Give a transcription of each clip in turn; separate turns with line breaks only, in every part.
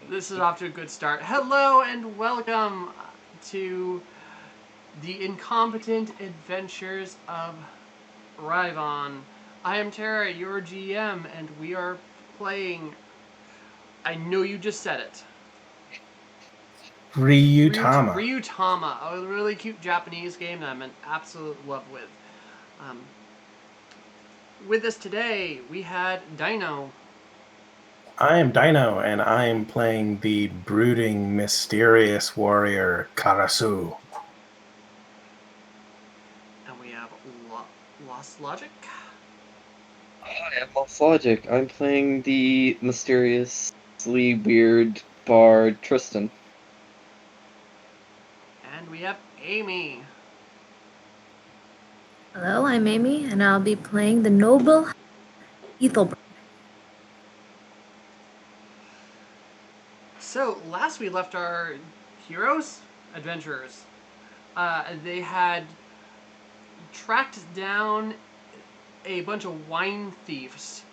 This is off to a good start. Hello and welcome to the Incompetent Adventures of Ryvon. I am Tara, your GM, and we are playing. I know you just said it.
Ryutama.
Ryutama, a really cute Japanese game that I'm in absolute love with. Um, with us today, we had Dino.
I am Dino, and I am playing the brooding, mysterious warrior Karasu.
And we have Lost Logic.
Hi, I'm Lost Logic. I'm playing the mysteriously weird bard Tristan.
And we have Amy.
Hello, I'm Amy, and I'll be playing the noble Ethelbert.
So, last we left our heroes, adventurers, they had tracked down a bunch of wine thieves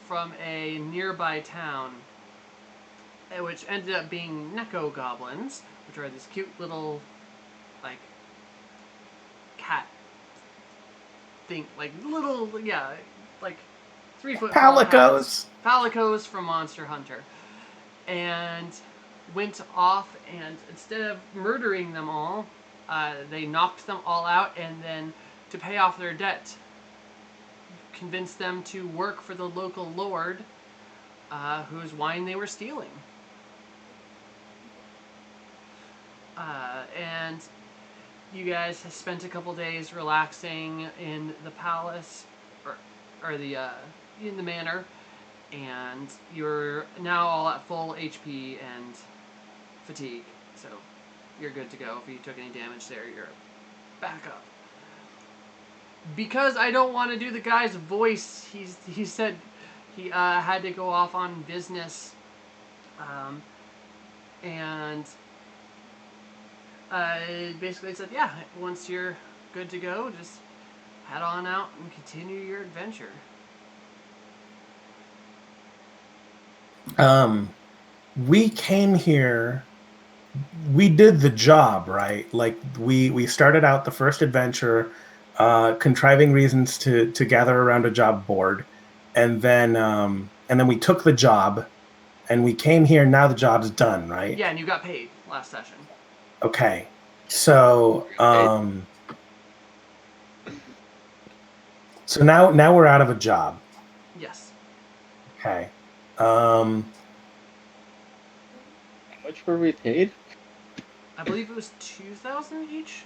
from a nearby town, which ended up being Neko goblins, which are these cute little, like, cat thing, like little, yeah, like 3 foot tall cats. Palicos from Monster Hunter. And went off, and instead of murdering them all, they knocked them all out, and then to pay off their debt, convinced them to work for the local lord, whose wine they were stealing. And you guys have spent a couple days relaxing in the palace, or the in the manor, and you're now all at full HP and fatigue, so you're good to go. If you took any damage there, you're back up. Because I don't want to do the guy's voice, he said he had to go off on business, and basically said, yeah, once you're good to go, just head on out and continue your adventure.
We came here. We did the job, right? Like we started out the first adventure, contriving reasons to gather around a job board, and then we took the job, and we came here. Now the job's done, right?
Yeah, and you got paid last session.
Okay. So now we're out of a job.
Yes.
Okay.
How much were we paid?
I believe it was 2,000 each.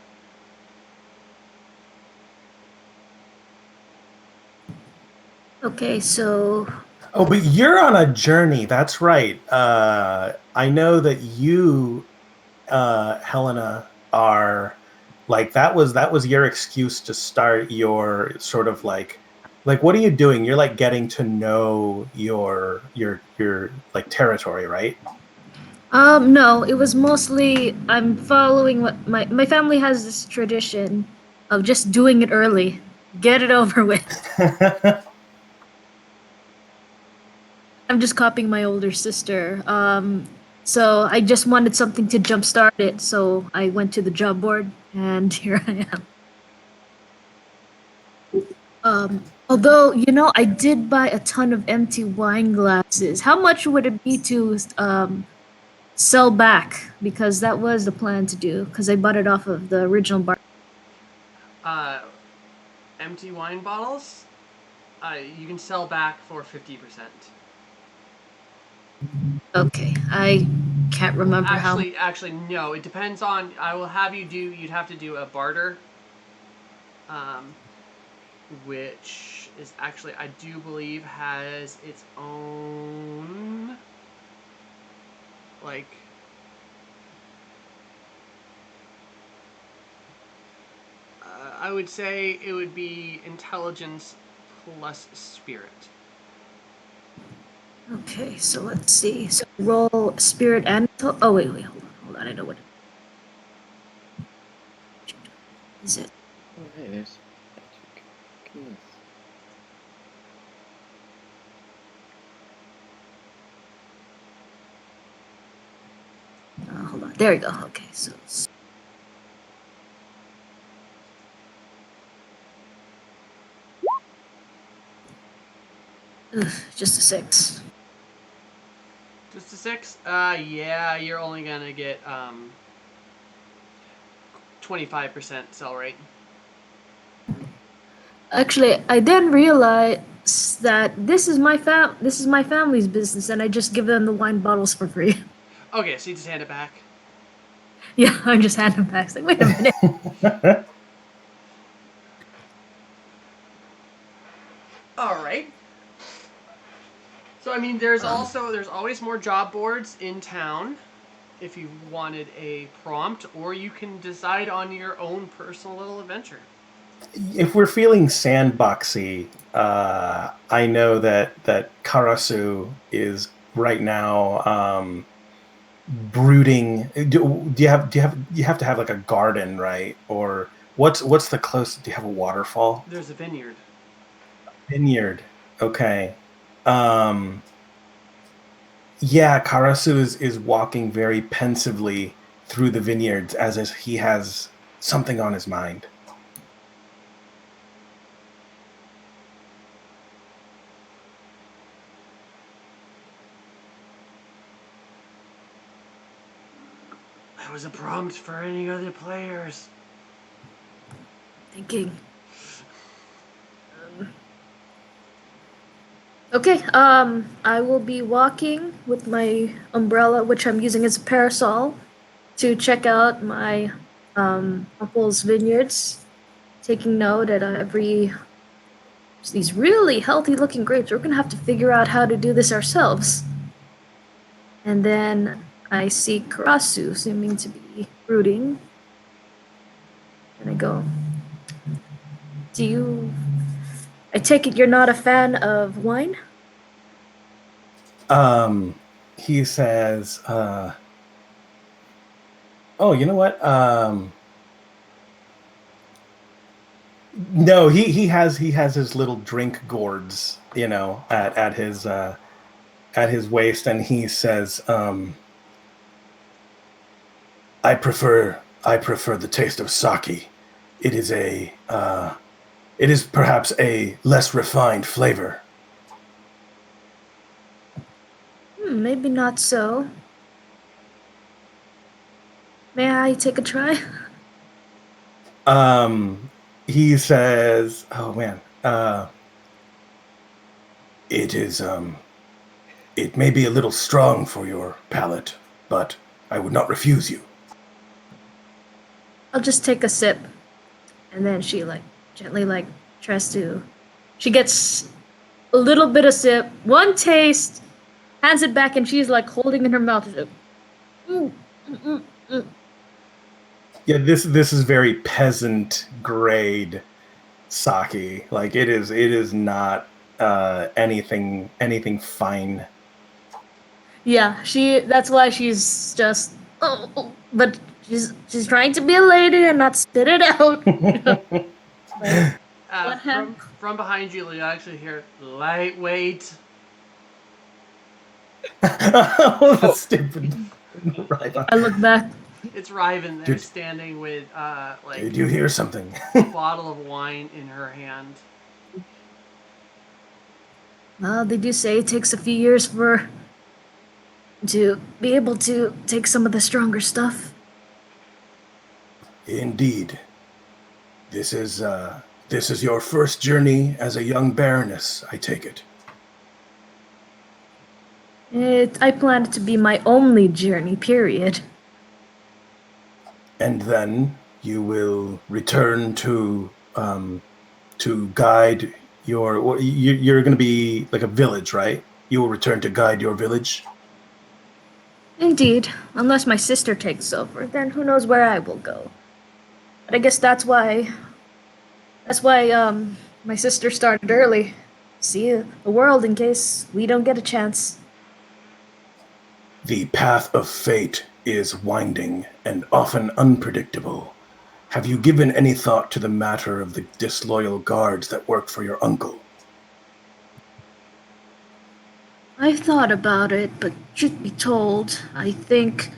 Okay, so
Oh, but you're on a journey. That's right. I know that you, Helena, are like that was your excuse to start your sort of like what are you doing? You're like getting to know your like territory, right?
no, it was mostly I'm following what my family has this tradition of just doing it early, get it over with. I'm just copying my older sister. So I just wanted something to jumpstart it, so I went to the job board, and here I am. Although, I did buy a ton of empty wine glasses. How much would it be to sell back? Because that was the plan to do, because I bought it off of the original bar.
Empty wine bottles, you can sell back for 50%.
Okay, I can't remember how.
Actually, no. It depends on. I will have you do. You'd have to do a barter, which is actually, I do believe, has its own, like, I would say it would be intelligence plus spirit.
Okay, so let's see. So roll spirit and oh wait, hold on. I know what is it.
Oh, hey, there's magic. Goodness.
hold on. There we go. Okay, so just a 6.
Just a 6? Yeah, you're only gonna get 25% sell rate.
Actually, I then realized that this is my family's business, and I just give them the wine bottles for free.
Okay, so you just hand it back.
Yeah, I just hand them back. It's like, wait a minute.
All right. So I mean, there's always more job boards in town, if you wanted a prompt, or you can decide on your own personal little adventure.
If we're feeling sandboxy, I know that Karasu is right now brooding. Do you have you have to have like a garden, right? Or what's the closest? Do you have a waterfall?
There's a vineyard.
Vineyard. Okay. Um, yeah, Karasu is walking very pensively through the vineyards as if he has something on his mind.
That was a prompt for any other players.
Thinking. Okay, I will be walking with my umbrella, which I'm using as a parasol, to check out my uncle's vineyards, taking note at these really healthy looking grapes. We're gonna have to figure out how to do this ourselves. And then I see Karasu seeming to be brooding. And I go, I take it you're not a fan of wine?
He says, "Oh, you know what? No, he has his little drink gourds, you know, at his waist, and he says, I prefer the taste of sake. It is perhaps a less refined flavor."
Maybe not so. May I take a try?
He says, "Oh man, it is it may be a little strong for your palate, but I would not refuse you."
I'll just take a sip. And then she gently tries to she gets a little bit of sip, one taste, hands it back, and she's holding in her mouth. She's like, mm, mm, mm.
Yeah, this is very peasant grade sake. Like it is not anything fine.
Yeah, that's why she's just but she's trying to be a lady and not spit it out.
From behind you, you actually hear lightweight.
Oh, the stupid Ryvon.
I look back.
It's Ryvon there, standing with
Did you hear something?
a bottle of wine in her hand.
Well, they do say it takes a few years to be able to take some of the stronger stuff.
Indeed. This is your first journey as a young baroness, I take it.
I plan it to be my only journey, period.
And then you will return to guide you're going to be like a village, right? You will return to guide your village?
Indeed. Unless my sister takes over, then who knows where I will go. But I guess that's why my sister started early. See the world in case we don't get a chance.
The path of fate is winding and often unpredictable. Have you given any thought to the matter of the disloyal guards that work for your uncle?
I've thought about it, but truth be told, I think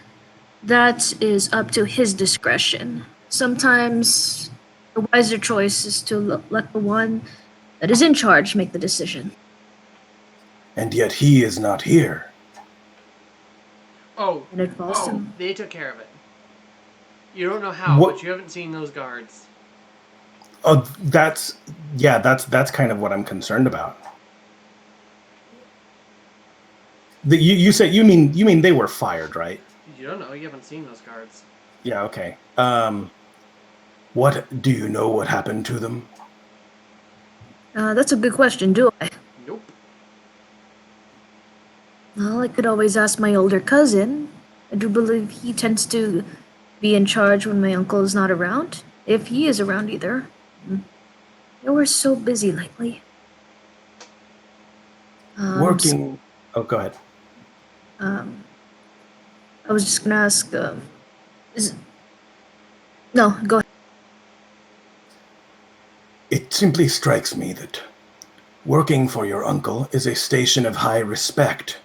that is up to his discretion. Sometimes the wiser choice is to let the one that is in charge make the decision.
And yet he is not here.
Oh,
And it falls to
they took care of it. You don't know how,
What?
but you haven't seen those guards.
Oh, that's kind of what I'm concerned about. You said you mean they were fired, right?
You don't know. You haven't seen those guards.
Yeah. Okay. What do you know? What happened to them?
That's a good question, do I?
Nope.
Well, I could always ask my older cousin. I do believe he tends to be in charge when my uncle is not around. If he is around either. They were so busy lately.
Working. Oh, go ahead.
I was just gonna ask, no, go ahead.
It simply strikes me that working for your uncle is a station of high respect.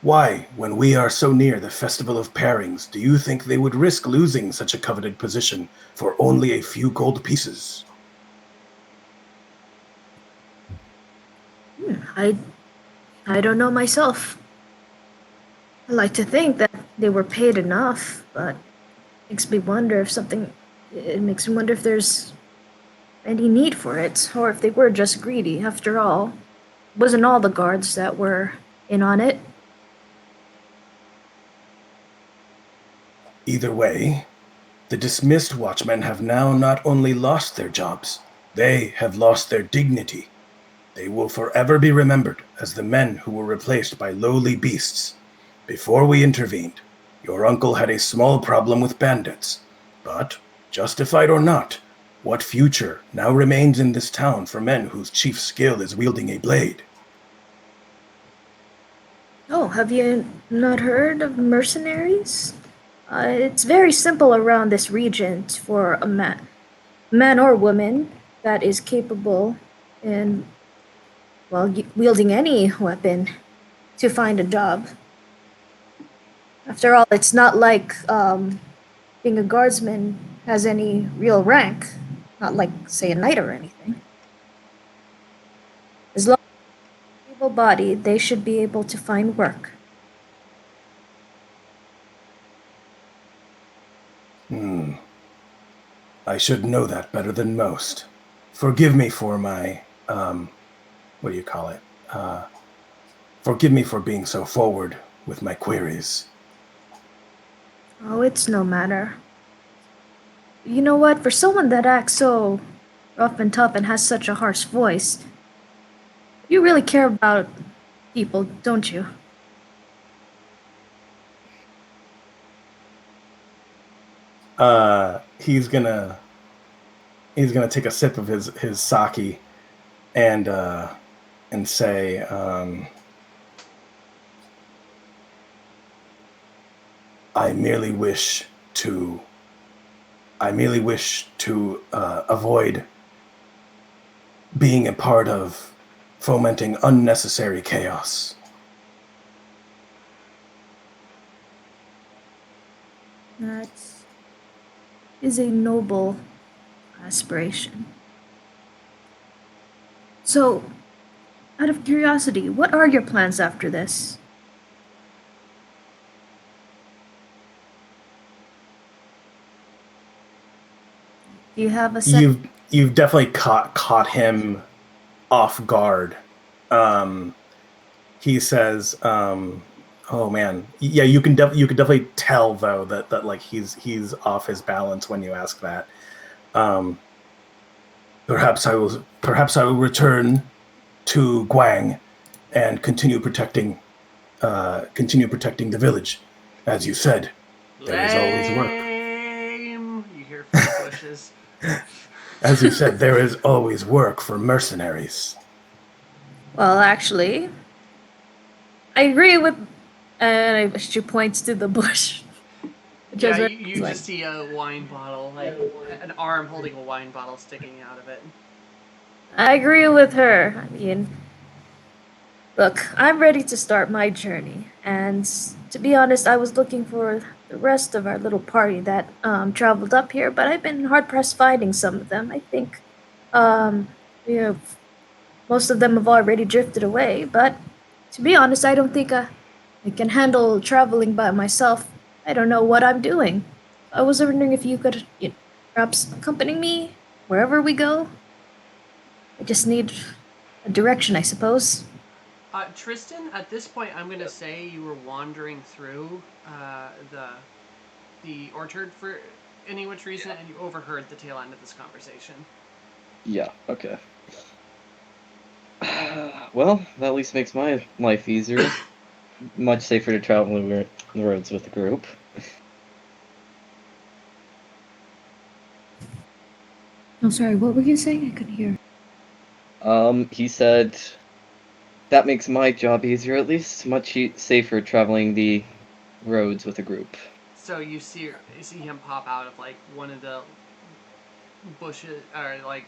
Why, when we are so near the Festival of Pairings, do you think they would risk losing such a coveted position for only a few gold pieces?
I don't know myself. I like to think that they were paid enough, but it makes me wonder if there's any need for it, or if they were just greedy. After all, it wasn't all the guards that were in on it.
Either way, the dismissed watchmen have now not only lost their jobs, they have lost their dignity. They will forever be remembered as the men who were replaced by lowly beasts. Before we intervened, your uncle had a small problem with bandits. But, justified or not, what future now remains in this town for men whose chief skill is wielding a blade?
Oh, have you not heard of mercenaries? It's very simple around this region for a man or woman that is capable in, well, wielding any weapon to find a job. After all, it's not like being a guardsman has any real rank. Not like, say, a knight or anything. As long as they're able-bodied, they should be able to find work.
I should know that better than most. Forgive me for my, what do you call it? Forgive me for being so forward with my queries.
Oh, it's no matter. You know what? For someone that acts so rough and tough and has such a harsh voice, you really care about people, don't you?
He's gonna take a sip of his sake and say, I merely wish to avoid being a part of fomenting unnecessary chaos.
That is a noble aspiration. So, out of curiosity, what are your plans after this? Do you have a set?
You've definitely caught him off guard. He says, "Oh man, yeah, you can definitely tell though that like he's off his balance when you ask that. Perhaps I will return to Guang and continue protecting the village. As you said, there is always work.
Lame. You hear from the bushes.
As you said, there is always work for mercenaries."
Well, actually, I agree with. And she points to the bush.
Yeah, you just see a wine bottle, like an arm holding a wine bottle sticking out of it.
I agree with her. I mean, Look, I'm ready to start my journey, and to be honest, I was looking for the rest of our little party that traveled up here, but I've been hard pressed finding some of them. I think um, we have most of them have already drifted away. But to be honest, I don't think I can handle traveling by myself. I don't know what I'm doing. I was wondering if you could perhaps accompany me wherever we go. I just need a direction, I suppose.
Tristan, at this point, I'm gonna say you were wandering through the orchard for any which reason, and you overheard the tail end of this conversation.
Yeah, okay. Well, that at least makes my life easier. Much safer to travel the roads with a group.
Oh, sorry, what were you saying? I couldn't hear.
He said that makes my job easier, at least. Much safer traveling the roads with a group.
So you see him pop out of like one of the bushes or like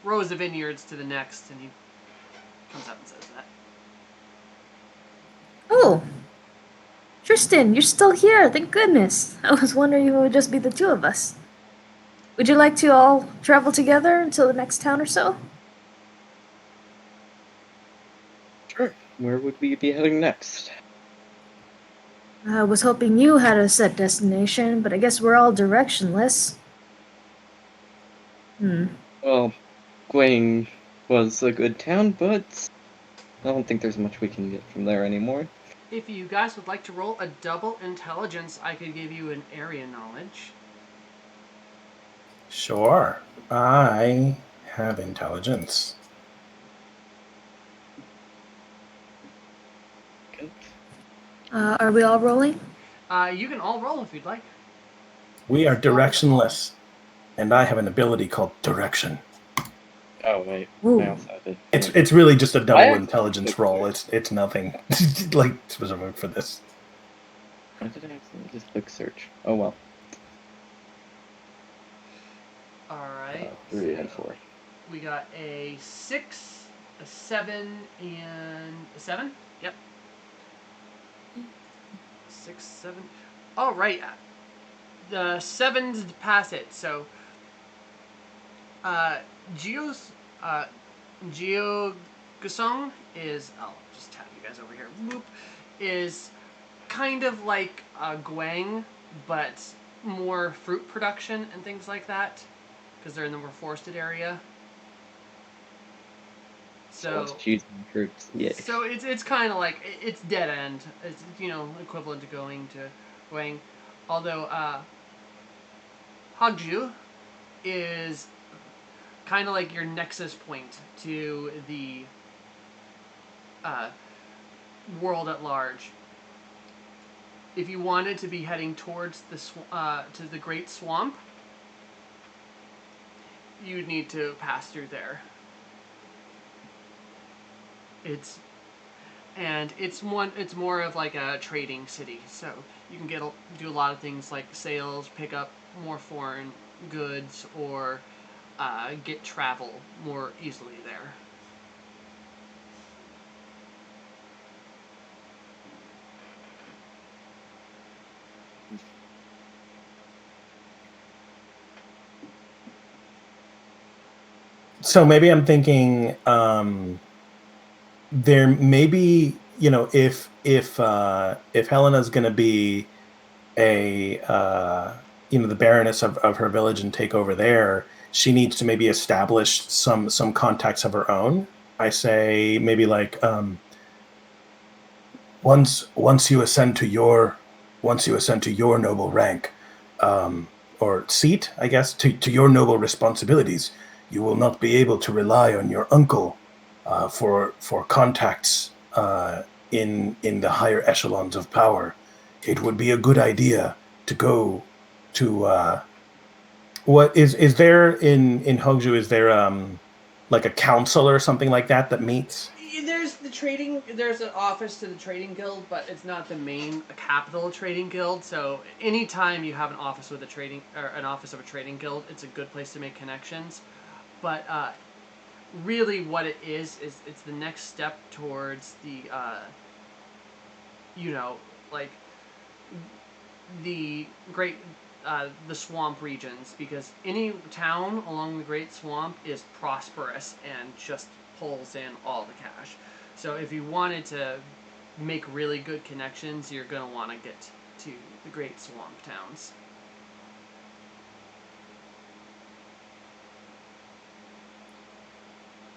rows of vineyards to the next, and he comes up and says that.
Oh, Tristan, you're still here. Thank goodness. I was wondering if it would just be the two of us. Would you like to all travel together until the next town or so?
Sure. Where would we be heading next?
I was hoping you had a set destination, but I guess we're all directionless.
Well, Gwang was a good town, but I don't think there's much we can get from there anymore.
If you guys would like to roll a double intelligence, I could give you an area knowledge.
Sure. I have intelligence.
Okay.
Are we all rolling?
You can all roll if you'd like.
We are directionless, and I have an ability called direction.
Oh wait,
Ooh.
I also have it.
It's really just a double
I-
intelligence roll. It's nothing like specific for this.
Why did I accidentally just click search? Oh well.
Alright.
3 and 4.
We got a 6, a 7, and a 7? Yep. 6, 7. Alright. The 7s pass it, so Geo's Geo Gusong is, I'll just tap you guys over here. Whoop, is kind of like Guang, but more fruit production and things like that, because they're in the more forested area. So
it's cheese and fruits. Yeah.
So it's kind of like it's dead end. It's equivalent to going to Guang, although Hagju is kind of like your nexus point to the world at large. If you wanted to be heading towards the to the Great Swamp, you'd need to pass through there. It's more of like a trading city, so you can do a lot of things like sales, pick up more foreign goods, or get travel more easily there.
So maybe I'm thinking there maybe if Helena's going to be a the baroness of her village and take over there, she needs to maybe establish some contacts of her own. I say maybe like once you ascend to your noble rank or seat, I guess, to your noble responsibilities, you will not be able to rely on your uncle for contacts in the higher echelons of power. It would be a good idea to go to what is there in Hongju? Is there like a council or something like that meets?
There's an office to the trading guild, but it's not the main capital trading guild. So anytime you have an office with an office of a trading guild, it's a good place to make connections. But really what it is it's the next step towards the like the great the swamp regions, because any town along the Great Swamp is prosperous and just pulls in all the cash. So if you wanted to make really good connections, you're going to want to get to the Great Swamp towns.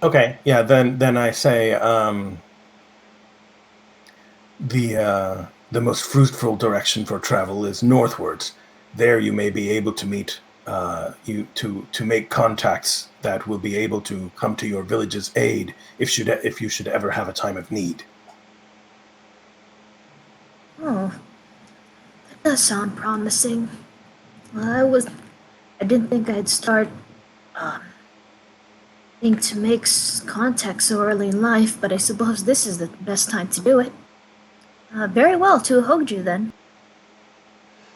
Okay, yeah. Then I say the most fruitful direction for travel is northwards. There you may be able to meet you to make contacts that will be able to come to your village's aid if you should ever have a time of need.
Oh, that does sound promising. Well, I didn't think I'd start um, think to make contact so early in life, but I suppose this is the best time to do it. Very well, to Hogju then.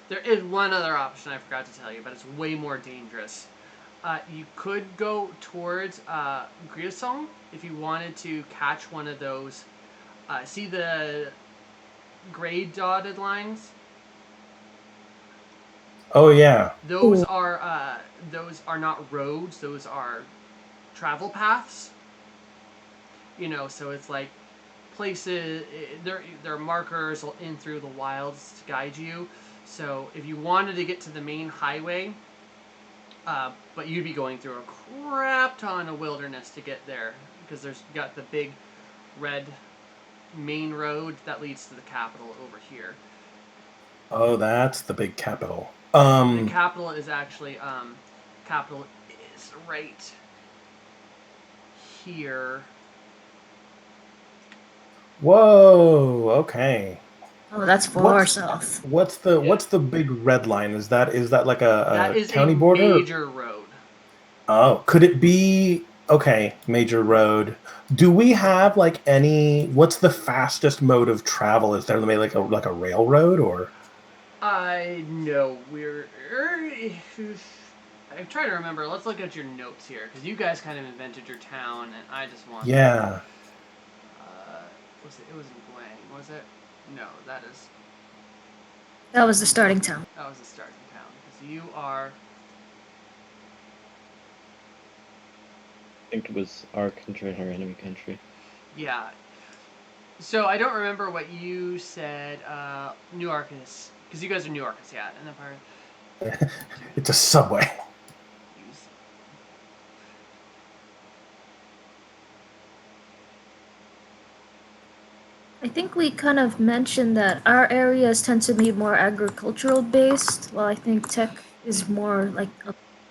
There is one other option I forgot to tell you, but it's way more dangerous. You could go towards Grisong if you wanted to catch one of those. See the gray dotted lines?
Oh yeah.
Those
Ooh.
are not roads. Those are travel paths. So it's like places. There are markers in through the wilds to guide you. So if you wanted to get to the main highway, but you'd be going through a crap ton of wilderness to get there, because there's got the big red main road that leads to the capital over here.
Oh, that's the big capital.
The capital is actually capital is right here.
Whoa. Okay.
Oh, that's far
What's
south.
what's the big red line? Is that like
That
a
is
county
a
border?
major road.
Oh, could it be okay, major road? Do we have like any what's the fastest mode of travel? Is there like a railroad or
I know we're. I'm trying to remember. Let's look at your notes here, because you guys kind of invented your town, and I just want.
yeah.
Was it? It was in Guang, was it? No, that
Was the starting town.
was the starting town, because you are.
I think it was our country and our enemy country.
Yeah. So I don't remember what you said. New Arcus, because you guys are New Arcus, yeah, and then part.
It's a subway.
I think we kind of mentioned that our areas tend to be more agricultural based, while I think tech is more like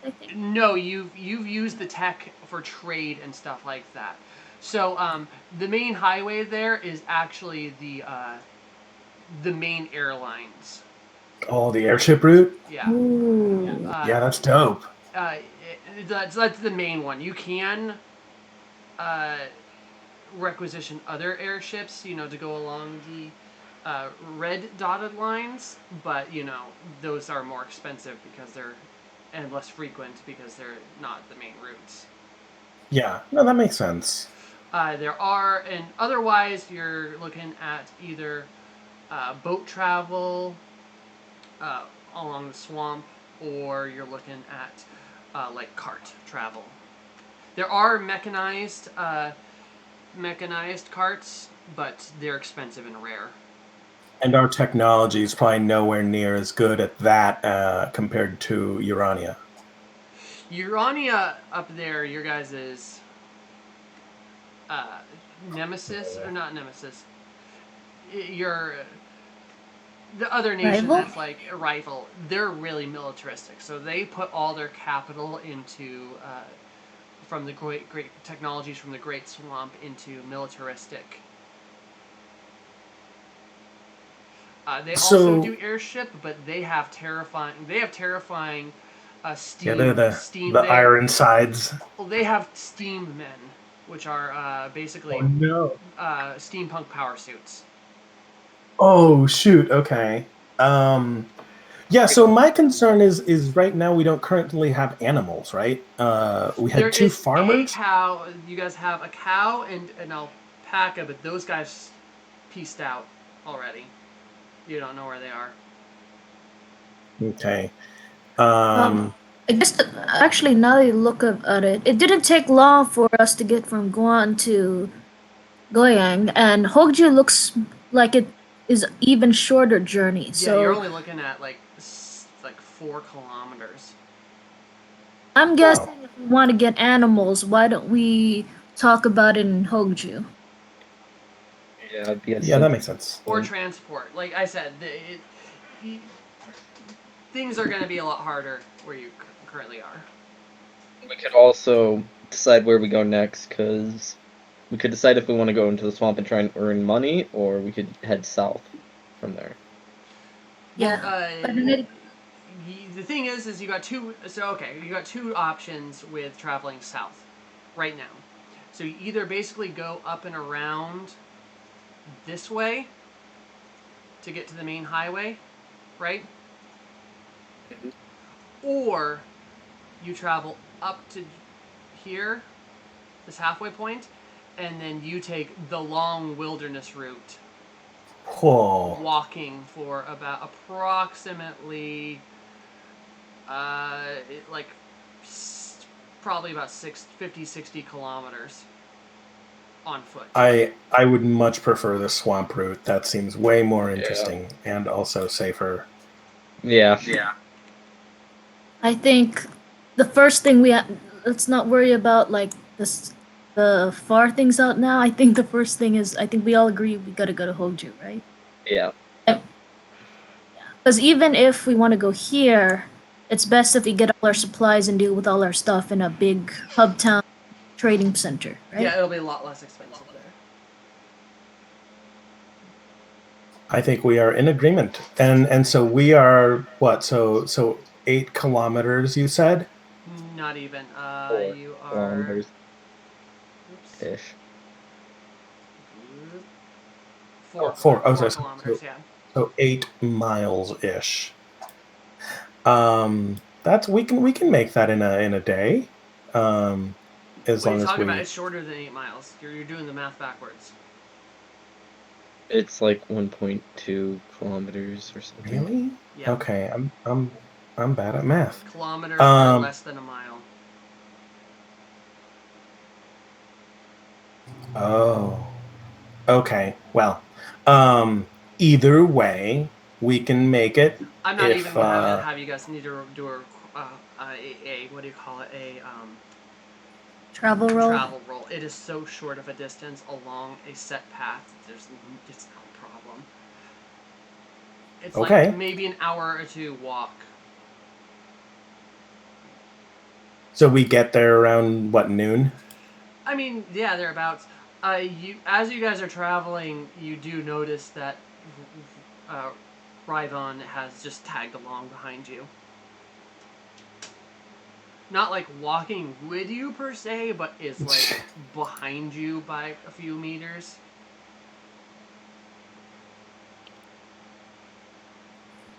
I think.
No, you've used the tech for trade and stuff like that. So the main highway there is actually the main airlines.
Oh, the airship route?
Yeah.
Ooh.
Yeah, that's dope.
That's the main one. You can requisition other airships, to go along the red dotted lines, but those are more expensive because they're and less frequent because they're not the main routes.
Yeah, no, that makes sense.
There are, and otherwise you're looking at either boat travel along the swamp, or you're looking at like cart travel. There are mechanized carts, but they're expensive and rare.
And our technology is probably nowhere near as good at that compared to Urania.
Urania up there, your guys' nemesis, or not nemesis, your the other nation
Rival?
that's like a rival. They're really militaristic, so they put all their capital into from the great technologies from the Great Swamp into militaristic. They also do airship, but they have terrifying. Steam.
Yeah, they're
steam.
the Iron Sides.
Well, they have steam men, which are basically
Oh no.
steampunk power suits.
Oh shoot. Okay. Um, Yeah, so my concern is right now we don't currently have animals, right? We
There
had two
is
farmers.
a cow. You guys have a cow and an alpaca, but those guys pieced out already. You don't know where they are.
Okay.
I guess actually now that you look at it, it didn't take long for us to get from Guan to Goyang, and Hokju looks like it is even shorter journey.
Yeah, you're
So
only looking at like 4 kilometers.
I'm
Oh.
guessing if we want to get animals, why don't we talk about it in Hokju?
Yeah, it'd be a
Yeah, that makes sense.
Or transport. Like I said, things are going to be a lot harder where you currently are.
We could also decide where we go next, because we could decide if we want to go into the swamp and try and earn money, or we could head south from there.
Yeah. But then it,
The thing is you got two. So okay, you got two options with traveling south, right now. So you either basically go up and around this way to get to the main highway, right?
Mhm.
Or you travel up to here, this halfway point, and then you take the long wilderness route,
Whoa.
walking for about approximately, like, probably about 60 kilometers on foot.
I would much prefer the swamp route. That seems way more interesting and also safer.
Yeah.
I think the first thing let's not worry about like the far things out now. I think the first thing is I think we all agree we gotta go to Hokju, right?
Yeah.
Because even if we want to go here, it's best if we get all our supplies and deal with all our stuff in a big hub town trading center, right?
Yeah, it'll be a lot less expensive there.
I think we are in agreement. And so we are what? So 8 kilometers you said?
Not even.
4
You are.
kilometers
Oops.
ish.
Four.
Four. Oh,
4 kilometers. Yeah.
so 8 miles ish. That's we can make that in a day. As
What are
long
you
as
talking
we
about? It's shorter than 8 miles. You're doing the math backwards.
It's like 1.2 kilometers or something.
really?
Yeah.
Okay, I'm bad at math.
Kilometers are less than a mile.
Oh. Okay. Well, either way, we can make it
I'm not
if
even having have you guys need to do a what do you call it?
Travel roll.
Travel roll. It is so short of a distance along a set path. It's no problem. It's
Okay.
like maybe an hour or two walk.
So we get there around what, noon?
I mean, yeah, thereabouts. As you guys are traveling, you do notice that Ryvon has just tagged along behind you. Not like walking with you per se, but is like behind you by a few meters.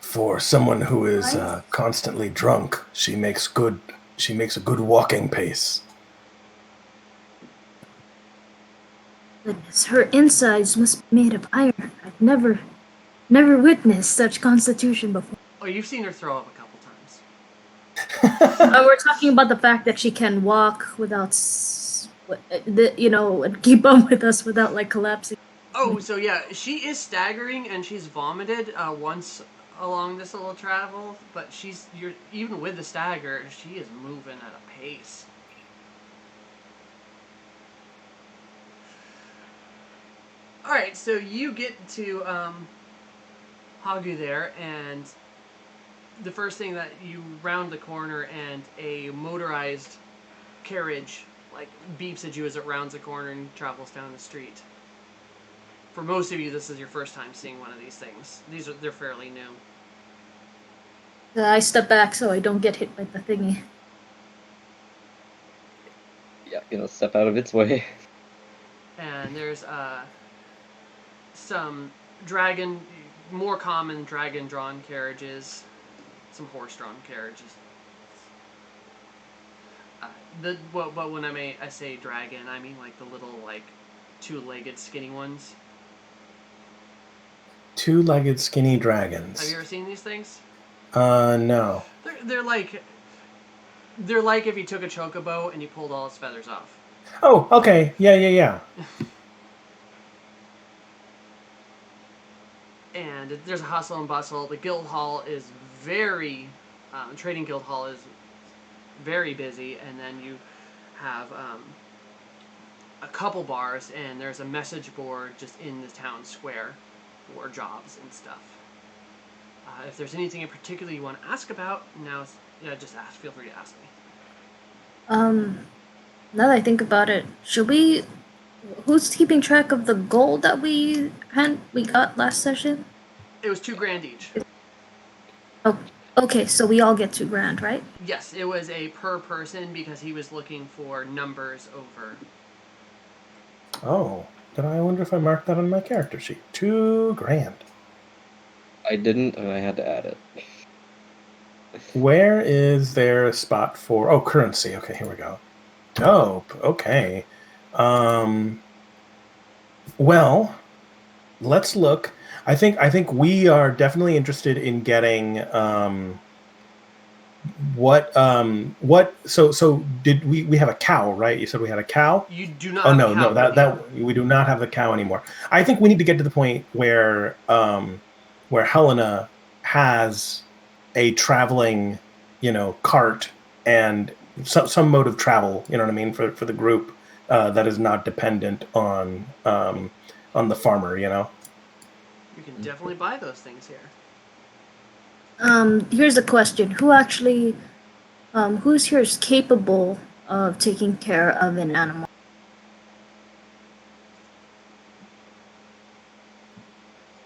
For someone who is
Right.
constantly drunk, she makes a good walking pace.
Goodness, her insides must be made of iron. I've never witnessed such constitution before.
Oh, you've seen her throw up a couple times.
We're talking about the fact that she can walk without, and keep up with us without like collapsing.
Oh, so yeah, she is staggering and she's vomited once along this little travel, but you're even with the stagger, she is moving at a pace. All right, so you get to Hagu there, and the first thing that you round the corner, and a motorized carriage like beeps at you as it rounds the corner and travels down the street. For most of you, this is your first time seeing one of these things. They're fairly new.
I step back so I don't get hit by the thingy.
Yeah, step out of its way.
And there's some more common dragon-drawn carriages some horse-drawn carriages. But when I say dragon, I mean like the little like two-legged skinny ones.
Two-legged skinny dragons.
Have you ever seen these things?
No.
They're like if you took a chocobo and you pulled all its feathers off.
Oh, okay. Yeah.
And there's a hustle and bustle. The guild hall is trading guild hall is very busy, and then you have a couple bars, and there's a message board just in the town square for jobs and stuff. If there's anything in particular you want to ask about, just ask. Feel free to ask me.
Now that I think about it, who's keeping track of the gold that we got last session?
It was $2,000 each.
Oh, okay, so we all get $2,000, right?
Yes, it was a per person because he was looking for numbers over.
Oh, I wonder if I marked that on my character sheet. $2,000.
I didn't, and I had to add it.
Where is there a spot for currency? Okay, here we go. Dope. Okay. Well, let's look. I think we are definitely interested in getting so did we have a cow, right? You said we had a cow?
You do not.
Oh no, that we do not have the cow anymore. I think we need to get to the point where Helena has a traveling, cart and some mode of travel, you know what I mean, for the group that is not dependent on the farmer,
You can definitely buy those things here.
Here's a question: who's here is capable of taking care of an animal?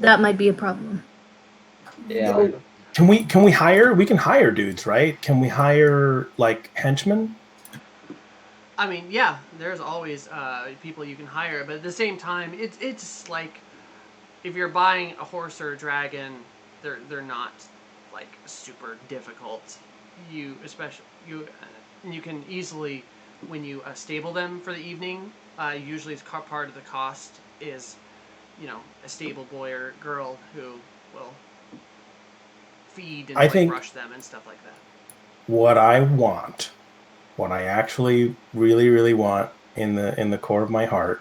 That might be a problem.
Yeah.
Can we hire? We can hire dudes, right? Can we hire like henchmen?
I mean, yeah, there's always people you can hire, but at the same time, it's like if you're buying a horse or a dragon, they're not like super difficult. You can easily, when you stable them for the evening, usually it's part of the cost is, a stable boy or girl who will feed and brush them and stuff like that.
What I actually really, really want in the core of my heart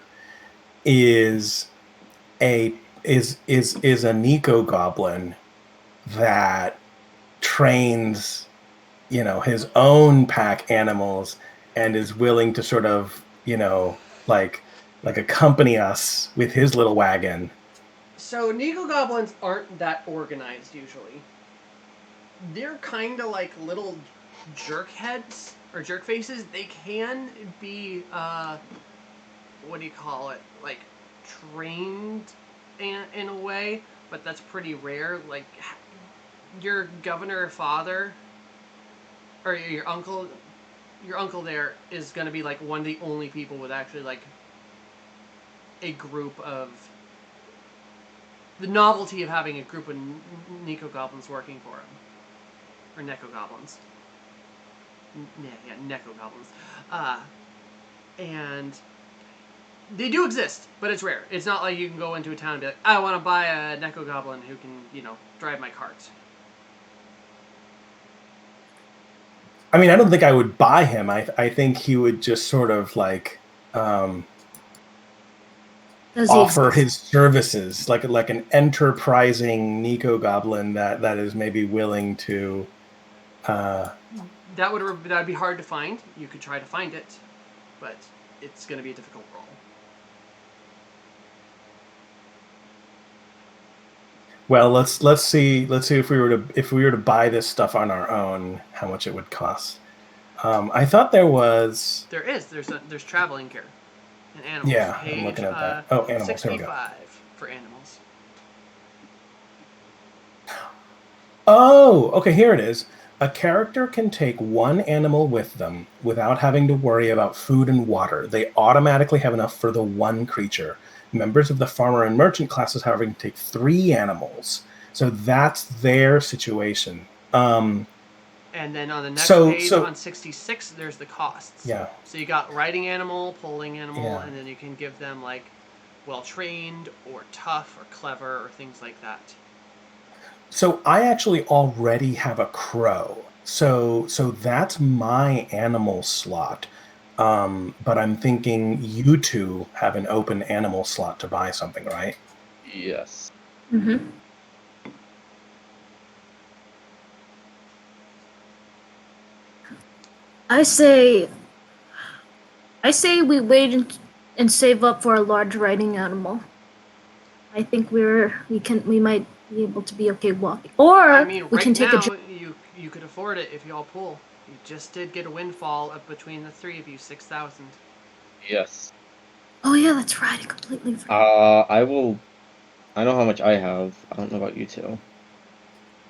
is a Nico goblin that trains, his own pack animals and is willing to sort of, like accompany us with his little wagon.
So Nico goblins aren't that organized usually. They're kind of like little jerk heads or jerk faces. They can be what do you call it? Like trained in a way, but that's pretty rare. Like your governor father or your uncle there is going to be like one of the only people with actually like a group of the novelty of having a group of Nico goblins working for him. Or Neko goblins. Yeah, Neko goblins. And they do exist, but it's rare. It's not like you can go into a town and be like, I want to buy a Neko goblin who can, drive my cart.
I mean, I don't think I would buy him. I think he would just sort of like offer his services, like an enterprising Nico goblin that is maybe willing to.
That would be hard to find. You could try to find it, but it's going to be a difficult role.
Well, let's see if we were to buy this stuff on our own, how much it would cost. I thought there's
traveling care and animals.
Yeah, I'm looking at that. Oh, animals.
65 for animals.
Oh, okay, here it is. A character can take one animal with them without having to worry about food and water. They automatically have enough for the one creature. Members of the farmer and merchant classes, however, can take 3 animals. So that's their situation.
And then on the next
So-
page,
so-
on 66, there's the costs.
Yeah.
So you got riding animal, pulling animal,
Yeah.
and then you can give them like well-trained or tough or clever or things like that.
So I actually already have a crow. So that's my animal slot. But I'm thinking you two have an open animal slot to buy something, right?
Yes.
Mm-hmm. I say we wait and save up for a large riding animal. I think we might be able to be okay walking, or
I mean,
we
right
can take
now
a.
you could afford it if you all pull. You just did get a windfall of between the three of you, 6,000.
Yes.
Oh yeah, that's right. I completely forgot.
I will. I know how much I have. I don't know about you two.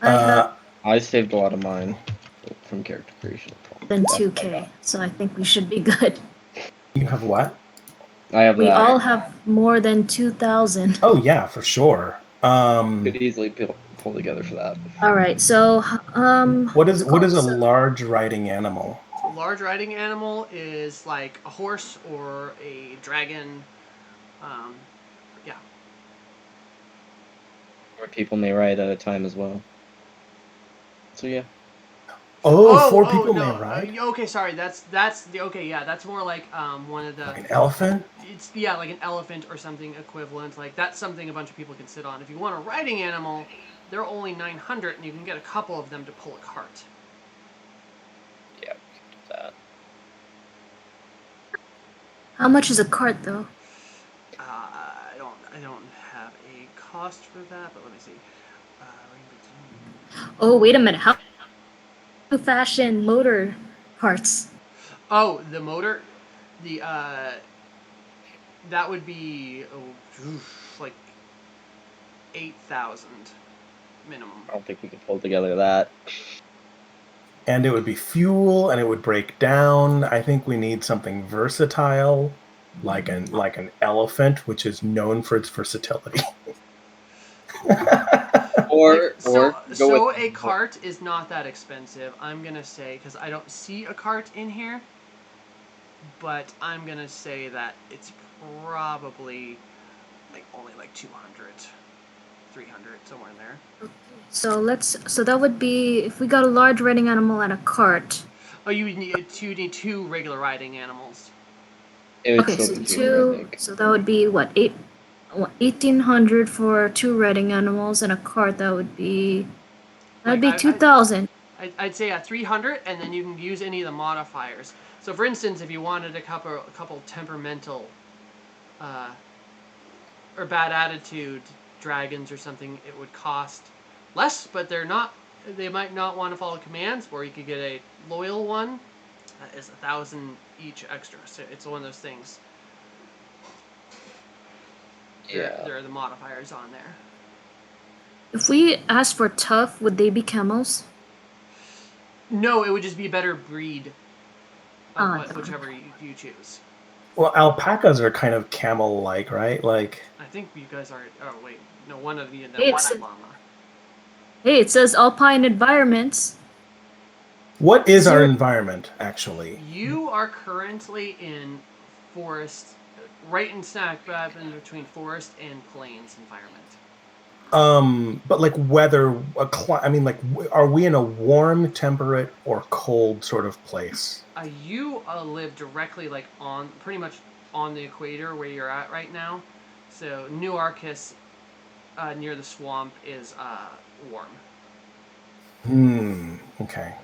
I have
I saved a lot of mine from character creation.
than 2K, so I think we should be good.
You have what?
I have
We
that.
all have more than 2,000.
Oh yeah, for sure.
Could easily pull together for that.
All right, so
What is a
so-
large riding animal?
A large riding animal is like a horse or a dragon. Yeah.
Or people may ride at a time as well. So yeah.
Oh, four people may
no.
ride.
Okay, sorry. That's the okay. Yeah, that's more like one of the.
Like an elephant?
It's yeah, like an elephant or something equivalent. Like that's something a bunch of people can sit on. If you want a riding animal, they're only 900, and you can get a couple of them to pull a cart.
Yeah, we can do that.
how much is a cart though?
I don't have a cost for that, but let me see.
Oh, wait a minute. How fashion motor parts?
Oh, the motor, the that would be like 8,000 minimum.
I don't think we can pull together that.
And it would be fuel, and it would break down. I think we need something versatile, like an elephant, which is known for its versatility.
Or
So a cart is not that expensive. I'm gonna say because I don't see a cart in here, but I'm gonna say that it's probably like only like 200, 300 somewhere in there.
So that would be if we got a large riding animal and a cart.
Oh, you need two regular riding animals.
it would
Okay,
still
so
be cheaper, I
two.
think.
So that would be what 1,800 for two riding animals and a cart. That would be
Like
2,000.
I'd say at 300, and then you can use any of the modifiers. So, for instance, if you wanted a couple temperamental or bad attitude dragons or something, it would cost less, but they might not want to follow commands. Or you could get a loyal one that is 1,000 each extra. So it's one of those things.
Yeah.
There are the modifiers on there.
If we ask for tough, would they be camels?
No, it would just be a better breed
Ah,
of whichever you choose.
Well, alpacas are kind of camel-like, right? Like,
I think you guys are. Oh wait, no, one of you.
It's-
One llama.
Hey, it says alpine environments.
what is our
Sir-
environment actually?
You are currently in forest, right in snack in between forest and plains environment.
But like weather, I mean, like, are we in a warm, temperate, or cold sort of place?
You live directly pretty much on the equator where you're at right now. So New Arcus, near the swamp, is warm.
Okay.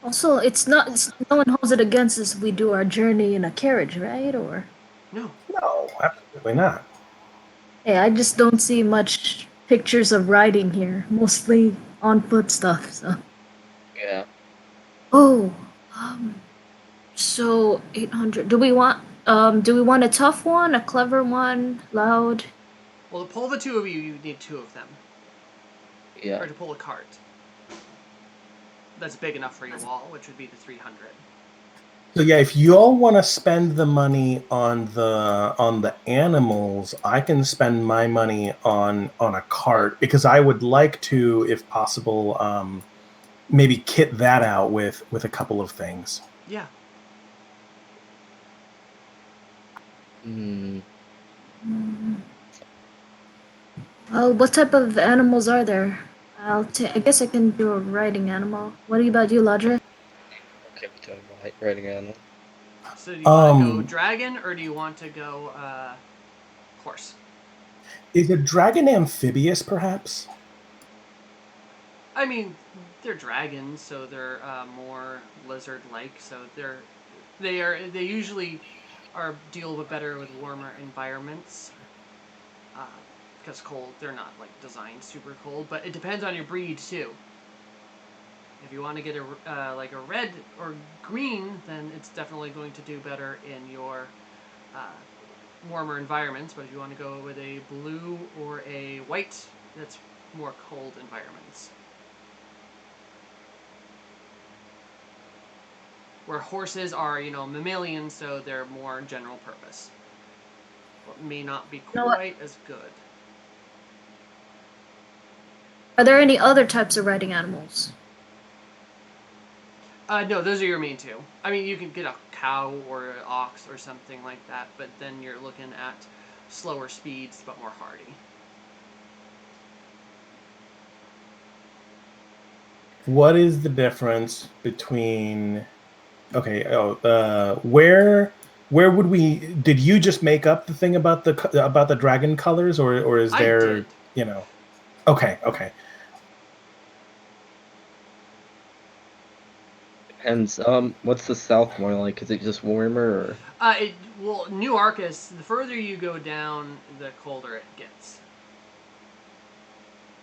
Also, no one holds it against us if we do our journey in a carriage, right? Or
No,
No, absolutely not.
hey, I just don't see much pictures of riding here. Mostly on foot stuff. So.
Yeah.
Oh, so 800. Do we want a tough one, a clever one, loud?
well, to pull the two of you, you need two of them,
Yeah.
or to pull a cart. That's big enough for you all, which would be the 300.
So yeah, if you all want to spend the money on the animals, I can spend my money on a cart because I would like to, if possible, maybe kit that out with a couple of things.
Yeah.
Hmm.
Oh, what type of animals are there? I guess I can do a riding animal. What about you, Logic?
Okay, we're doing riding animal.
So do you want to go
Um,
dragon or do you want to go horse?
is a dragon amphibious, perhaps?
I mean, they're dragons, so they're more lizard-like. So they usually are deal with better with warmer environments. Because cold, they're not like designed super cold, but it depends on your breed too. If you want to get a like a red or green, then it's definitely going to do better in your uh, warmer environments. But if you want to go with a blue or a white, that's more cold environments. Where horses are, mammalians, so they're more general purpose. But may not be
You know what?
quite as good.
Are there any other types of riding animals?
No, those are your main two. I mean, you can get a cow or an ox or something like that, but then you're looking at slower speeds but more hardy.
What is the difference between? Okay, where would we? Did you just make up the thing about the dragon colors, or is
I did.
there, you know? Okay, okay.
Depends. What's the south more like? Is it just warmer or?
New Arcus. The further you go down, the colder it gets.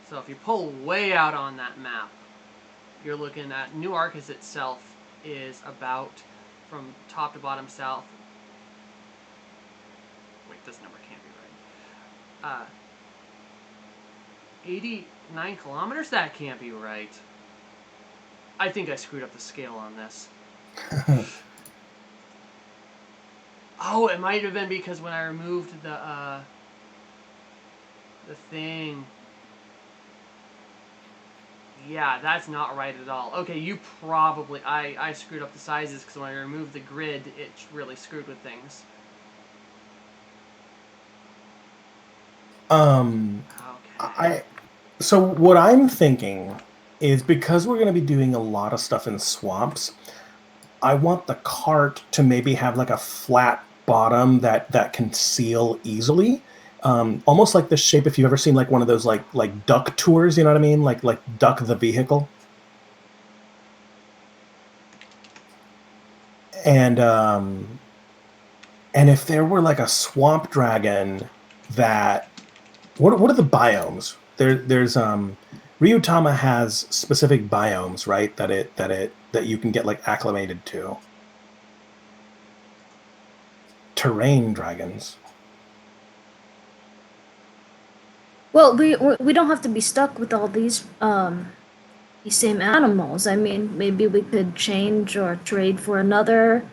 So if you pull way out on that map, you're looking at New Arcus itself is about from top to bottom south. Wait, this number can't be right. 89 kilometers? That can't be right. I think I screwed up the scale on this. Oh, it might have been because when I removed the thing. Yeah, that's not right at all. Okay, you probably I screwed up the sizes because when I removed the grid, it really screwed with things. Okay.
I so what I'm thinking is because we're going to be doing a lot of stuff in swamps, I want the cart to maybe have like a flat bottom that can seal easily. Almost like the shape if you've ever seen like one of those like duck tours, you know what I mean? Like duck the vehicle. And and if there were like a swamp dragon that what are the biomes? There's Ryutama has specific biomes, right? That you can get like acclimated to. Terrain dragons.
Well, we don't have to be stuck with all these same animals. I mean, maybe we could change or trade for another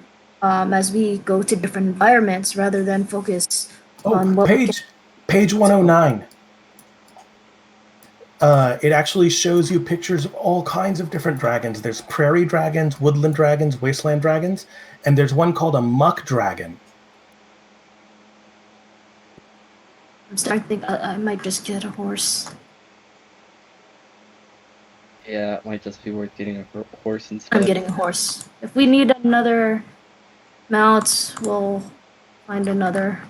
as we go to different environments rather than focus
Oh,
on what we can.
page 109. It actually shows you pictures of all kinds of different dragons. There's prairie dragons, woodland dragons, wasteland dragons, and there's one called a muck dragon.
I'm starting to think I might just get a horse.
Yeah, it might just be worth getting a horse
I'm
instead.
getting a horse. If we need another mount, we'll find another.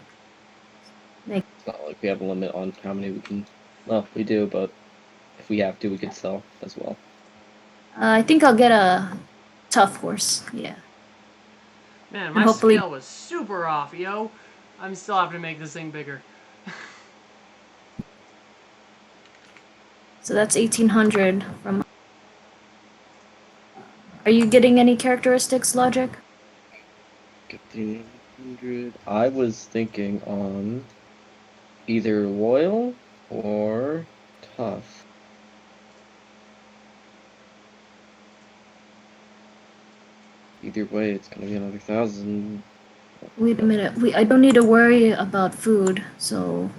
It's not like we have a limit on how many we can. Well, we do, but if we have to, we could sell as well.
I think I'll get a tough horse. Yeah.
Man,
And
my
hopefully,
scale was super off, yo. I'm still having to make this thing bigger.
so that's 1800 from. Are you getting any characteristics, Logic?
1500. I was thinking on either loyal or tough. Either way, it's gonna be another 1,000.
Wait a minute. I don't need to worry about food. So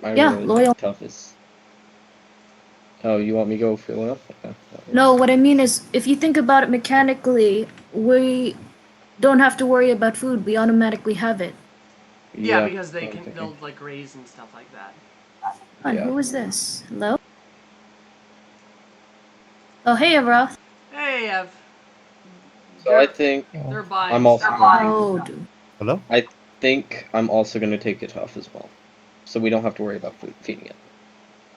I
yeah,
really
loyal.
think toughest. Oh, you want me to go for loyal? Okay.
No, what I mean is, if you think about it mechanically, we don't have to worry about food. We automatically have it.
Yeah,
Yeah,
because
that's what I'm
they'll
thinking.
like graze and stuff like that.
Hi,
Yeah.
who is this? Hello? Oh, hey, Evroth.
Hey, Ev.
So I think
They're buying
I'm also
stuff.
Oh, dude.
Hello?
I think I'm also gonna take it tough as well, so we don't have to worry about feeding it.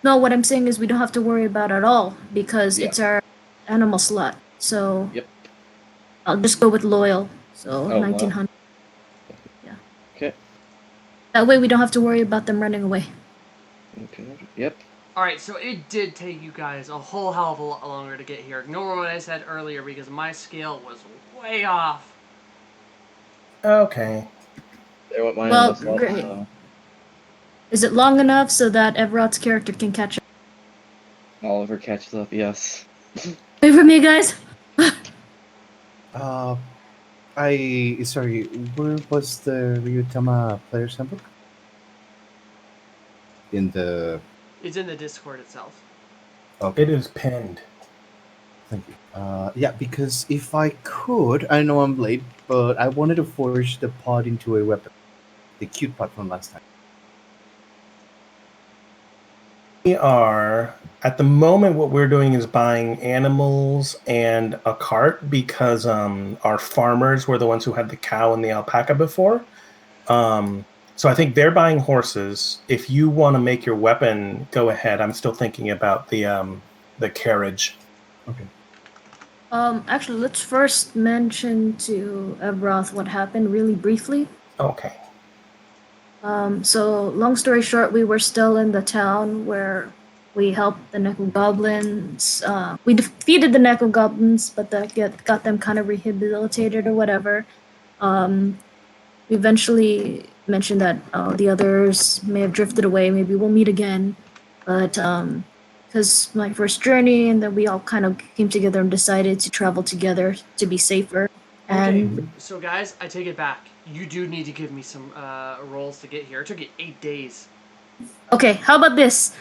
No, what I'm saying is we don't have to worry about it at all because
Yeah.
it's our animal slot. So
Yep.
I'll just go with loyal. So
Oh, wow.
1900. Yeah.
Okay.
That way we don't have to worry about them running away.
Okay. Yep.
Alright, so it did take you guys a whole hell of a lot longer to get here. Ignore what I said earlier because my scale was way off.
Okay.
There went mine
Well,
as well.
great.
So
Is it long enough so that Everoth's character can catch up?
Oliver catches up. Yes.
Wait for me, guys.
Sorry, where was the Ryutama player's handbook? In the.
It's in the Discord itself.
Okay,
It is pinned.
thank you. Yeah, because if I could, I know I'm late, but I wanted to forge the pod into a weapon. The cute pod from last time.
We are, at the moment, what we're doing is buying animals and a cart because our farmers were the ones who had the cow and the alpaca before. So I think they're buying horses. If you want to make your weapon, go ahead. I'm still thinking about the carriage.
Okay.
Actually, let's first mention to Evroth what happened really briefly.
Okay.
So long story short, we were still in the town where we helped the Neko Goblins. We defeated the Neko Goblins, but got them kind of rehabilitated or whatever. We eventually mentioned that the others may have drifted away. Maybe we'll meet again, but because my first journey, and then we all kind of came together and decided to travel together to be safer.
Okay,
And
so guys, I take it back. You do need to give me some rolls to get here. It took you 8 days.
okay, how about this?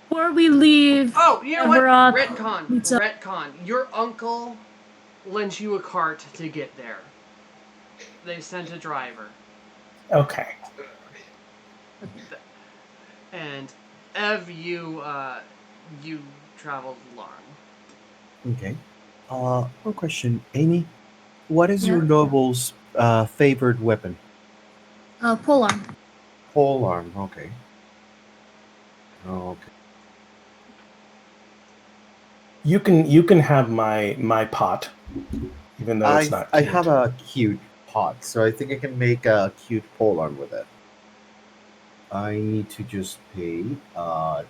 Before we leave,
Oh, you know what?
Everoth
Retcon.
meets up.
Retcon. Your uncle lent you a cart to get there. They sent a driver.
Okay.
And Ev, you traveled Larn.
Okay. One question, Amy. What is
Yeah.
your noble's favored weapon?
Polearm.
Pole arm. Okay. Okay.
You can have my pot, even though it's not
I
cute.
have a cute pot, so I think I can make a cute pole arm with it. I need to just pay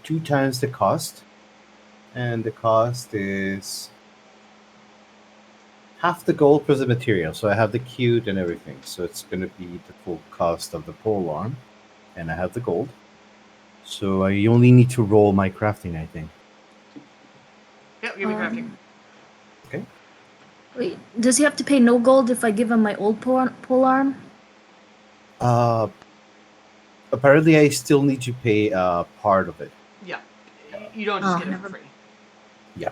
2 times the cost, and the cost is half the gold plus the material. So I have the cute and everything, so it's gonna be the full cost of the pole arm, and I have the gold. So I only need to roll my crafting, I think.
Yep, give me crafting.
Okay.
Wait, does he have to pay no gold if I give him my old polearm?
Apparently, I still need to pay part of it.
Yeah. You don't just
Oh,
get it for
never-
free.
Yeah.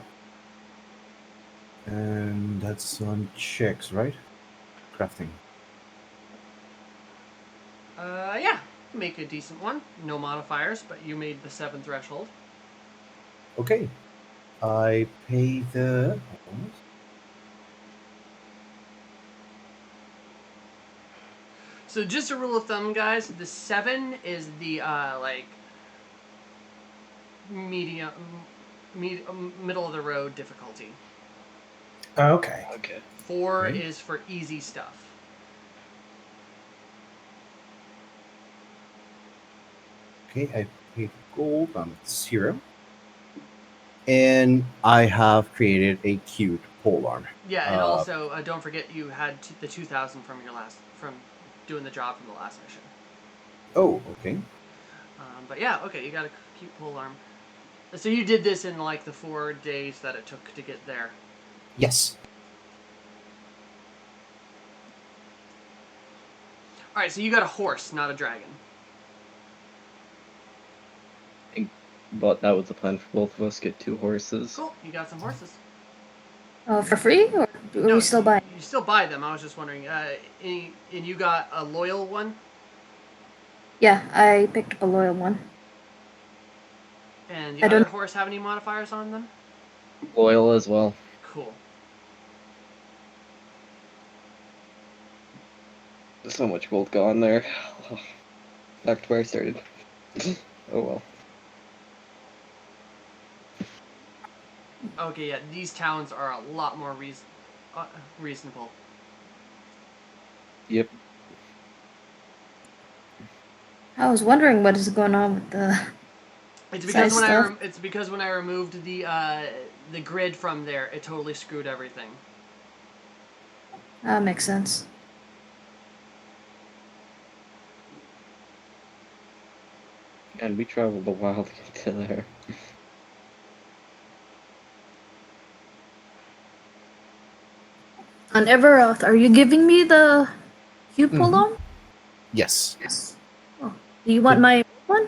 And that's on checks, right? Crafting.
Yeah. Make a decent one. No modifiers, but you made the 7 threshold.
Okay. I pay the.
So just a rule of thumb, guys, the 7 is the, medium, middle of the road difficulty.
Okay.
Okay.
4
Okay.
is for easy stuff.
Okay, I pay gold. I'm 0. And I have created a cute pole arm.
Yeah, and also don't forget you had the 2,000 from from doing the job from the last mission.
Oh, okay.
But yeah, okay, you got a cute pole arm. So you did this in like the 4 days that it took to get there.
Yes.
All right, so you got a horse, not a dragon.
But that was the plan for both of us. Get 2 horses.
Cool, you got some horses.
For free, or do we still buy?
You still buy them. I was just wondering. And you got a loyal one.
Yeah, I picked up a loyal one.
And the other horse have any modifiers on them?
Loyal as well.
Cool.
There's so much gold gone there. Back to where I started. Oh well.
Okay, yeah, these towns are a lot more reasonable.
Yep.
I was wondering what is going on with the.
It's because
stuff.
it's because when I removed the grid from there, it totally screwed everything.
That makes sense.
And we traveled a while to get to there.
On Everoth, are you giving me the cube polo?
Yes.
Yes. Oh, do you want my one?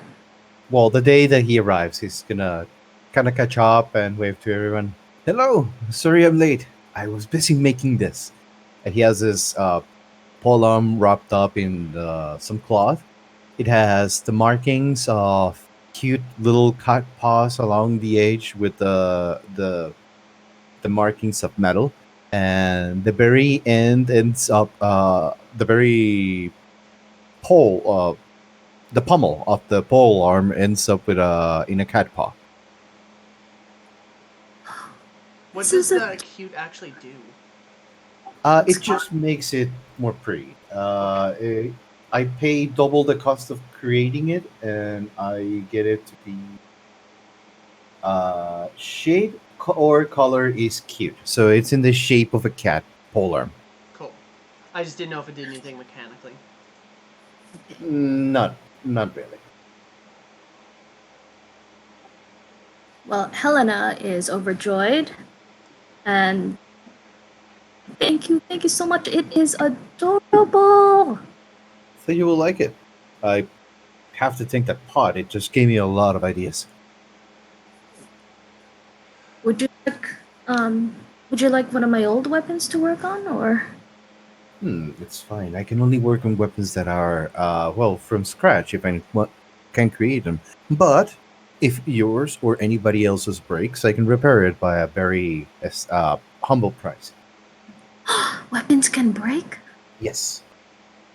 Well, the day that he arrives, he's gonna kind of catch up and wave to everyone. Hello, sorry I'm late. I was busy making this. And he has this polearm wrapped up in some cloth. It has the markings of cute little cut paws along the edge with the markings of metal, and the very end ends up the very pole. The pommel of the pole arm ends up with in a cat paw.
What does the cute actually do?
It just makes it more pretty. I pay double the cost of creating it, and I get it to be shade or color is cute. So it's in the shape of a cat polearm.
Cool. I just didn't know if it did anything mechanically.
Not really.
Well, Helena is overjoyed, and thank you so much. It is adorable.
So you will like it. I have to thank that pod. It just gave me a lot of ideas.
Would you like one of my old weapons to work on, or?
It's fine. I can only work on weapons that are, from scratch if I can create them. But if yours or anybody else's breaks, I can repair it by a very humble price.
Weapons can break?
Yes.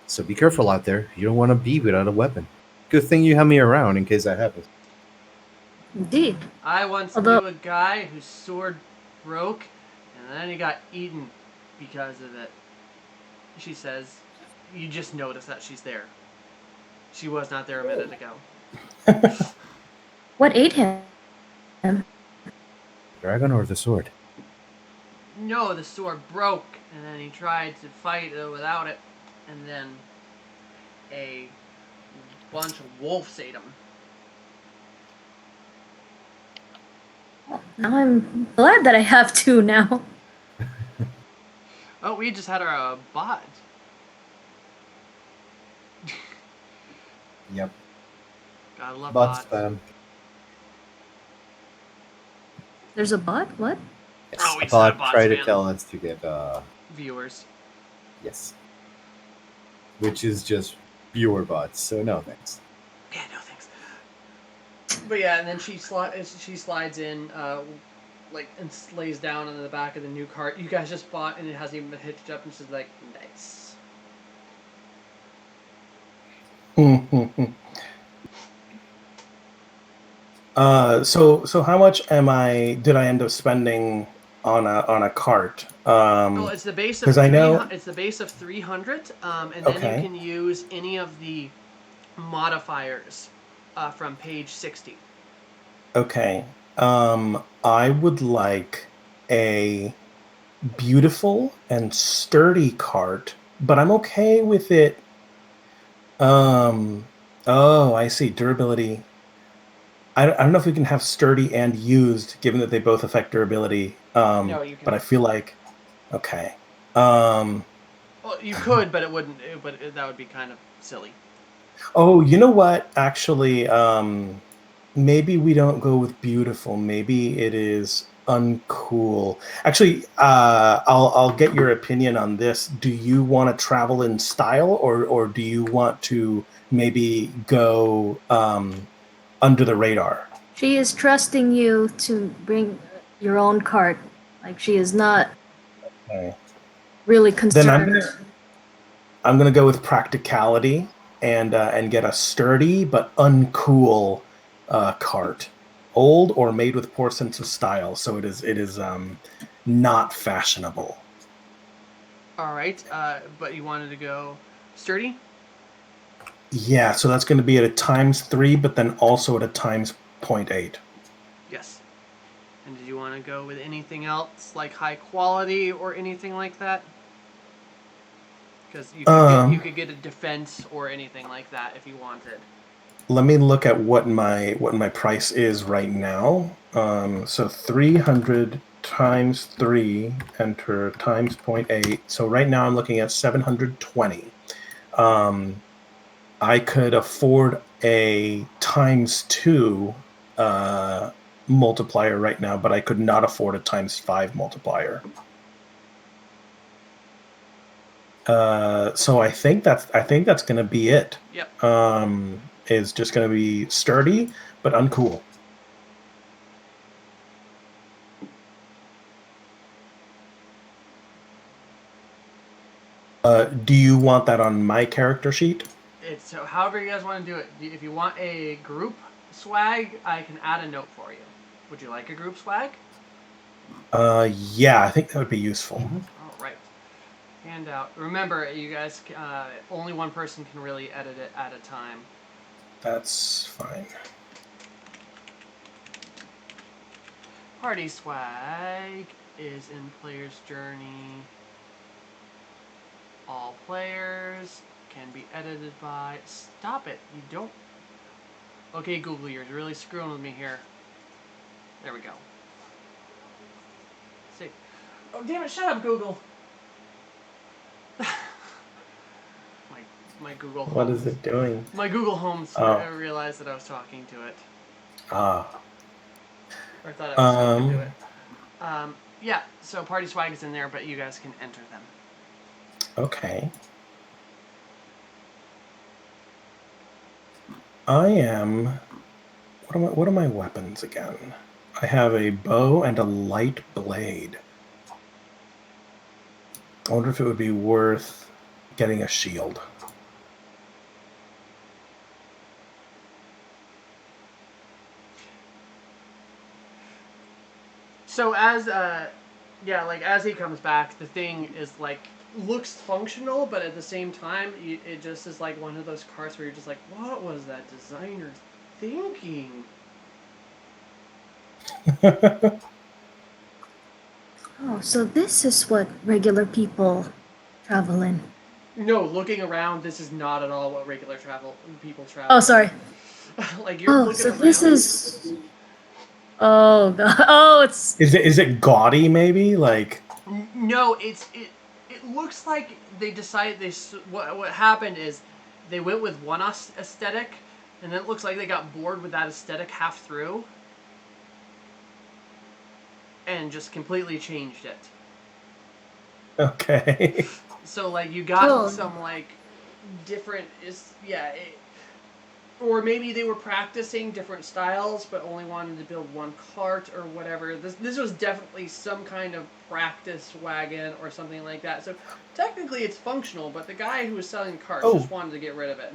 So be careful out there. You don't want to be without a weapon. Good thing you have me around in case that happens.
Indeed.
I once knew a guy whose sword broke, and then he got eaten because of it. She says, you just notice that she's there. She was not there a minute ago.
What ate him?
Dragon or the sword?
No, the sword broke, and then he tried to fight without it, and then a bunch of wolves ate him.
Now I'm glad that I have two now.
Oh, we just had our bot.
Yep.
Gotta love
Bot
bots.
spam.
There's a bot? What?
Yes.
Oh, we
A
just had a
bot
bot
tried to
spam.
tell us to get
Viewers.
yes. Which is just viewer bots, so no thanks.
Yeah, no thanks. But yeah, and then she slides in, and lays down in the back of the new cart you guys just bought, and it hasn't even been hitched up, and she's like, nice.
So how much did I end up spending on a cart?
Well, it's the base of
'cause I know-
it's the base of 300, and then
Okay.
you can use any of the modifiers from page 60.
Okay. I would like a beautiful and sturdy cart, but I'm okay with it. Oh, I see. Durability. I don't know if we can have sturdy and used, given that they both affect durability.
No, you can.
But I feel like, okay.
Well, you could, but it wouldn't. That would be kind of silly.
Oh, you know what? Actually, maybe we don't go with beautiful. Maybe it is uncool. Actually, I'll get your opinion on this. Do you want to travel in style, or do you want to maybe go under the radar?
She is trusting you to bring your own cart. Like she is not
Okay.
really
Then
concerned.
I'm gonna go with practicality and get a sturdy but uncool cart, old or made with poor sense of style. So it is not fashionable.
All right, but you wanted to go sturdy.
Yeah, so that's going to be at a times 3, but then also at a times 0.8.
Yes. And did you want to go with anything else, like high quality or anything like that? Because you could get a defense or anything like that if you wanted.
Let me look at what my price is right now. So 300 times 3, enter times 0.8. So right now I'm looking at 720. I could afford a times 2 multiplier right now, but I could not afford a times 5 multiplier. So I think that's going to be it.
Yep.
Is just going to be sturdy but uncool. Do you want that on my character sheet?
It's so however you guys want to do it. If you want a group swag, I can add a note for you. Would you like a group swag?
Yeah, I think that would be useful.
All right. Handout. Remember, you guys, only one person can really edit it at a time.
That's fine.
Party swag is in player's journey. All players can be edited by. Stop it! You don't. Okay, Google, you're really screwing with me here. There we go. See. Oh damn it! Shut up, Google. my Google Home.
What is it doing?
My Google Home realized that I was talking to it.
Ah.
Or thought I was talking to it. Yeah, so party swag is in there, but you guys can enter them.
Okay. I am. What are my weapons again? I have a bow and a light blade. I wonder if it would be worth getting a shield.
So as as he comes back, the thing is like looks functional, but at the same time, it just is like one of those carts where you're just like, what was that designer thinking?
Oh, so this is what regular people travel in.
No, looking around, this is not at all what regular people travel.
Oh, sorry.
Like you're
Oh,
looking
so
around.
this is. Oh god. Oh, it's.
Is it gaudy? Maybe like.
No, it looks like they decided what happened is they went with one aesthetic, and then it looks like they got bored with that aesthetic half through, and just completely changed it.
Okay.
So like you got
Oh.
some like different or maybe they were practicing different styles but only wanted to build one cart or whatever. This was definitely some kind of practice wagon or something like that. So technically it's functional, but the guy who was selling the carts just wanted to get rid of it.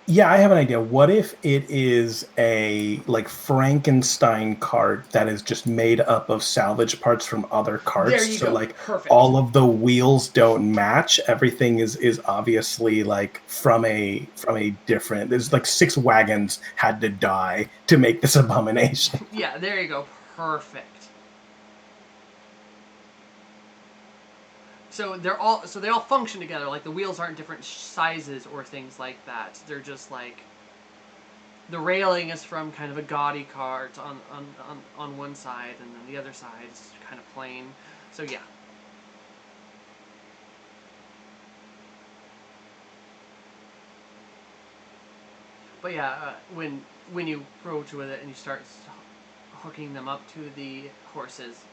Yeah, I have an idea. What if it is a like Frankenstein cart that is just made up of salvage parts from other carts?
There you
so
go.
like
Perfect.
all of the wheels don't match. Everything is obviously like from a different. There's like 6 wagons had to die to make this abomination.
Yeah, there you go. Perfect. So they all function together. Like the wheels aren't different sizes or things like that. They're just like the railing is from kind of a gaudy cart on one side, and then the other side is kind of plain. So yeah. But yeah, when you approach with it and you start hooking them up to the horses,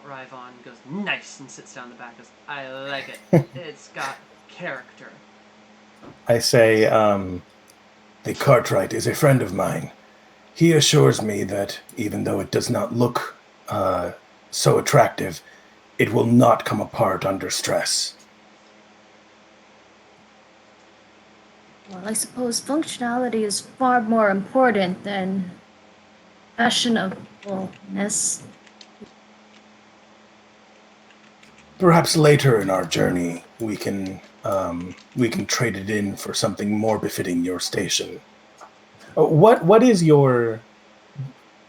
Ryvon goes, nice, and sits down in the back. Goes, I like it. It's got character.
I say, the Cartwright is a friend of mine. He assures me that even though it does not look so attractive, it will not come apart under stress.
Well, I suppose functionality is far more important than fashionableness.
Perhaps later in our journey, we can trade it in for something more befitting your station. What is your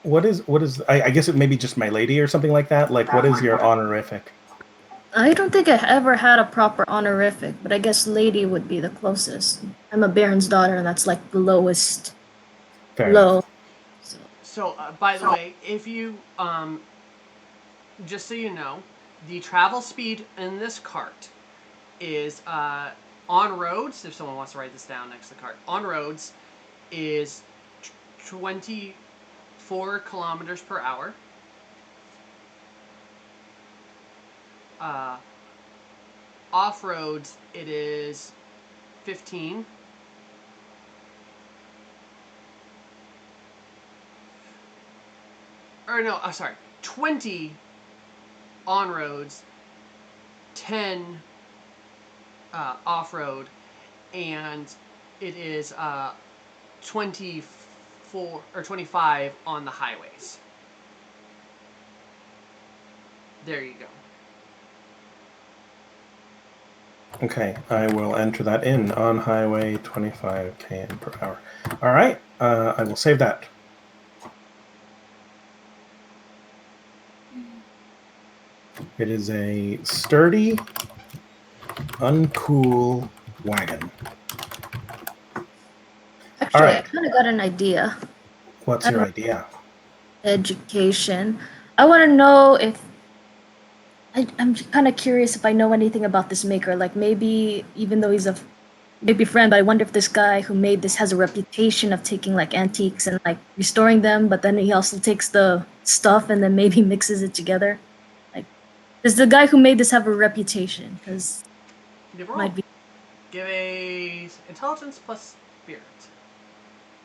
what is I guess it may be just my lady or something like that. Like, what is your honorific?
I don't think I ever had a proper honorific, but I guess lady would be the closest. I'm a baron's daughter, and that's like the lowest
Fair
low.
enough.
So, by the way, if you, just so you know, the travel speed in this cart is, on roads, if someone wants to write this down next to the cart, on roads is 24 kilometers per hour. Off roads, it is 15. Or no, sorry, 20 on roads, 10 off road, and it is 24 or 25 on the highways. There you go.
Okay, I will enter that in on highway 25 km per hour. All right, I will save that. It is a sturdy, uncool wagon.
Actually,
All right.
I kind of got an idea.
What's your idea?
Education. I want to know if I'm kind of curious if I know anything about this maker. Like maybe even though he's a maybe friend, but I wonder if this guy who made this has a reputation of taking like antiques and like restoring them, but then he also takes the stuff and then maybe mixes it together. Like, does the guy who made this have a reputation? Because might be.
Give a intelligence plus spirit.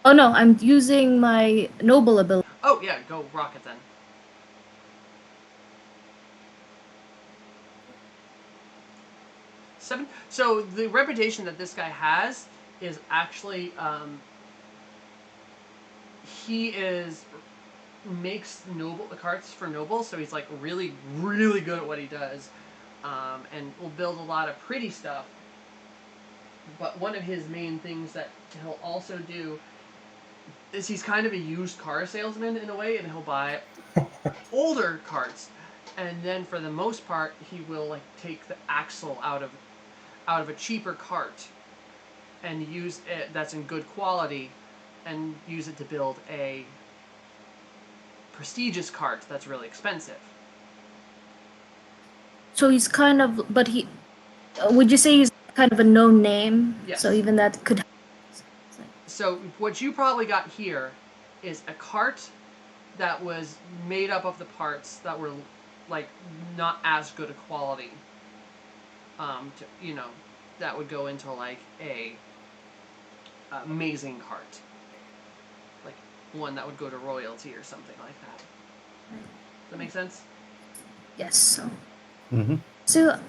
Oh no, I'm using my noble ability.
Oh yeah, go rock it then. 7. So the reputation that this guy has is actually he makes noble carts for nobles, so he's like really good at what he does, and will build a lot of pretty stuff. But one of his main things that he'll also do is he's kind of a used car salesman in a way, and he'll buy older carts, and then for the most part he will like take the axle out of a cheaper cart and use it that's in good quality and use it to build a prestigious cart that's really expensive.
So he's kind of, but he, would you say he's kind of a known name?
Yes.
So even that could.
So what you probably got here is a cart that was made up of the parts that were like not as good a quality. That would go into like a amazing cart, like one that would go to royalty or something like that. Does that make sense?
Yes. So.
Mm-hmm.
So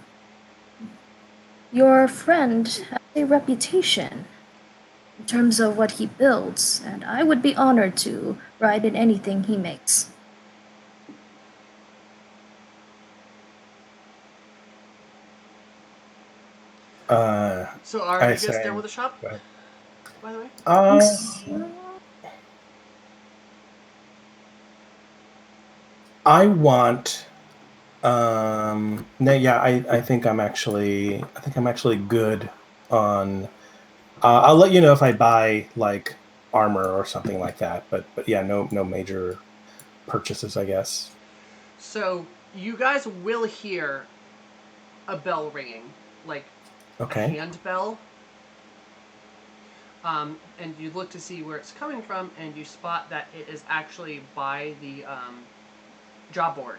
your friend has a reputation in terms of what he builds, and I would be honored to ride in anything he makes.
So are you guys done with the shop? By the way?
I want I think I'm actually good on I'll let you know if I buy like armor or something like that, but yeah, no major purchases, I guess.
So you guys will hear a bell ringing, like
okay.
a hand bell. And you look to see where it's coming from, and you spot that it is actually by the job board.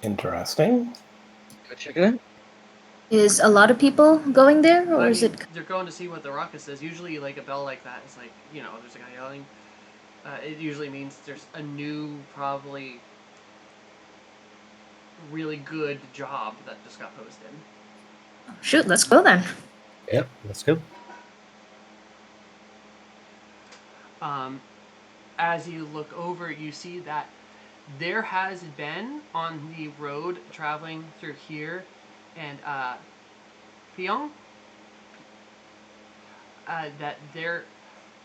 Interesting.
Go check it out.
Is a lot of people going there, or is it?
They're going to see what the ruckus is. Usually, like a bell like that is like, there's a guy yelling. It usually means there's a new, probably really good job that just got posted.
Shoot, let's go then.
Yep, let's go.
As you look over, you see that there has been on the road traveling through here and Pyong, that there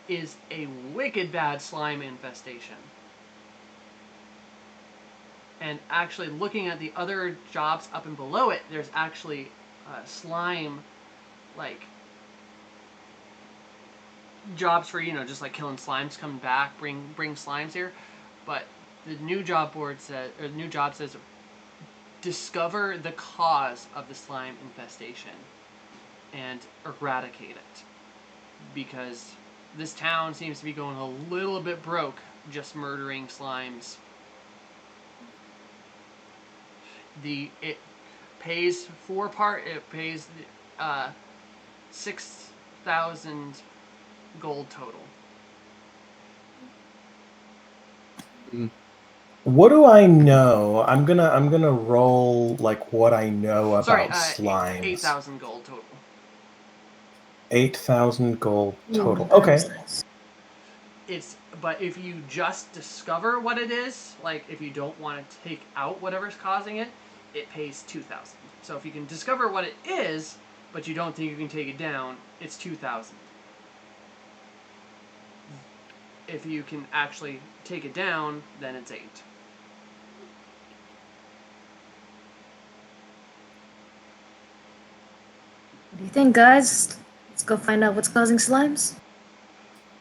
is a wicked bad slime infestation. And actually looking at the other jobs up and below it, there's actually slime, like, jobs for, just like killing slimes, coming back, bring slimes here. But the new job says discover the cause of the slime infestation and eradicate it, because this town seems to be going a little bit broke just murdering slimes. It pays it pays 6,000 gold total.
What do I know? I'm gonna roll like what I know about slimes.
8,000 gold total.
8,000 gold total.
Ooh,
Okay.
But if you just discover what it is, like if you don't want to take out whatever's causing it, it pays 2,000. So if you can discover what it is, but you don't think you can take it down, it's 2,000. If you can actually take it down, then it's 8.
What do you think, guys? Let's go find out what's causing slimes.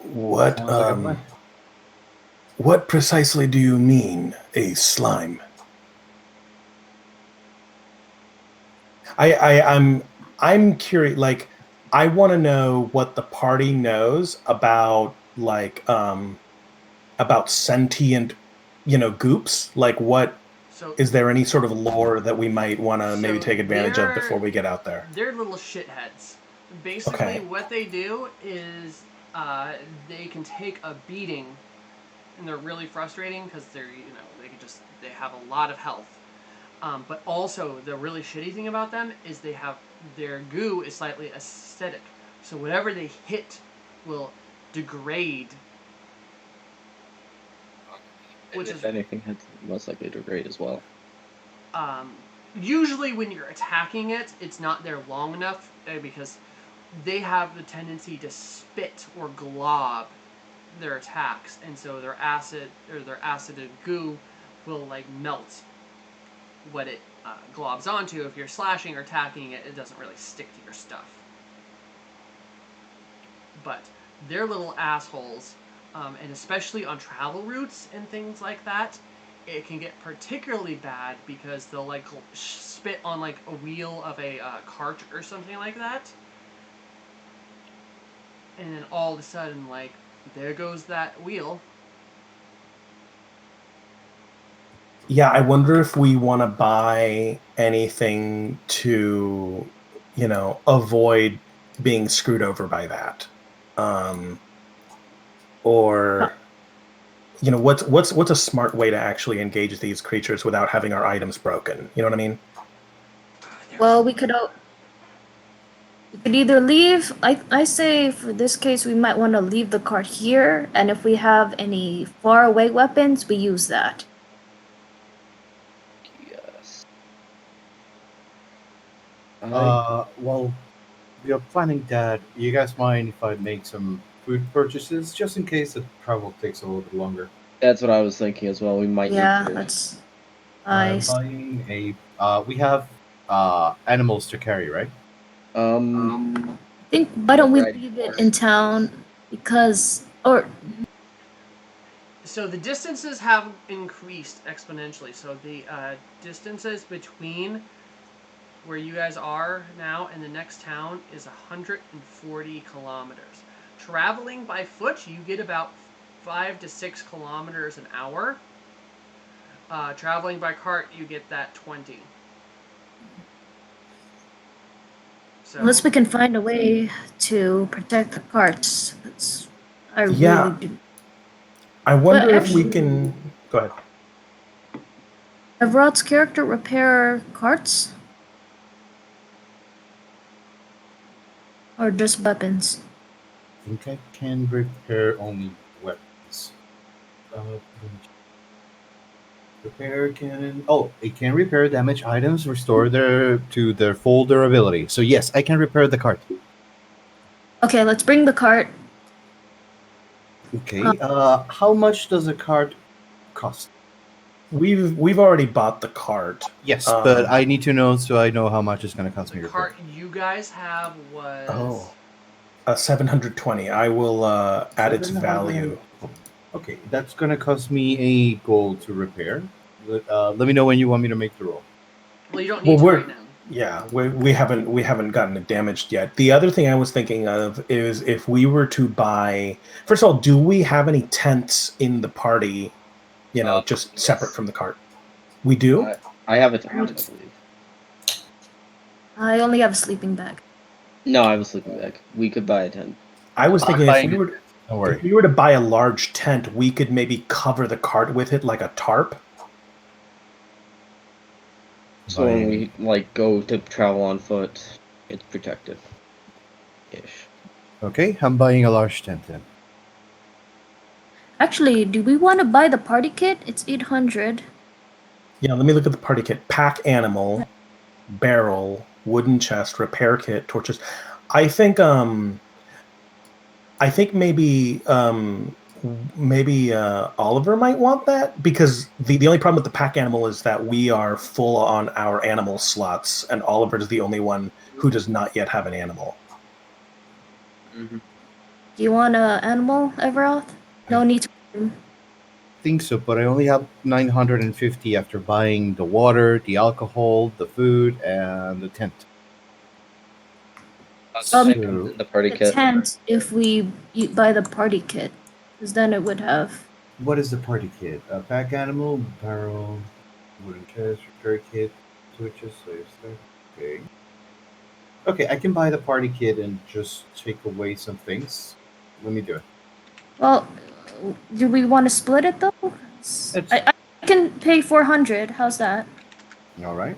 What
Sounds like a plan.
what precisely do you mean, a slime? I'm curious. Like, I want to know what the party knows about, like, about sentient, goops. Like, what
So
is there any sort of lore that we might want to maybe take advantage of before we get out there?
they're little shitheads. Basically, what they do is they can take a beating, and they're really frustrating because they have a lot of health. But also, the really shitty thing about them is their goo is slightly acidic. So whatever they hit will degrade.
Which, if anything, it's most likely to degrade as well.
Usually when you're attacking it, it's not there long enough because they have the tendency to spit or glob their attacks, and so their acided goo will like melt what it globs onto. If you're slashing or attacking it, it doesn't really stick to your stuff. But they're little assholes, and especially on travel routes and things like that, it can get particularly bad because they'll like spit on like a wheel of a cart or something like that, and then all of a sudden, like, there goes that wheel.
Yeah, I wonder if we want to buy anything to, avoid being screwed over by that, or, what's a smart way to actually engage these creatures without having our items broken? You know what I mean?
Well, we could either leave. I say for this case, we might want to leave the cart here, and if we have any far away weapons, we use that.
Yes.
Well, we are planning that. You guys mind if I make some food purchases just in case the travel takes a little bit longer?
That's what I was thinking as well. We might
Yeah,
need to.
that's
I'm
nice.
buying we have animals to carry, right?
I think why don't we
Right.
leave it in town
So the distances have increased exponentially. So the distances between where you guys are now and the next town is 140 kilometers. Traveling by foot, you get about 5 to 6 kilometers an hour. Traveling by cart, you get that 20. So,
Unless we can find a way to protect the carts. That's, I
Yeah.
really do.
I wonder if we
actually-
can. Go ahead.
Have Rod's character repair carts? Or just weapons?
I think I can repair only weapons. Repair cannon. Oh, it can repair damaged items, restore their full durability. So yes, I can repair the cart.
Okay, let's bring the cart.
Okay. How much does a cart cost?
We've already bought the cart.
Yes, but I need to know so I know how much it's going to cost me
the
to repair.
cart you guys have was
720. I will add its
700.
value.
Okay, that's going to cost me a gold to repair. Let me know when you want me to make the roll.
well, you don't need to right now.
Yeah, we haven't gotten it damaged yet. The other thing I was thinking of is if we were to buy. First of all, do we have any tents in the party? Just
Yes.
separate from the cart. We do.
I have a tent, I believe.
I only have a sleeping bag.
No, I have a sleeping bag. We could buy a tent.
I was thinking
buying
if
Don't worry.
we were to buy a large tent, we could maybe cover the cart with it like a tarp.
So when we go to travel on foot, it's protected. Ish.
Okay, I'm buying a large tent then.
Actually, do we want to buy the party kit? It's 800.
Yeah, let me look at the party kit. Pack animal, barrel, wooden chest, repair kit, torches. I think maybe Oliver might want that because the only problem with the pack animal is that we are full on our animal slots and Oliver is the only one who does not yet have an animal.
Mm-hmm.
Do you want an animal, Everoth? No need to.
Think so, but I only have 950 after buying the water, the alcohol, the food, and the tent.
The party
The
kit.
tent if we buy the party kit, because then it would have.
What is the party kit? A pack animal, barrel, wooden chest, repair kit, switches, save stuff. Okay. Okay, I can buy the party kit and just take away some things. Let me do it.
Well, do we want to split it though? I can pay 400. How's that?
All right.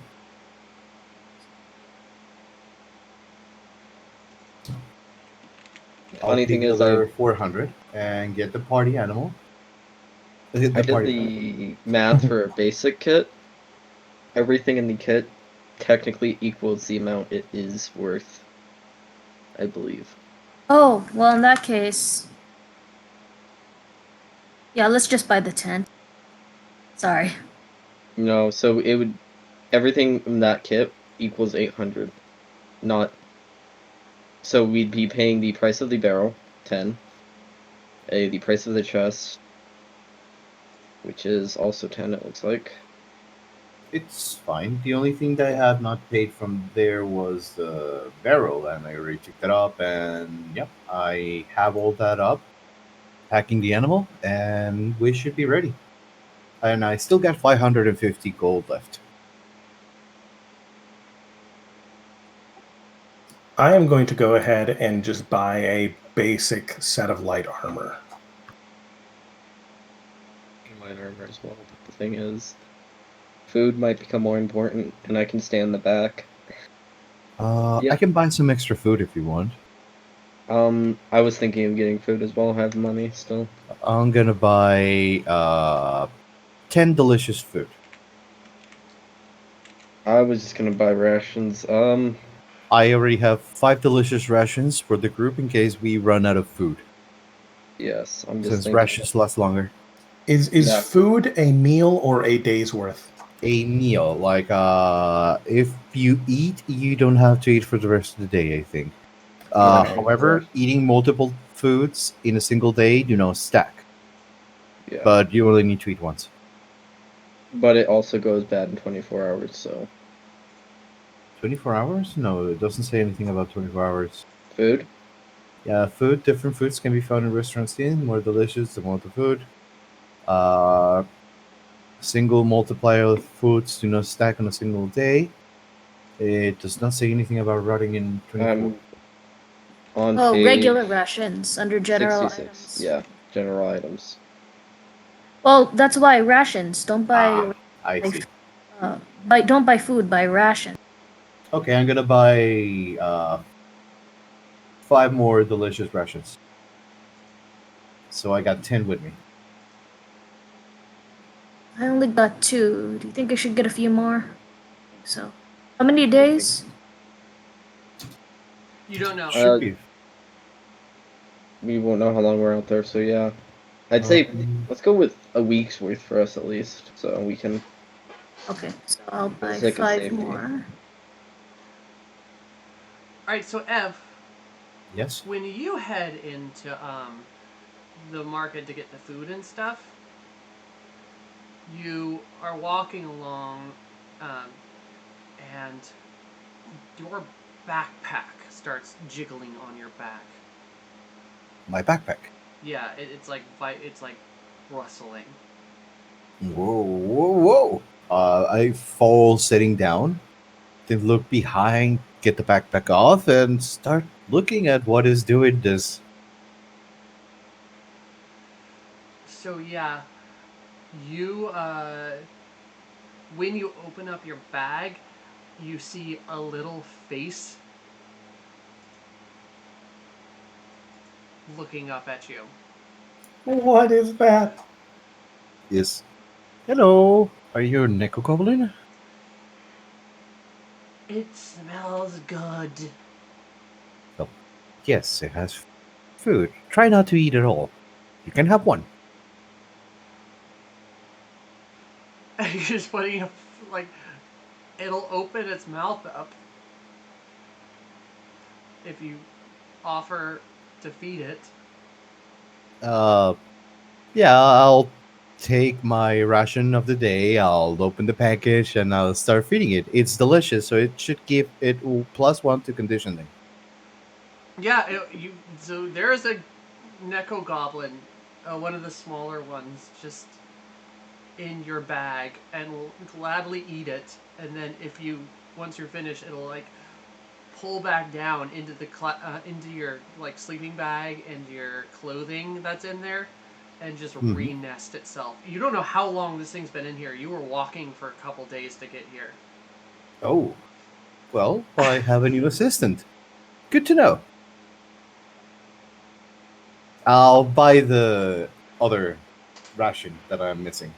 Funny thing is, I
400 and get the party animal.
did the math for a basic kit. Everything in the kit technically equals the amount it is worth, I believe.
Oh, well, in that case. Yeah, let's just buy the tent. Sorry.
No, so it would everything in that kit equals 800. Not so we'd be paying the price of the barrel, 10. The price of the chest, which is also 10, it looks like.
It's fine. The only thing that I have not paid from there was the barrel, and I already picked it up, and yep, I have all that up, packing the animal, and we should be ready. And I still got 550 gold left.
I am going to go ahead and just buy a basic set of light armor.
Light armor as well, but the thing is, food might become more important, and I can stay in the back.
I can buy some extra food if you want.
I was thinking of getting food as well. I have money still.
I'm gonna buy 10 delicious food.
I was just gonna buy rations.
I already have 5 delicious rations for the group in case we run out of food.
Yes, I'm just
Since
thinking.
rations last longer.
Is
Yeah.
food a meal or a day's worth?
A meal, like if you eat, you don't have to eat for the rest of the day, I think. However, eating multiple foods in a single day do not stack.
Yeah.
But you only need to eat once.
But it also goes bad in 24 hours, so.
So 24 hours? No, it doesn't say anything about 24 hours.
Food?
Yeah, food. Different foods can be found in restaurants. The more delicious, the more the food. Uh, Single multiplier of foods do not stack on a single day. It does not say anything about rotting in 24.
On
Oh,
page
regular rations under general
66.
items.
Yeah, general items.
Well, that's why rations. Don't buy,
I
like,
see.
don't buy food. Buy ration.
Okay, I'm gonna buy 5 more delicious rations. So I got 10 with me.
I only got 2. Do you think I should get a few more? I think so. How many days?
You don't know.
Should be.
We won't know how long we're out there, so yeah. I'd say let's go with a week's worth for us at least, so we can.
Okay, so I'll
For the
buy
sake of
5
safety.
more.
All right, so Ev,
Yes.
when you head into the market to get the food and stuff, you are walking along, and your backpack starts jiggling on your back.
My backpack.
Yeah, it's like rustling.
Whoa, whoa, whoa. I fall sitting down, then look behind, get the backpack off, and start looking at what is doing this.
So yeah, you when you open up your bag, you see a little face looking up at you.
What is that?
Yes. Hello. Are you a Neko Goblin?
It smells good.
Oh, yes, it has food. Try not to eat it all. You can have one.
You're just putting a, like, it'll open its mouth up if you offer to feed it.
Yeah, I'll take my ration of the day. I'll open the package and I'll start feeding it. It's delicious, so it should give it +1 to conditioning.
Yeah, so there's a Neko Goblin, one of the smaller ones, just in your bag, and will gladly eat it. And then once you're finished, it'll like pull back down into into your like sleeping bag and your clothing that's in there, and just re-nest itself. You don't know how long this thing's been in here. You were walking for a couple days to get here.
Oh, well, I have a new assistant. Good to know. I'll buy the other ration that I'm missing.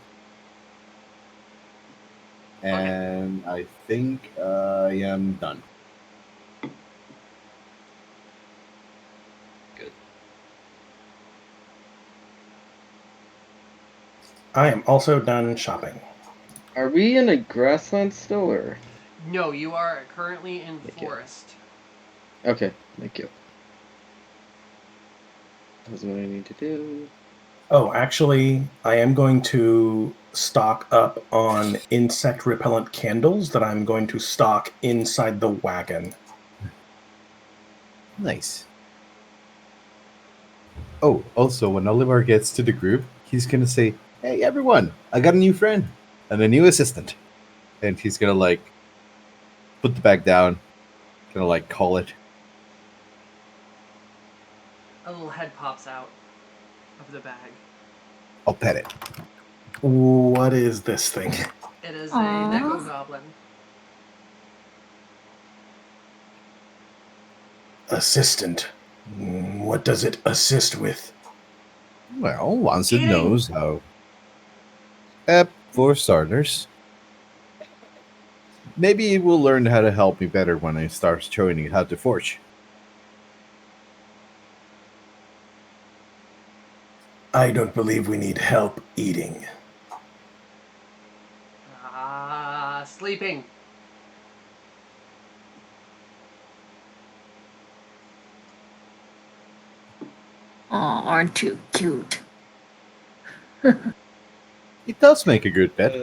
And I think I am done.
Good.
I am also done shopping.
Are we in a grassland still, or?
No, you are currently in
Thank you.
forest.
Okay, thank you. That's what I need to do.
Oh, actually, I am going to stock up on insect repellent candles that I'm going to stock inside the wagon.
Nice. Oh, also, when Oliver gets to the group, he's gonna say, "Hey, everyone! I got a new friend and a new assistant," and he's gonna like put the bag down, gonna like call it.
A little head pops out of the bag.
I'll pet it.
What is this thing?
It is
Aww.
a Neko Goblin.
Assistant. What does it assist with?
Well, once it
Eating.
knows how. For starters, maybe it will learn how to help me better when I start showing it how to forge.
I don't believe we need help eating.
Sleeping.
Aw, aren't you cute?
It does make a good pet.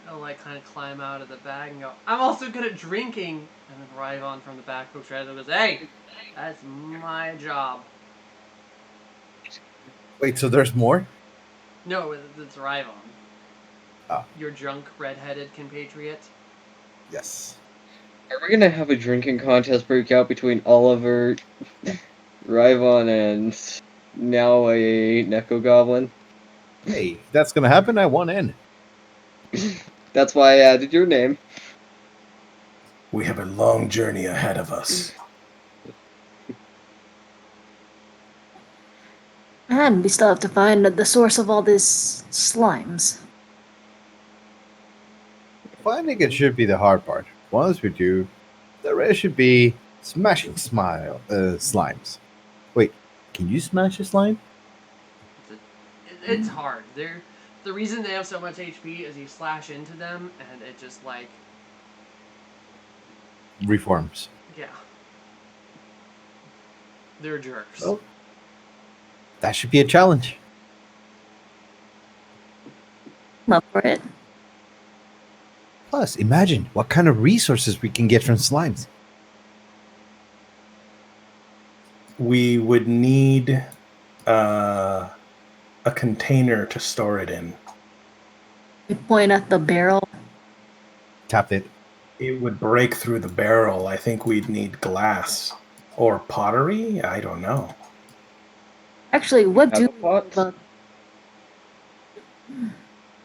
He'll like kind of climb out of the bag and go, "I'm also good at drinking." And then Ryvon from the back looks right at him and goes, "Hey, that's my job."
Wait, so there's more?
No, it's Ryvon.
Ah.
Your drunk, redheaded compatriot.
Yes.
Are we gonna have a drinking contest break out between Oliver, Ryvon, and now a Neko Goblin?
Hey, if that's gonna happen, I want in.
That's why I added your name.
We have a long journey ahead of us.
And we still have to find the source of all these slimes.
Finding it should be the hard part. Once we do, the rest should be smashing slimes. Wait, can you smash a slime?
It's hard. The reason they have so much HP is you slash into them and it just like,
Reforms.
yeah. They're jerks.
Well, that should be a challenge.
I'm up for it.
Plus, imagine what kind of resources we can get from slimes.
We would need a container to store it in.
You point at the barrel.
Tap it.
It would break through the barrel. I think we'd need glass or pottery. I don't know.
Actually, what
Have
do
a pot?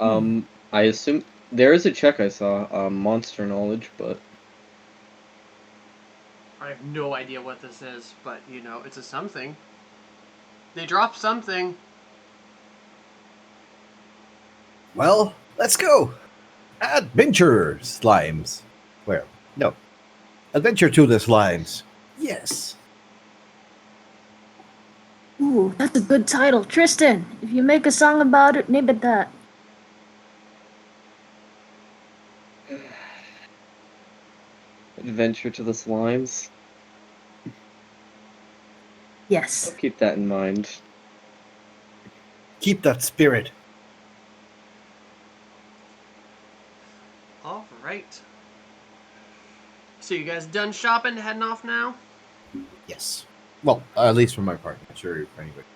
about
I assume there is a check I saw, monster knowledge, but
I have no idea what this is, but you know, it's a something. They dropped something.
Well, let's go. Adventure slimes. Where? No. Adventure to the slimes. Yes.
Ooh, that's a good title. Tristan, if you make a song about it, name it that.
adventure to the slimes.
Yes.
I'll keep that in mind.
Keep that spirit.
All right. So you guys done shopping, heading off now?
Yes. Well, at least for my part. Not sure if anybody.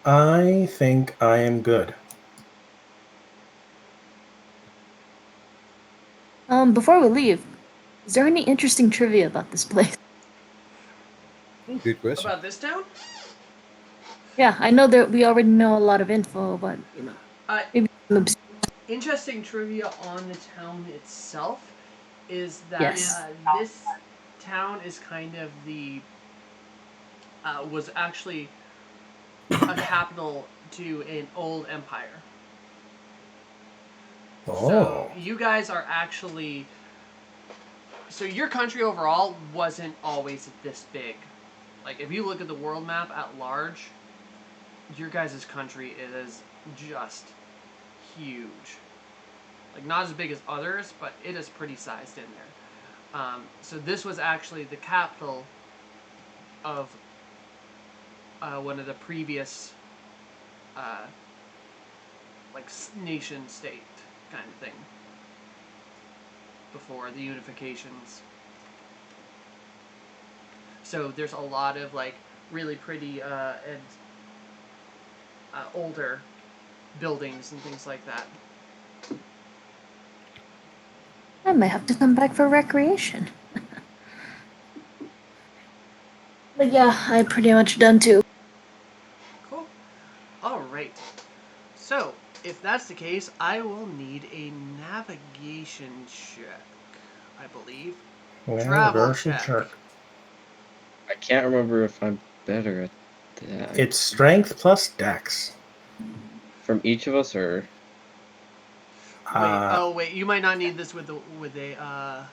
I think I am good.
Before we leave, is there any interesting trivia about this place?
Good question.
About this town?
Yeah, I know that we already know a lot of info, but you know,
Uh,
maybe some
Interesting trivia on the town itself is that
Yes.
this town is kind of was actually a capital to an old empire.
Oh.
So you guys are actually, so your country overall wasn't always this big. Like if you look at the world map at large, your guys' country is just huge. Like not as big as others, but it is pretty sized in there. So this was actually the capital of one of the previous like nation state kind of thing before the unifications. So there's a lot of like really pretty and older buildings and things like that.
I might have to come back for recreation. But yeah, I'm pretty much done too.
Cool. All right. So if that's the case, I will need a navigation check, I believe. Travel
Navigation
check.
I can't remember if I'm better at that.
It's strength plus dex.
From each of us, or
Wait, you might not need this with a. All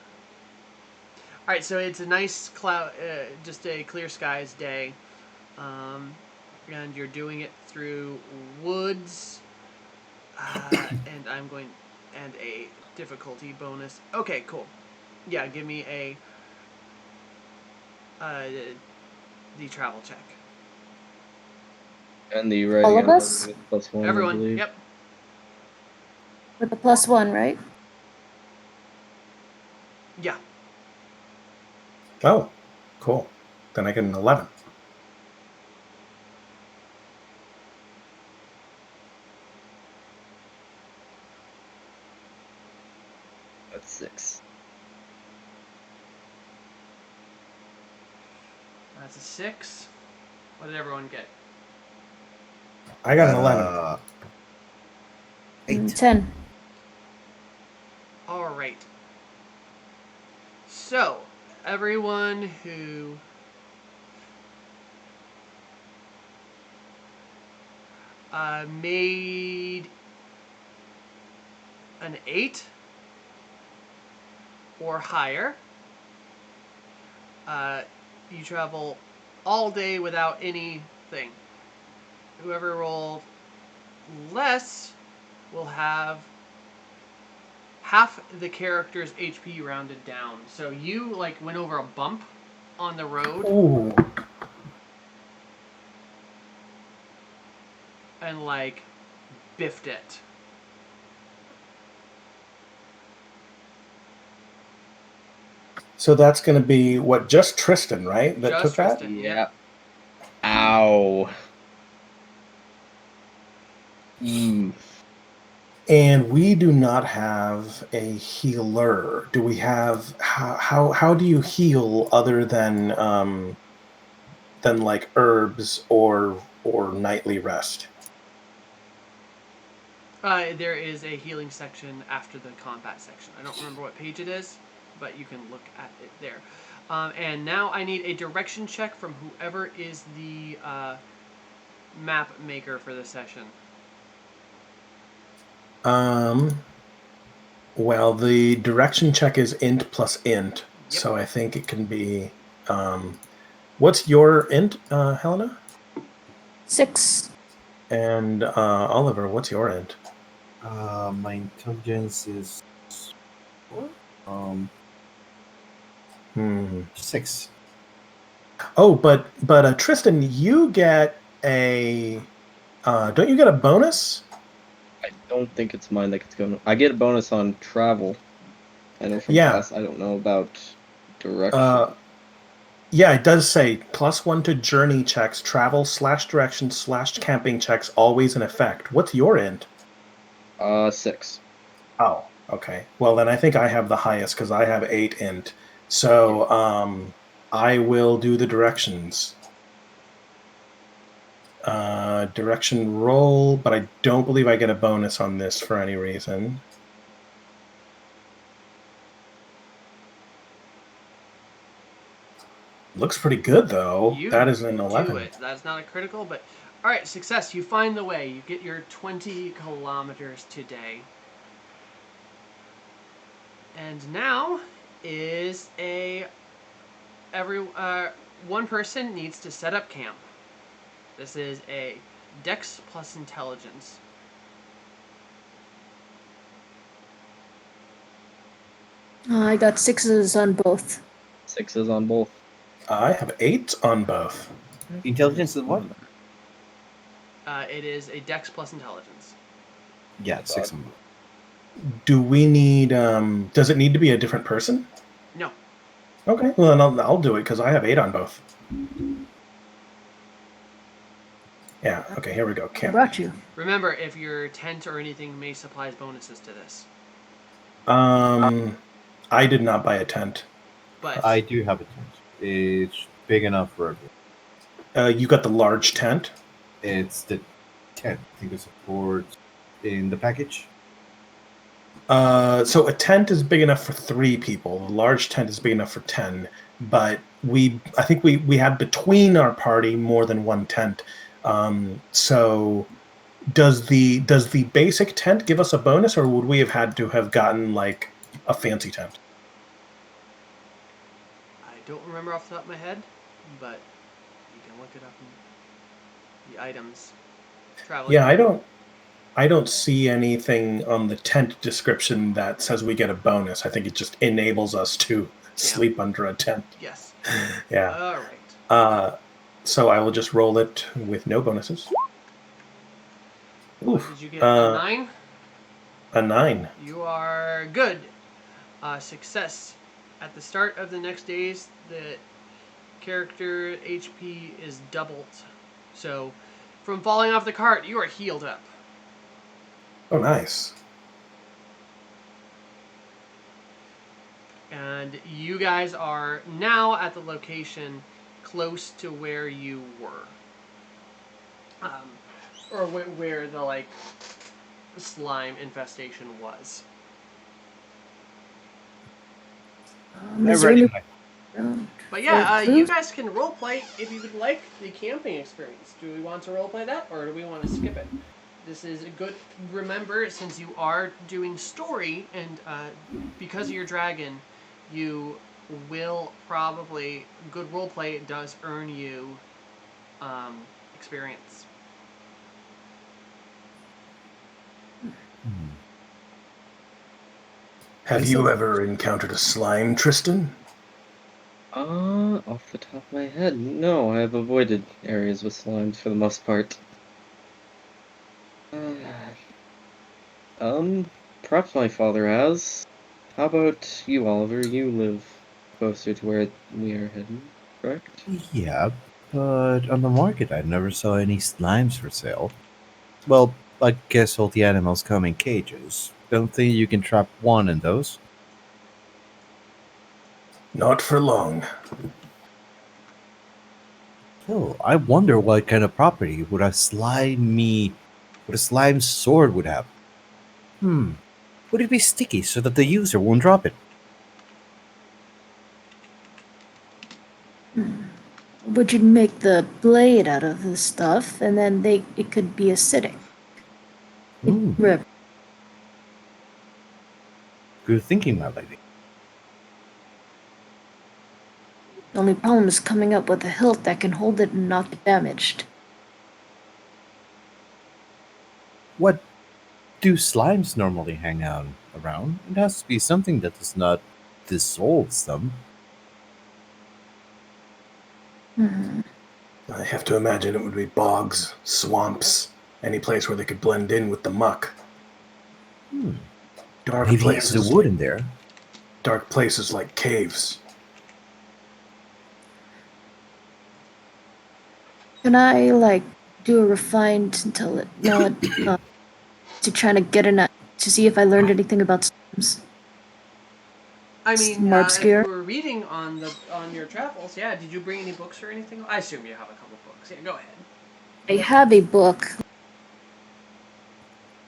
right, so it's a nice cloud, just a clear skies day, and you're doing it through woods, and and a difficulty bonus. Okay, cool. Yeah, give me a the travel check.
and the
All
writing
of us?
+1, I
Everyone,
believe.
yep.
With the +1, right?
Yeah.
Oh, cool. Then I get an 11.
That's 6.
That's a 6. What did everyone get?
I got an 11.
8.
10.
All right. So, everyone who made an 8 or higher, you travel all day without anything. Whoever rolled less will have half the character's HP rounded down. So you like went over a bump on the road
Ooh.
and like biffed it.
So that's going to be what? Just Tristan, right? That
Just
took that.
Tristan.
Yeah. Ow.
And we do not have a healer. Do we have? How do you heal other than like herbs or nightly rest?
There is a healing section after the combat section. I don't remember what page it is, but you can look at it there. And now I need a direction check from whoever is the map maker for the session.
Well, the direction check is int plus int,
Yep.
so I think it can be. What's your int, Helena?
6.
And Oliver, what's your int?
My intelligence is 4. 6.
Oh, but Tristan, you get a. Don't you get a bonus?
I don't think it's mine. Like it's going. I get a bonus on travel. I know from
Yeah.
past. I don't know about direction.
Yeah, it does say +1 to journey checks, travel /direction /camping checks, always in effect. What's your int?
6.
Oh, okay. Well, then I think I have the highest because I have 8 int. So I will do the directions. Direction roll, but I don't believe I get a bonus on this for any reason. Looks pretty good, though.
You
That is an
do
11.
it. That's not a critical, but all right, success. You find the way. You get your 20 kilometers today. And now is one person needs to set up camp. This is a Dex plus Intelligence.
I got 6s on both.
6s on both.
I have 8 on both.
Intelligence is what?
It is a Dex plus Intelligence.
Yeah, it's 6 on both.
Do we need? Does it need to be a different person?
No.
Okay, well then I'll do it because I have 8 on both. Yeah. Okay. Here we go.
I
Camp.
brought you.
Remember, if your tent or anything may supplies bonuses to this.
I did not buy a tent.
But
I do have a tent. It's big enough for everyone.
You got the large tent.
It's the tent. I think it's supports in the package.
So a tent is big enough for 3 people. The large tent is big enough for 10. But I think we had between our party more than one tent. So does the basic tent give us a bonus, or would we have had to have gotten like a fancy tent?
I don't remember off the top of my head, but you can look it up in the items. Travel.
Yeah, I don't see anything on the tent description that says we get a bonus. I think it just enables us to sleep under a tent.
Yes.
Yeah.
All right.
So I will just roll it with no bonuses.
What
Oof.
did you get? A 9?
A 9.
You are good. Success. At the start of the next days, the character HP is doubled. So, from falling off the cart, you are healed up.
Oh, nice.
And you guys are now at the location close to where you were. Or where the, like, slime infestation was.
Is there any
But yeah,
for
you
food?
guys can roleplay if you would like the camping experience. Do we want to roleplay that, or do we want to skip it? This is a good. Remember, since you are doing story, and because of your dragon, you will probably good roleplay does earn you experience.
Have you ever encountered a slime, Tristan?
Off the top of my head, no. I have avoided areas with slimes for the most part. Perhaps my father has. How about you, Oliver? You live closer to where we are heading, correct?
Yeah, but on the market I never saw any slimes for sale. Well, I guess all the animals come in cages. Don't think you can trap one in those.
Not for long.
Oh, I wonder what kind of property would a slime sword would have. Would it be sticky so that the user won't drop it?
Would you make the blade out of the stuff, and then it could be acidic?
Hmm,
Rip.
good thinking, my lady.
The only problem is coming up with a hilt that can hold it and not get damaged.
What do slimes normally hang out around? It has to be something that does not dissolve them.
I have to imagine it would be bogs, swamps, any place where they could blend in with the muck. Dark
Maybe
places.
there's the wood in there.
Dark places like caves.
Can I like do a refined to try to get to see if I learned anything about slums?
I mean,
More
if
obscure?
you were reading on your travels, yeah. Did you bring any books or anything? I assume you have a couple books. Yeah, go ahead.
I have a book.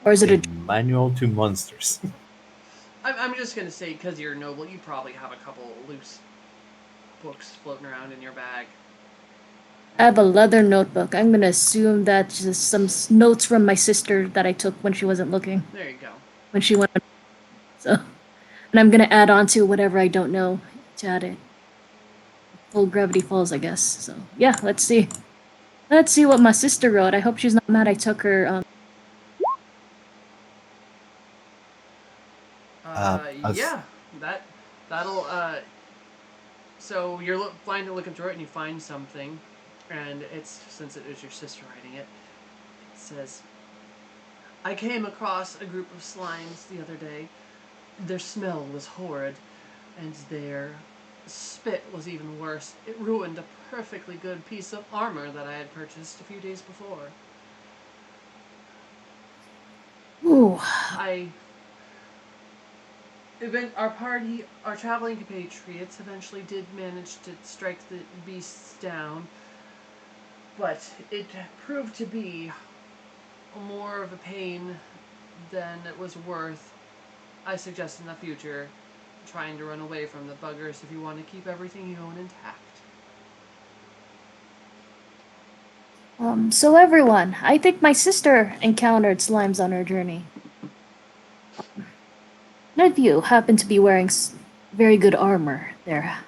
Or is it a
Manual to monsters.
I'm just gonna say because you're noble, you probably have a couple loose books floating around in your bag.
I have a leather notebook. I'm gonna assume that's just some notes from my sister that I took when she wasn't looking.
There you go.
When she went. So, and I'm gonna add on to whatever I don't know to add it. Full Gravity Falls, I guess. So yeah, let's see. Let's see what my sister wrote. I hope she's not mad I took her.
Yeah, that'll. So you're looking through it and you find something, and it's since it was your sister writing it. It says, "I came across a group of slimes the other day. Their smell was horrid, and their spit was even worse. It ruined a perfectly good piece of armor that I had purchased a few days before.
Ooh,
Our traveling compatriots eventually did manage to strike the beasts down, but it proved to be more of a pain than it was worth. I suggest in the future trying to run away from the buggers if you want to keep everything you own intact."
so everyone, I think my sister encountered slimes on her journey. None of you happen to be wearing very good armor there.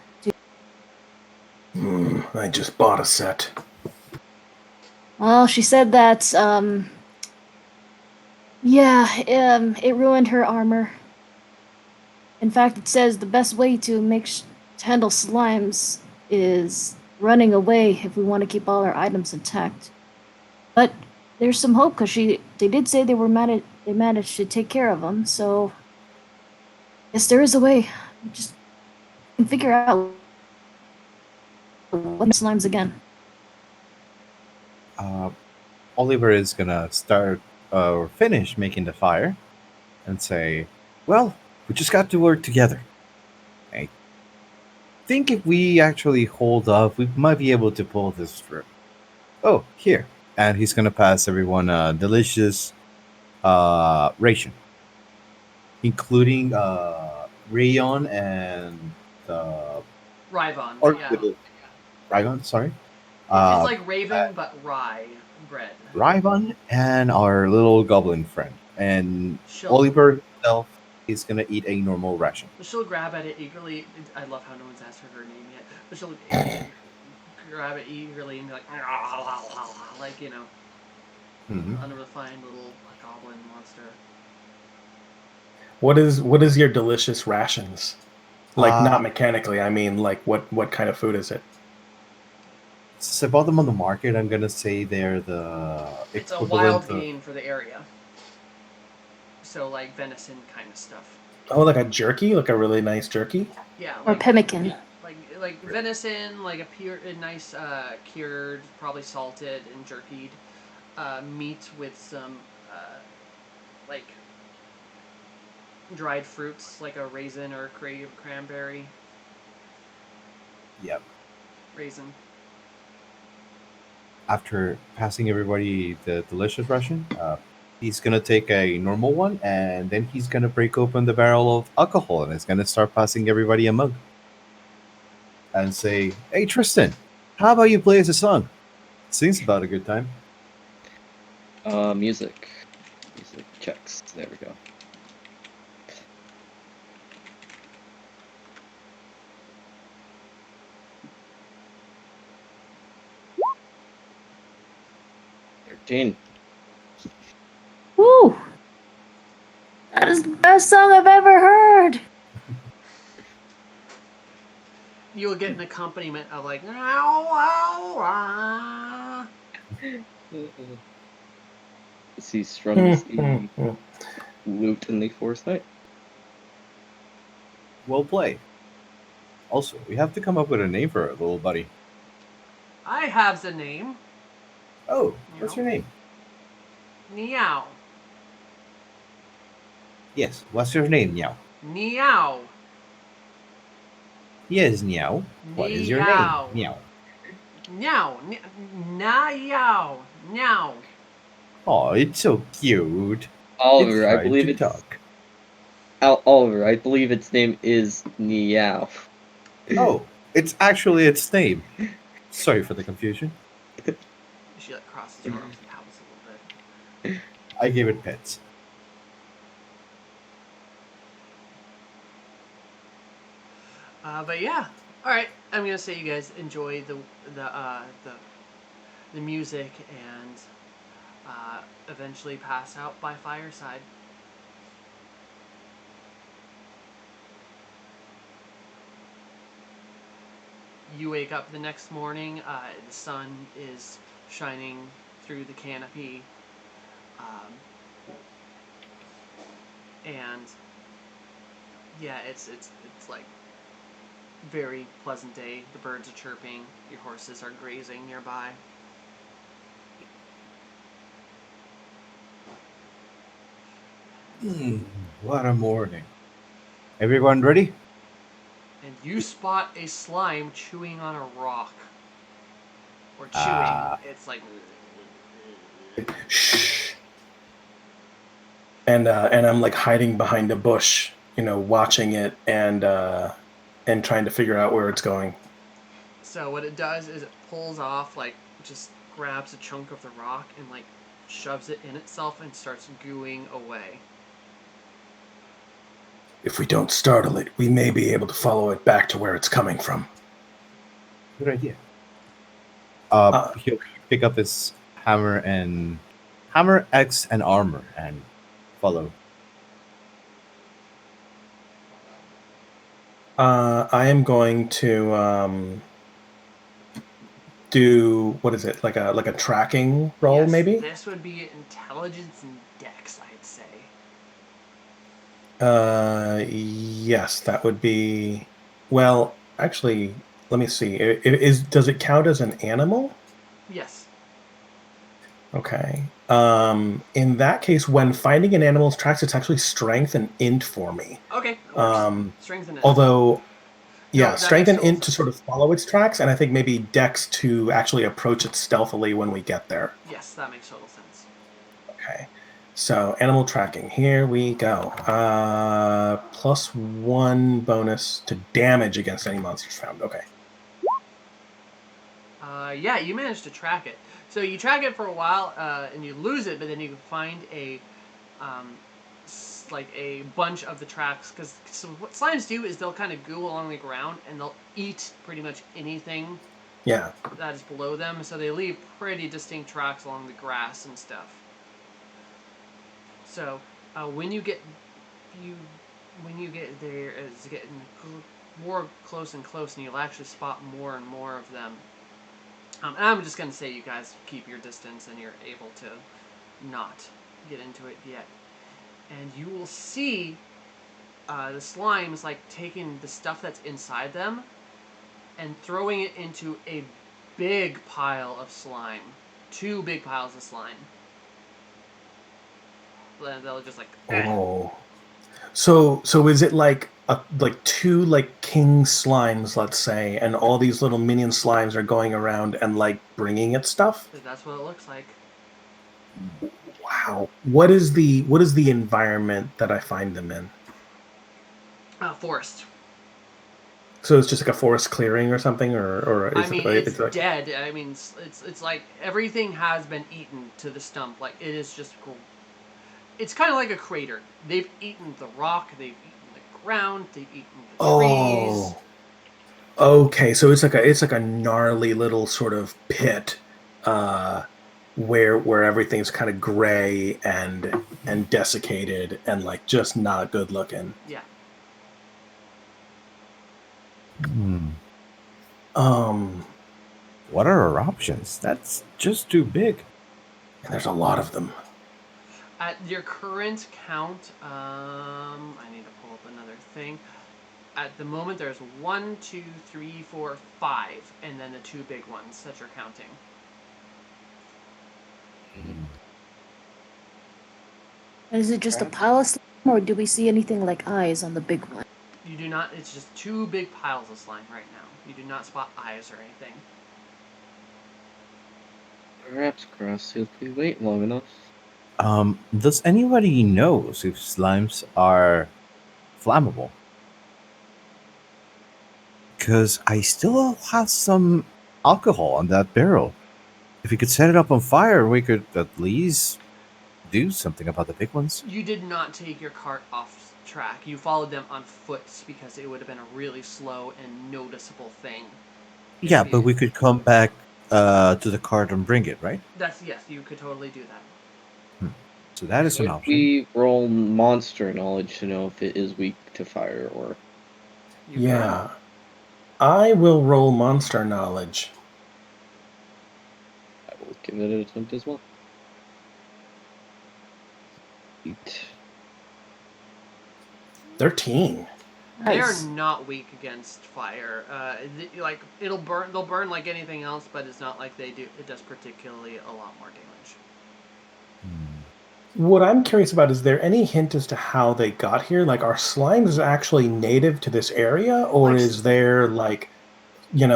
I just bought a set.
Well, she said that, it ruined her armor. In fact, it says the best way to to handle slimes is running away if we want to keep all our items intact. But there's some hope because they did say they managed to take care of him. So yes, there is a way. We just can figure out what slimes again.
Uh, Oliver is gonna start or finish making the fire and say, "Well, we just got to work together. I think if we actually hold up, we might be able to pull this through." Oh, here, and he's gonna pass everyone a delicious ration, including rayon and uh,
Ryvon,
or
yeah.
Ryvon, sorry,
It's
uh,
like Raven, but rye bread.
Ryvon and our little goblin friend, and
She'll
Oliver himself is gonna eat a normal ration.
she'll grab at it eagerly. I love how no one's asked her name yet, but she'll grab it eagerly and be like, like
Mhm.
unrefined little goblin monster.
What is your delicious rations? Like
Uh,
not mechanically, I mean like what kind of food is it?
Since I bought them on the market, I'm gonna say they're the
It's a
equivalent
wild
of.
game for the area, so like venison kind of stuff.
Oh, like a jerky, like a really nice jerky?
Yeah,
Or pemmican.
like venison, like a nice cured, probably salted and jerkied meat with some like dried fruits, like a raisin or a cranberry
Yep.
raisin.
After passing everybody the delicious ration, he's gonna take a normal one, and then he's gonna break open the barrel of alcohol, and he's gonna start passing everybody a mug, and say, "Hey, Tristan, how about you play us a song? Seems about a good time."
Music checks. There we go. $13.
Woo! That is the best song I've ever heard.
You'll get an accompaniment of like "Ow,
As he strums the lute in the forest night.
Well played. Also, we have to come up with a name for our little buddy.
I have the name.
Oh, what's your name?
Meow.
Yes, what's your name, Meow?
Meow.
Yes, Meow. What is your name,
Meow.
Meow?
Meow. Meow. Meow.
Oh, it's so cute.
Oliver,
It's
I
trying
believe
to
it's
talk.
Oliver. I believe its name is Meow.
Oh, it's actually its name. Sorry for the confusion.
She like crosses her arms and pouts a little bit.
I gave it pets.
But yeah, all right. I'm gonna say you guys enjoy the music and eventually pass out by fireside. You wake up the next morning. The sun is shining through the canopy, and yeah, it's like very pleasant day. The birds are chirping. Your horses are grazing nearby.
What a morning. Everyone ready?
And you spot a slime chewing on a rock. Or chewing. It's like.
Shh. And I'm like hiding behind a bush, watching it and trying to figure out where it's going.
So what it does is it pulls off, like, just grabs a chunk of the rock and, like, shoves it in itself and starts gooing away.
If we don't startle it, we may be able to follow it back to where it's coming from.
Good idea. He'll pick up his hammer, axe, and armor and follow.
I am going to do what is it like a tracking roll
Yes,
maybe?
this would be intelligence and dex, I'd say.
Yes, that would be. Well, actually, let me see. Does it count as an animal?
Yes.
Okay. In that case, when finding an animal's tracks, it's actually strength and int for me.
Okay, that works. Strengthen it.
Although,
No,
yeah,
that makes
strength and
total
int to
sense.
sort of follow its tracks, and I think maybe dex to actually approach it stealthily when we get there.
Yes, that makes total sense.
Okay. So animal tracking. Here we go. +1 bonus to damage against any monsters found. Okay.
Yeah, you managed to track it. So you track it for a while, and you lose it, but then you can find like a bunch of the tracks. Because so what slimes do is they'll kind of goo along the ground, and they'll eat pretty much anything
Yeah.
that is below them. So they leave pretty distinct tracks along the grass and stuff. So when you get there, it's getting more close and close, and you'll actually spot more and more of them. And I'm just going to say you guys keep your distance and you're able to not get into it yet. And you will see the slimes like taking the stuff that's inside them and throwing it into a big pile of slime. 2 big piles of slime. Then they'll just like...
Oh. So is it like two like king slimes, let's say, and all these little minion slimes are going around and like bringing it stuff?
That's what it looks like.
Wow. What is the environment that I find them in?
Forest.
So it's just like a forest clearing or something, or is
I mean,
it's like,
dead. I mean, it's like everything has been eaten to the stump. Like it is just. It's kind of like a crater. They've eaten the rock. They've eaten the ground. They've eaten the trees.
oh, okay. So it's like a gnarly little sort of pit, where everything's kind of gray and desiccated and like just not good looking.
Yeah.
What are our options? That's just too big.
And there's a lot of them.
At your current count, I need to pull up another thing. At the moment, there's 1, 2, 3, 4, 5, and then the 2 big ones that you're counting.
Is it just a pile of slime, or do we see anything like eyes on the big one?
You do not. It's just 2 big piles of slime right now. You do not spot eyes or anything.
Perhaps grass if we wait long enough.
Does anybody knows if slimes are flammable? Because I still have some alcohol on that barrel. If we could set it up on fire, we could at least do something about the big ones.
You did not take your cart off track. You followed them on foot because it would have been a really slow and noticeable thing.
Yeah, but we could come back to the cart and bring it, right?
Yes, you could totally do that.
So that is an
Would
option.
we roll monster knowledge to know if it is weak to fire or...
Yeah. I will roll monster knowledge.
I will give it an attempt as well. 8.
13.
They are
Nice.
not weak against fire. Like it'll burn. They'll burn like anything else, but it's not like they do. It does particularly a lot more damage.
What I'm curious about is there any hint as to how they got here? Like, are slimes actually native to this area, or
Like-
is there like,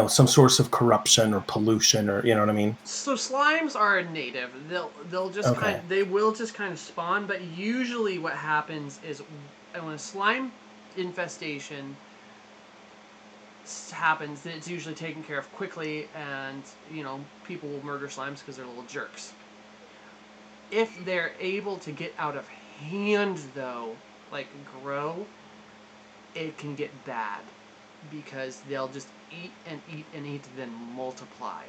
some source of corruption or pollution, or you know what I mean?
So slimes are native. They'll just
Okay.
they will just kind of spawn. But usually, what happens is when a slime infestation happens, it's usually taken care of quickly, and people will murder slimes because they're little jerks. If they're able to get out of hand, though, like grow, it can get bad because they'll just eat and eat and eat, then multiply.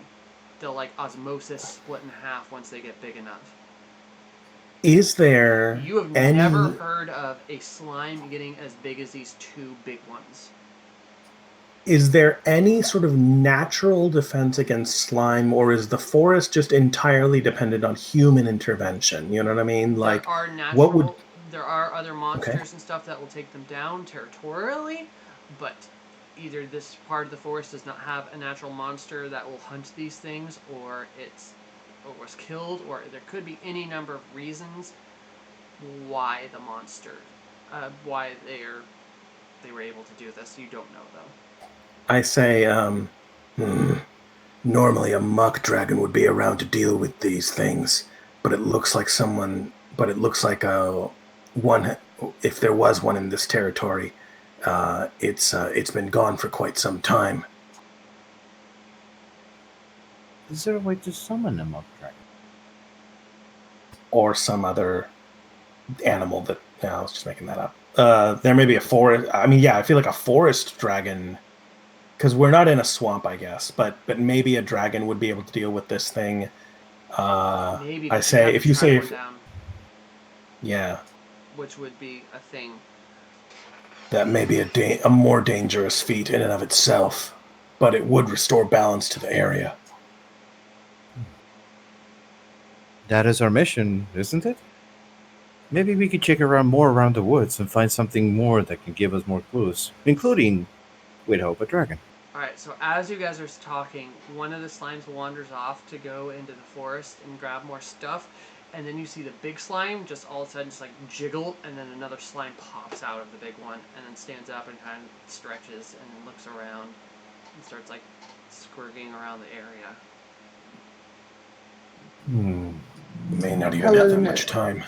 They'll like osmosis split in half once they get big enough.
Is there
You have
any?
never heard of a slime getting as big as these 2 big ones.
is there any sort of natural defense against slime, or is the forest just entirely dependent on human intervention? You know what I mean? Like,
There are
what would...
there are other
Okay.
monsters and stuff that will take them down territorially, but either this part of the forest does not have a natural monster that will hunt these things, or was killed, or there could be any number of reasons why the monster, why they were able to do this. You don't know though.
I say, normally a muck dragon would be around to deal with these things, but it looks like a one. If there was one in this territory, it's been gone for quite some time.
Is there a way to summon a muck dragon?
Or some other animal that... No, I was just making that up. There may be a forest... I mean, yeah, I feel like a forest dragon... Because we're not in a swamp, I guess, but maybe a dragon would be able to deal with this thing.
Maybe
I say, if you say... If,
down,
yeah.
which would be a thing.
That may be a more dangerous feat in and of itself, but it would restore balance to the area.
That is our mission, isn't it? Maybe we could check more around the woods and find something more that can give us more clues, including, we'd hope, a dragon.
Alright, so as you guys are talking, one of the slimes wanders off to go into the forest and grab more stuff, and then you see the big slime just all of a sudden just like jiggle, and then another slime pops out of the big one, and then stands up and kind of stretches, and then looks around, and starts like squirting around the area.
May not even have that much time.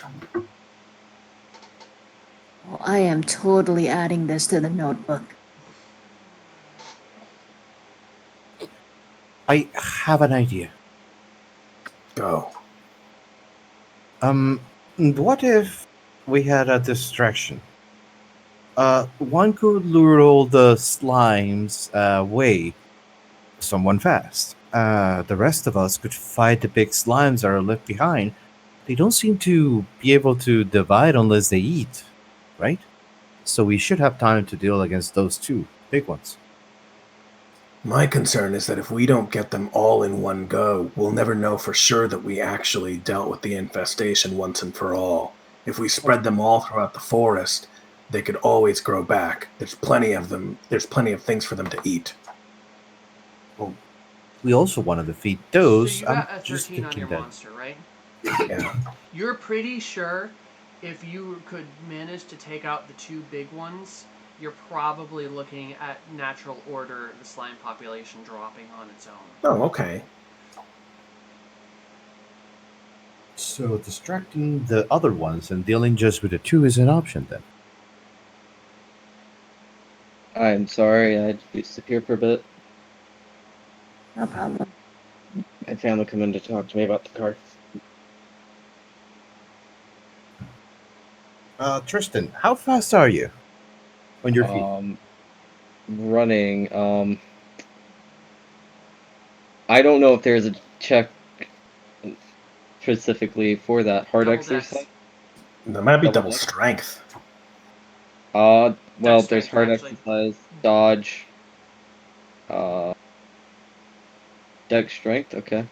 Oh, I am totally adding this to the notebook.
I have an idea.
Go.
What if we had a distraction? One could lure all the slimes away, someone fast. The rest of us could fight the big slimes that are left behind. They don't seem to be able to divide unless they eat, right? So we should have time to deal against those two big ones.
My concern is that if we don't get them all in one go, we'll never know for sure that we actually dealt with the infestation once and for all. If we spread them all throughout the forest, they could always grow back. There's plenty of them. There's plenty of things for them to eat.
Well, we also want to defeat those.
So you got
I'm
a
just
13 on
thinking
your
that...
monster, right?
Yeah.
You're pretty sure if you could manage to take out the two big ones, you're probably looking at natural order, the slime population dropping on its own.
Oh, okay.
So distracting the other ones and dealing just with the two is an option then.
I'm sorry, I had to disappear for a bit.
No problem.
My family come in to talk to me about the car.
Tristan, how fast are you on your feet?
Running. I don't know if there's a check specifically for that hard
Double
exercise.
dex.
That might be
Double
double
dex?
strength.
Well,
Dex
there's
strength,
hard
actually.
exercise, dodge, dex strength. Okay.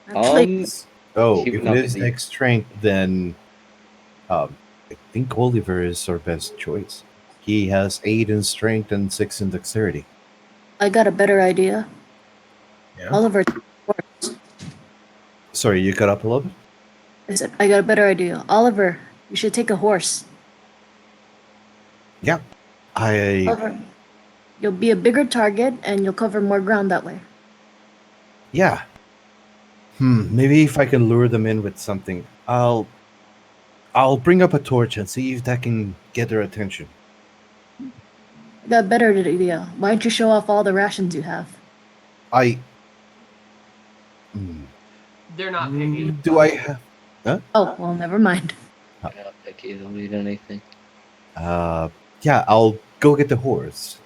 Actually,
Oh,
He
if
would
it
not
is
be-
next strength, then I think Oliver is our best choice. He has 8 in strength and 6 in dexterity.
I got a better idea.
Yeah.
Oliver,
Sorry, you cut up a little bit?
I said, I got a better idea. Oliver, you should take a horse.
Yeah.
Oliver, you'll be a bigger target and you'll cover more ground that way.
Yeah. Maybe if I can lure them in with something, I'll bring up a torch and see if that can get their attention.
I got a better idea. Why don't you show off all the rations you have?
They're not picky.
Do I have...
Oh, well, never mind.
They're not picky. They'll eat anything.
Yeah, I'll go get the horse.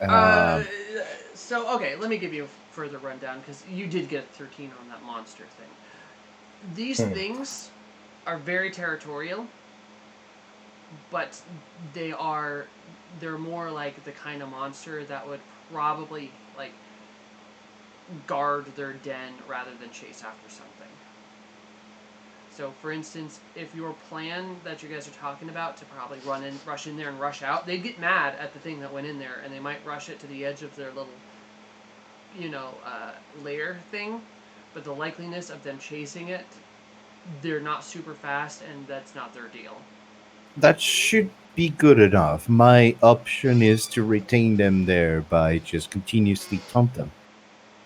So, okay, let me give you a further rundown, because you did get 13 on that monster thing. These things are very territorial, but they're more like the kind of monster that would probably like guard their den rather than chase after something. So, for instance, if your plan that you guys are talking about to probably rush in there and rush out, they'd get mad at the thing that went in there, and they might rush it to the edge of their little, lair thing. But the likeliness of them chasing it, they're not super fast, and that's not their deal.
That should be good enough. My option is to retain them there by just continuously taunt them.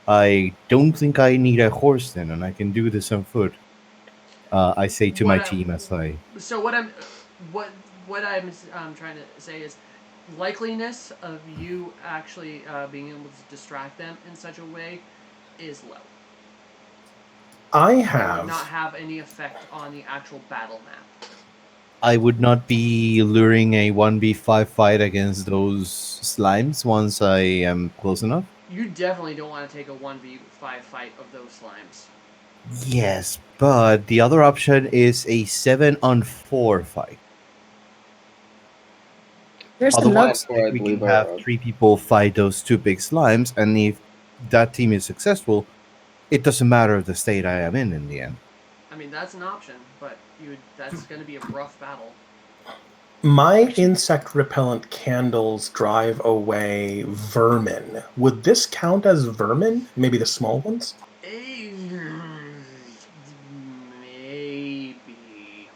I don't think I need a horse then, and I can do this on foot. I say to my team as I.
So what I'm trying to say is, likeliness of you actually being able to distract them in such a way is low.
I
It would
have.
not have any effect on the actual battle map.
I would not be luring a 1v5 fight against those slimes once I am close enough.
You definitely don't want to take a 1v5 fight of those slimes.
Yes, but the other option is a 7-on-4 fight.
There's
Otherwise,
Four, I
we
believe,
can
are
have 3 people fight those 2 big slimes, and if that team is successful, it doesn't matter the state I am in the end.
I mean, that's an option, but that's going to be a rough battle.
My insect repellent candles drive away vermin. Would this count as vermin? Maybe the small ones?
Maybe.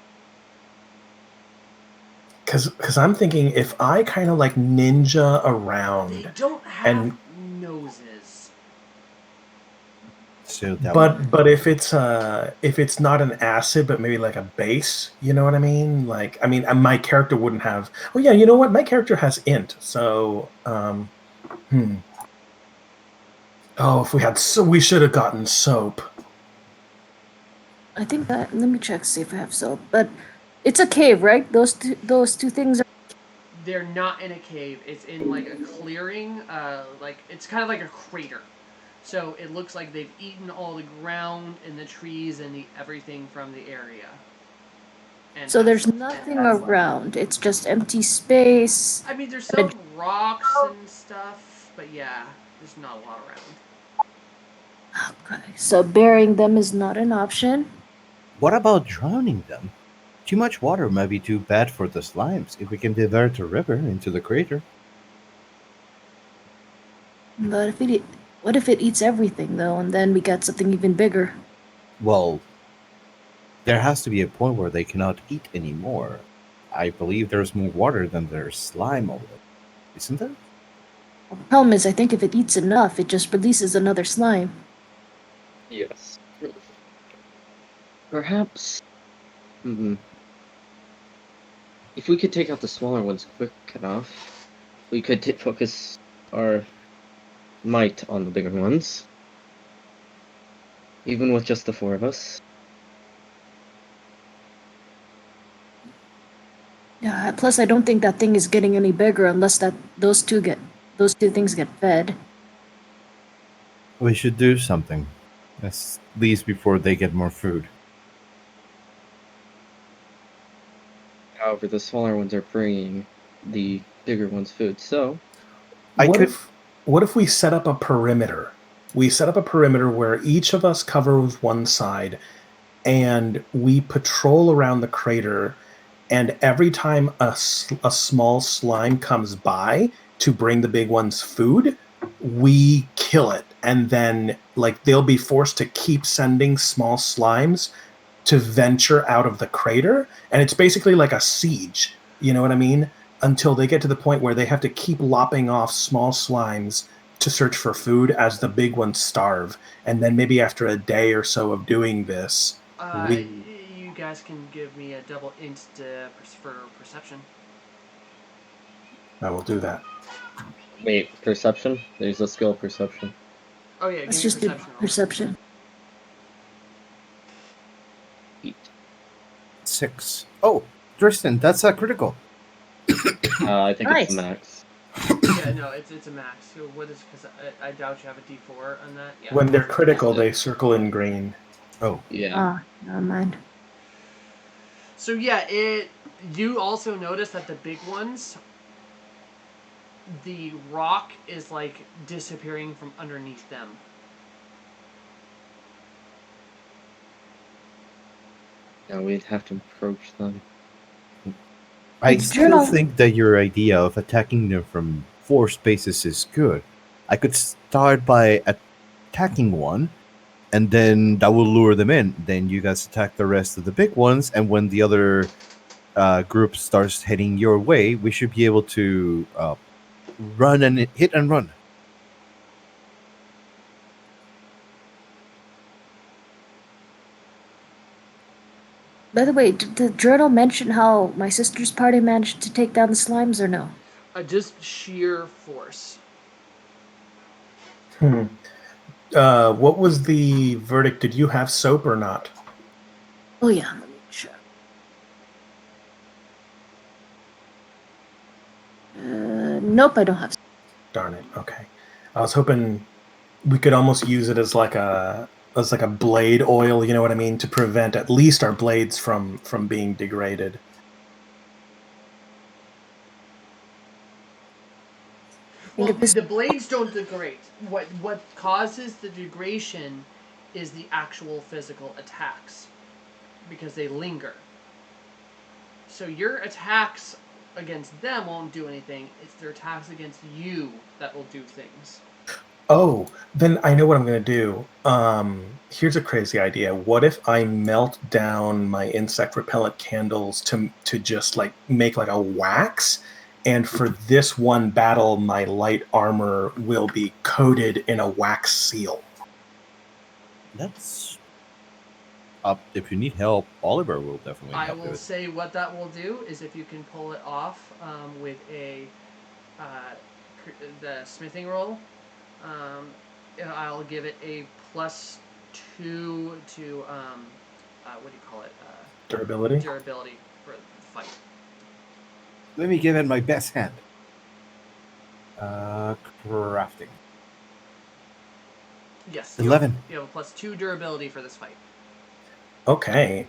Because I'm thinking if I kind of like ninja
They
around,
don't have
and
noses.
So that
but if it's not an acid, but maybe like a base, you know what I mean? Like, I mean, my character wouldn't have. Oh yeah, you know what? My character has int, so Oh, if we had we should have gotten soap.
I think that. Let me check see if I have soap. But it's a cave, right? Those two things are.
They're not in a cave. It's in like a clearing. Like it's kind of like a crater. So it looks like they've eaten all the ground and the trees and the everything from the area. And
So there's nothing around. It's just empty space.
I mean, there's some rocks and stuff, but yeah, there's not a lot around.
Okay, so burying them is not an option.
What about drowning them? Too much water might be too bad for the slimes if we can divert a river into the crater.
But what if it eats everything though, and then we got something even bigger?
Well, there has to be a point where they cannot eat anymore. I believe there's more water than there's slime already. Isn't there?
The problem is, I think if it eats enough, it just releases another slime.
Yes. Perhaps. If we could take out the smaller ones quick enough, we could focus our might on the bigger ones. Even with just the 4 of us.
Yeah. Plus, I don't think that thing is getting any bigger unless those two things get fed.
We should do something. At least before they get more food.
However, the smaller ones are bringing the bigger ones food, so...
What if we set up a perimeter? We set up a perimeter where each of us covers one side, and we patrol around the crater, and every time a small slime comes by to bring the big ones food, we kill it. And then, like, they'll be forced to keep sending small slimes to venture out of the crater. And it's basically like a siege, you know what I mean? Until they get to the point where they have to keep lopping off small slimes to search for food as the big ones starve. And then maybe after a day or so of doing this,
you guys can give me a double int for perception.
I will do that.
Wait, perception? There's a skill perception.
Oh yeah,
Let's
give
just
me
do
perception.
perception.
8.
6. Oh, Tristan, that's a critical.
I think
Nice.
it's the max.
Yeah, no, it's a max. So what is, because I doubt you have a D4 on that. Yeah.
When they're critical, they circle in green.
Oh.
Yeah.
Never mind.
So yeah, you also notice that the big ones the rock is like disappearing from underneath them.
Now we'd have to approach them.
I
It's
still
journal.
think that your idea of attacking them from 4 spaces is good. I could start by attacking one, and then that will lure them in. Then you guys attack the rest of the big ones, and when the other group starts heading your way, we should be able to run and hit and run.
By the way, did the journal mention how my sister's party managed to take down the slimes or no?
Just sheer force.
Hmm. What was the verdict? Did you have soap or not?
Oh yeah, let me check. Nope, I don't have.
Darn it. Okay. I was hoping we could almost use it as like a blade oil, you know what I mean, to prevent at least our blades from being degraded.
Well,
Think of this.
the blades don't degrade. What causes the degradation is the actual physical attacks, because they linger. So your attacks against them won't do anything. It's their attacks against you that will do things.
Oh, then I know what I'm going to do. Here's a crazy idea. What if I melt down my insect repellent candles to just like make like a wax? And for this one battle, my light armor will be coated in a wax seal.
That's up. If you need help, Oliver will definitely
I
help
will
you.
say what that will do is if you can pull it off with uh, the smithing roll, I'll give it a +2 to what do you call it?
Durability?
Durability for the fight.
Let me give it my best hand. Crafting.
Yes.
11.
You have a +2 durability for this fight.
Okay.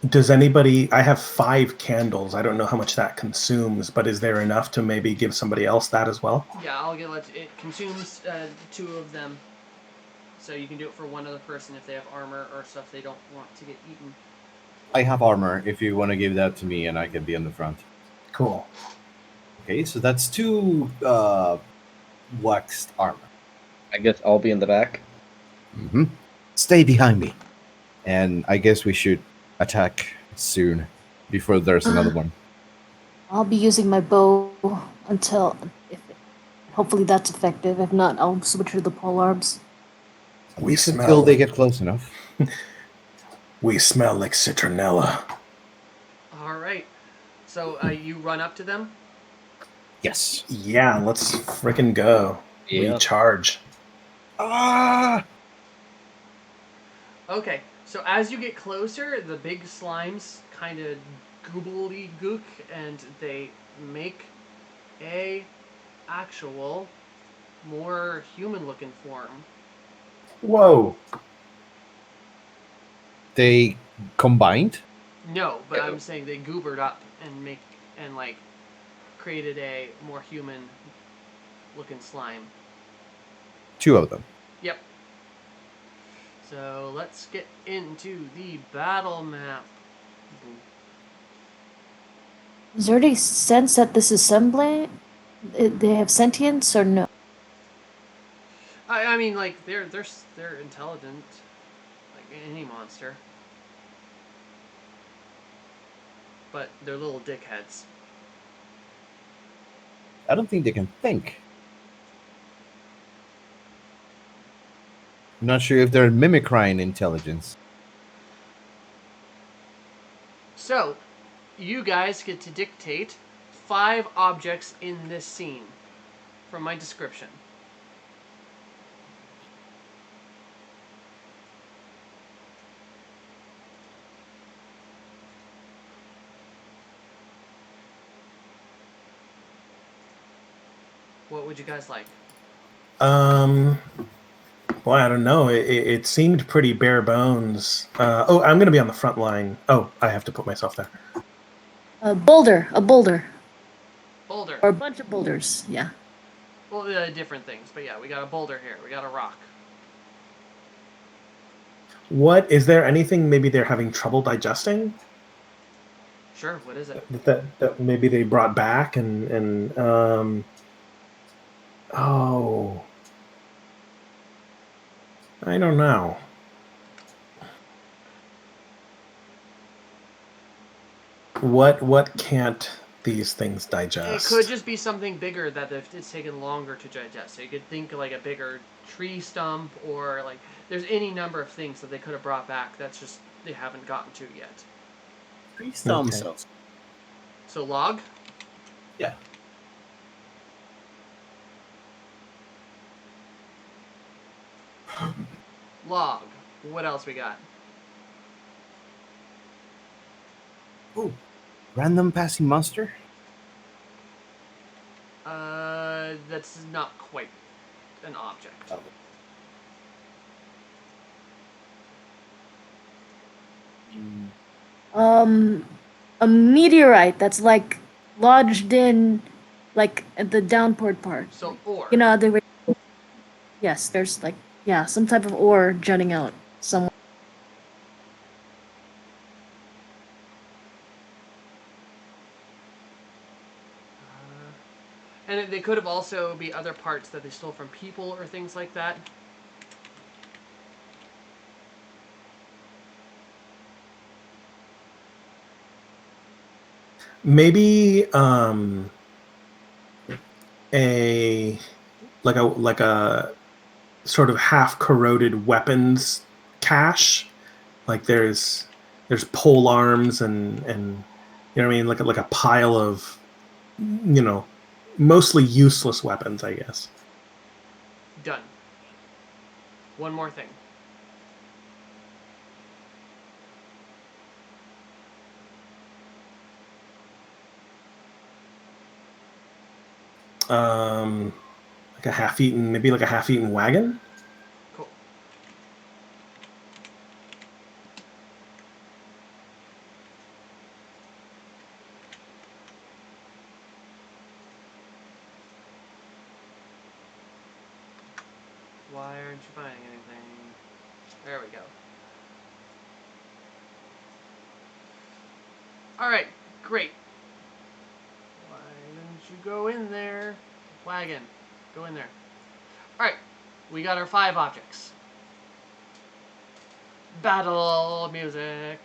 Does anybody? I have 5 candles. I don't know how much that consumes, but is there enough to maybe give somebody else that as well?
Yeah, it consumes 2 of them, so you can do it for one other person if they have armor or stuff they don't want to get eaten.
I have armor if you want to give that to me and I can be on the front.
Cool.
Okay, so that's 2 waxed armor.
I guess I'll be in the back.
Mm-hmm. Stay behind me. And I guess we should attack soon before there's another one.
I'll be using my bow until, hopefully that's effective. If not, I'll switch to the polearms.
At
We
least
smell.
until they get close enough.
We smell like citronella.
All right. So you run up to them.
Yes.
Yeah, let's frickin' go.
Yeah.
We charge.
Ah!
Okay. So as you get closer, the big slimes kind of goobly gook, and they make a actual more human-looking form.
Whoa.
They combined?
No, but I'm saying they goobered up and like created a more human-looking slime.
2 of them.
Yep. So let's get into the battle map.
Is there any sense that this assembly, they have sentience or no?
I mean, like they're intelligent, like any monster, but they're little dickheads.
I don't think they can think. I'm not sure if they're mimicrying intelligence.
So, you guys get to dictate 5 objects in this scene from my description. What would you guys like?
Well, I don't know. It seemed pretty bare bones. I'm going to be on the front line. Oh, I have to put myself there.
A boulder.
Boulder. Boulder.
or a bunch of boulders. Yeah.
Well, different things, but yeah, we got a boulder here. We got a rock.
What is there anything maybe they're having trouble digesting
Sure. What is it?
that maybe they brought back and oh, I don't know. What can't these things digest?
It could just be something bigger that it's taken longer to digest. So you could think like a bigger tree stump, or like there's any number of things that they could have brought back. That's just they haven't gotten to yet.
Tree stump
Okay.
sounds.
So log.
Yeah.
Log. What else we got?
Ooh, random passing monster.
That's not quite an object.
Oh.
A meteorite that's like lodged in, like at the downward part.
So ore.
You know, yes, there's like some type of ore jutting out somewhere.
And they could have also be other parts that they stole from people or things like that.
Maybe a like a sort of half corroded weapons cache. Like there's pole arms and you know what I mean, like a pile of mostly useless weapons, I guess.
Done. One more thing.
Like a half-eaten wagon.
Cool. Why aren't you buying anything? There we go. Alright, great. Why didn't you go in there? Wagon. Go in there. Alright, we got our 5 objects. Battle music.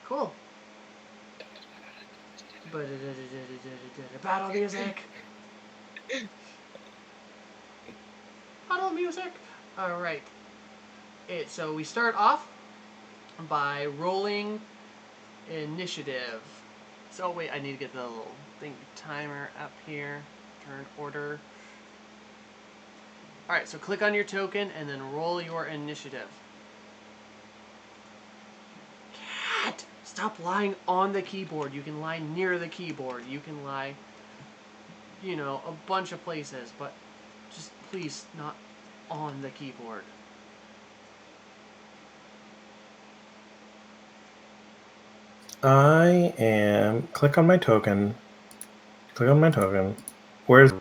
Cool. Battle music. Battle music. Alright. So we start off by rolling initiative. So wait, I need to get the little thing timer up here. Turn order. Alright, so click on your token and then roll your initiative. Cat! Stop lying on the keyboard. You can lie near the keyboard. You can lie, a bunch of places, but just please not on the keyboard.
I am click on my token. Where's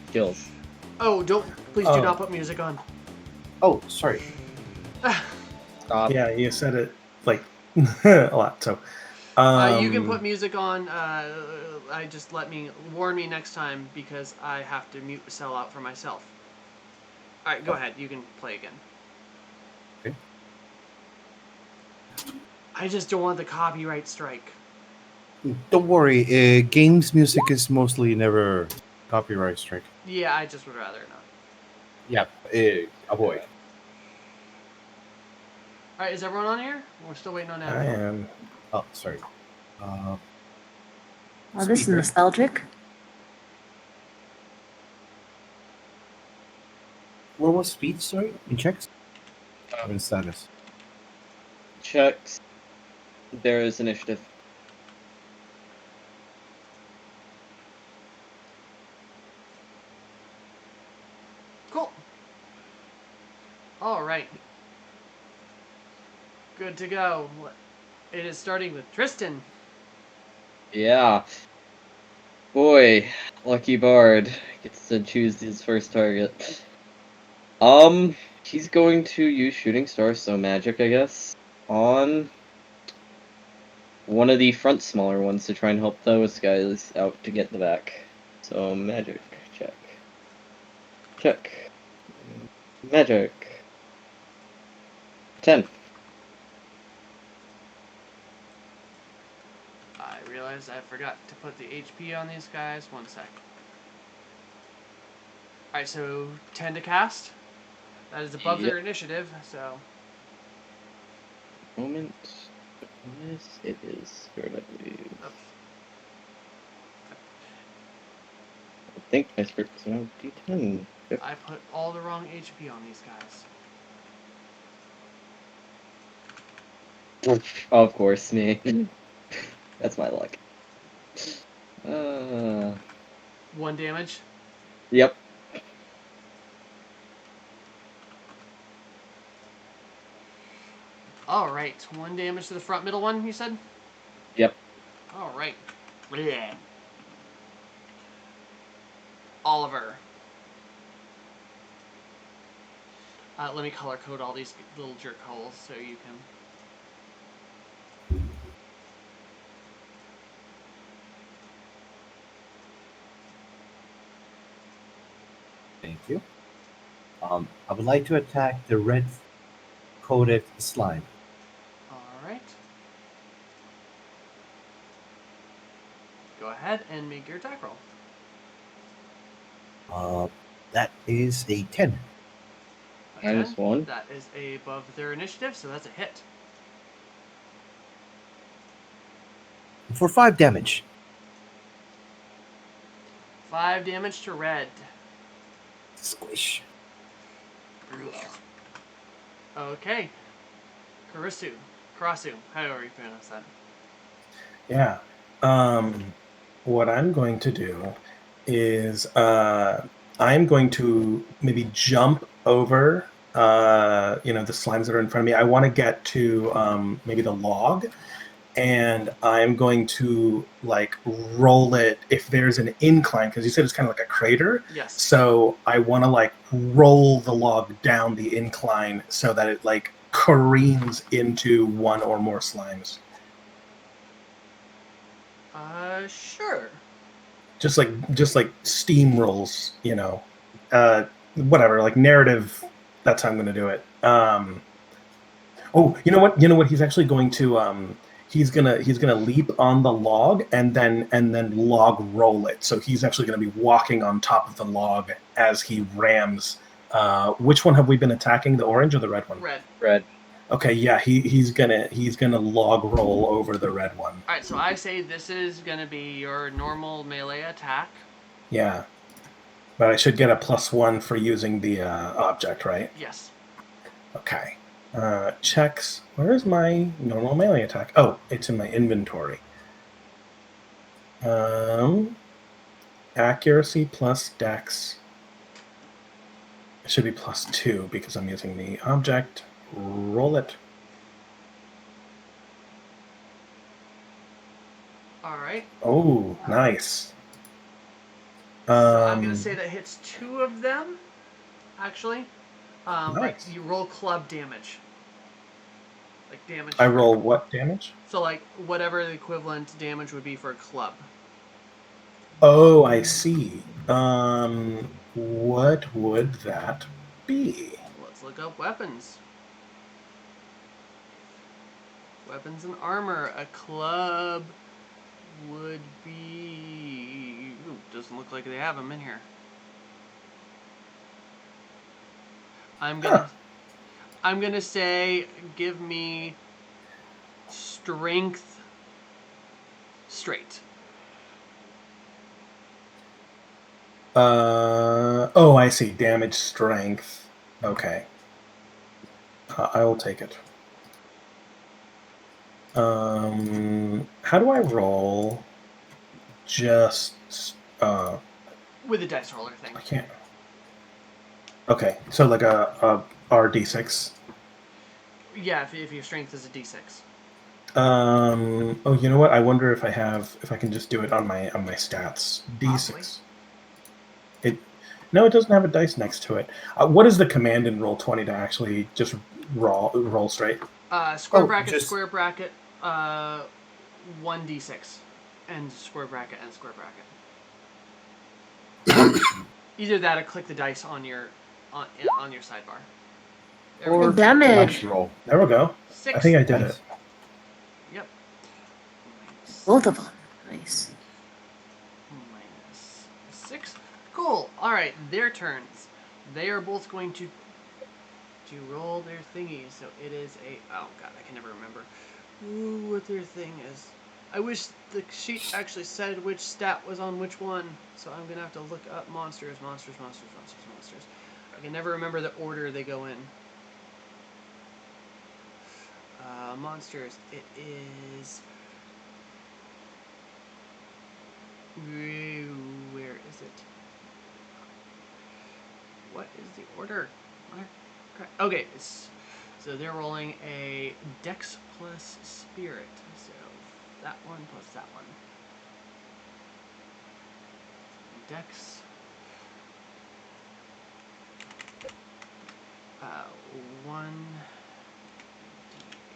Skills.
Oh, please do not put music on.
Oh, sorry.
Stop.
yeah, you said it like a lot. So
You can put music on. I just warn me next time because I have to mute the cell out for myself. All right, go ahead. You can play again.
Okay.
I just don't want the copyright strike.
Don't worry. Games music is mostly never copyright strike.
Yeah, I just would rather not.
Yeah. Avoid.
All right, is everyone on here? We're still waiting on
I
Adam.
am.
Oh, sorry.
Oh, this is
Speaker.
nostalgic.
What was speed? Sorry, in checks. In status.
Checks. There is initiative.
Cool. All right. Good to go. It is starting with Tristan.
Yeah. Boy, lucky Bard gets to choose his first target. He's going to use Shooting Star, so magic, I guess, on one of the front smaller ones to try and help those guys out to get the back. So magic, check. Check. Magic. 10.
I realized I forgot to put the HP on these guys. 1 sec. Alright, so 10 to cast. That is above
Yep.
their initiative, so...
Moment. Yes, it is. Good, I believe.
Oops.
I think my script is now D10. Yep.
I put all the wrong HP on these guys.
Oh, of course, me. That's my luck.
1 damage.
Yep.
Alright, 1 damage to the front middle one, you said?
Yep.
Alright. Bleh. Oliver. Let me color code all these little jerk holes so you can...
Thank you. I would like to attack the red coated slime.
Alright. Go ahead and make your attack roll.
That is a 10.
A
Minus
10.
1.
That is above their initiative, so that's a hit.
For 5 damage.
5 damage to red.
Squish.
Okay. Karasu, however you pronounce that.
Yeah. What I'm going to do is I'm going to maybe jump over, the slimes that are in front of me. I want to get to maybe the log, and I'm going to like roll it if there's an incline, because you said it's kind of like a crater.
Yes.
So I want to like roll the log down the incline so that it like careens into one or more slimes.
Sure.
Just like steamrolls, whatever, like narrative. That's how I'm going to do it. Oh, you know what? He's actually going to he's gonna leap on the log and then log roll it. So he's actually going to be walking on top of the log as he rams. Which one have we been attacking? The orange or the red one?
Red.
Red.
Okay, yeah, he's gonna log roll over the red one.
Alright, so I say this is gonna be your normal melee attack.
Yeah, but I should get a +1 for using the object, right?
Yes.
Okay. Checks. Where's my normal melee attack? Oh, it's in my inventory. Accuracy plus dex. It should be +2 because I'm using the object. Roll it.
Alright.
Oh, nice.
So I'm gonna say that hits 2 of them, actually.
Nice.
But you roll club damage. Like damage.
I roll what damage?
So like whatever the equivalent damage would be for a club.
Oh, I see. What would that be?
Let's look up weapons. Weapons and armor. A club would be... Ooh, doesn't look like they have them in here. I'm gonna say, give me strength straight.
Oh, I see. Damage strength. Okay. I will take it. How do I roll? Just
With a dice roller thing.
I can't. Okay, so like a RD6.
Yeah, if your strength is a d6.
Oh, you know what? I wonder if I can just do it on my stats. D6. No, it doesn't have a dice next to it. What is the command in Roll20 to actually just roll straight?
Square
Oh,
bracket,
just-
square bracket, 1d6, and square bracket and square bracket. Either that or click the dice on your sidebar. There we
Oh,
go.
damage.
Flash roll.
There we go.
6.
I think I did
Nice.
it.
Yep.
Both of them. Nice.
Minus 6. Cool. All right, their turns. They are both going to roll their thingy. So it is a. Oh god, I can never remember. Ooh, what their thing is. I wish the sheet actually said which stat was on which one. So I'm gonna have to look up monsters. I can never remember the order they go in. Monsters. It is. Where is it? What is the order? Okay, so they're rolling a Dex plus Spirit. So that one plus that one. Dex.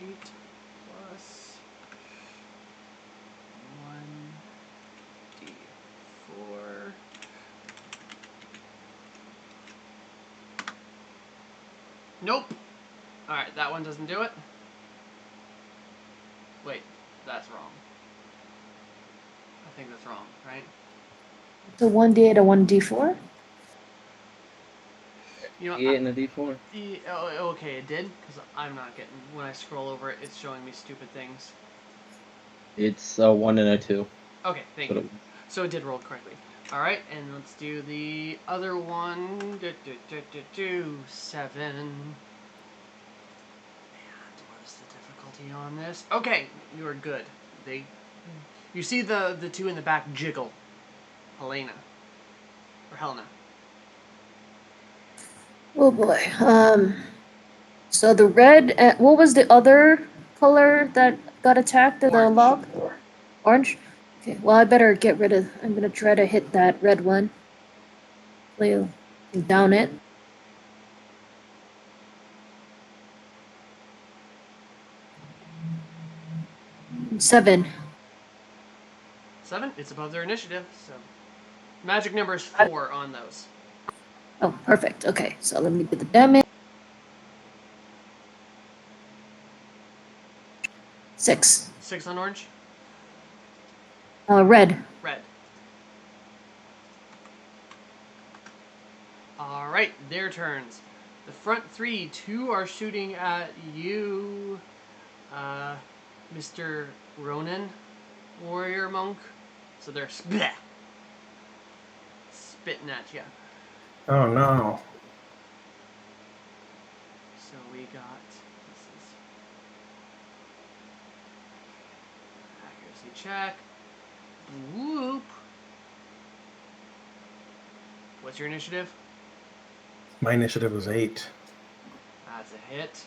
1d8 plus 1d4. Nope. Alright, that one doesn't do it. Wait, that's wrong. I think that's wrong, right?
It's a 1d8, a 1d4?
You know,
D8 and a D4.
okay, it did, because I'm not getting. When I scroll over it, it's showing me stupid things.
It's a 1 and a 2.
Okay, thank you. So it did roll correctly. All right, and let's do the other one. 7. And what is the difficulty on this? Okay, you are good. You see the two in the back jiggle. Helena.
Oh boy. So the red. What was the other color that got attacked? The
Orange.
log? Orange? Okay, well, I better get rid of. I'm gonna try to hit that red one. Play down it. 7.
7. It's above their initiative, so magic number is 4 on those.
Oh, perfect. Okay, so let me do the damage. 6.
6 on orange.
Red.
Red. Alright, their turns. The front 3, 2 are shooting at you, Mr. Ronan, warrior monk. So they're spitting at you.
Oh no.
So we got, this is accuracy check. Whoop. What's your initiative?
My initiative was 8.
That's a hit.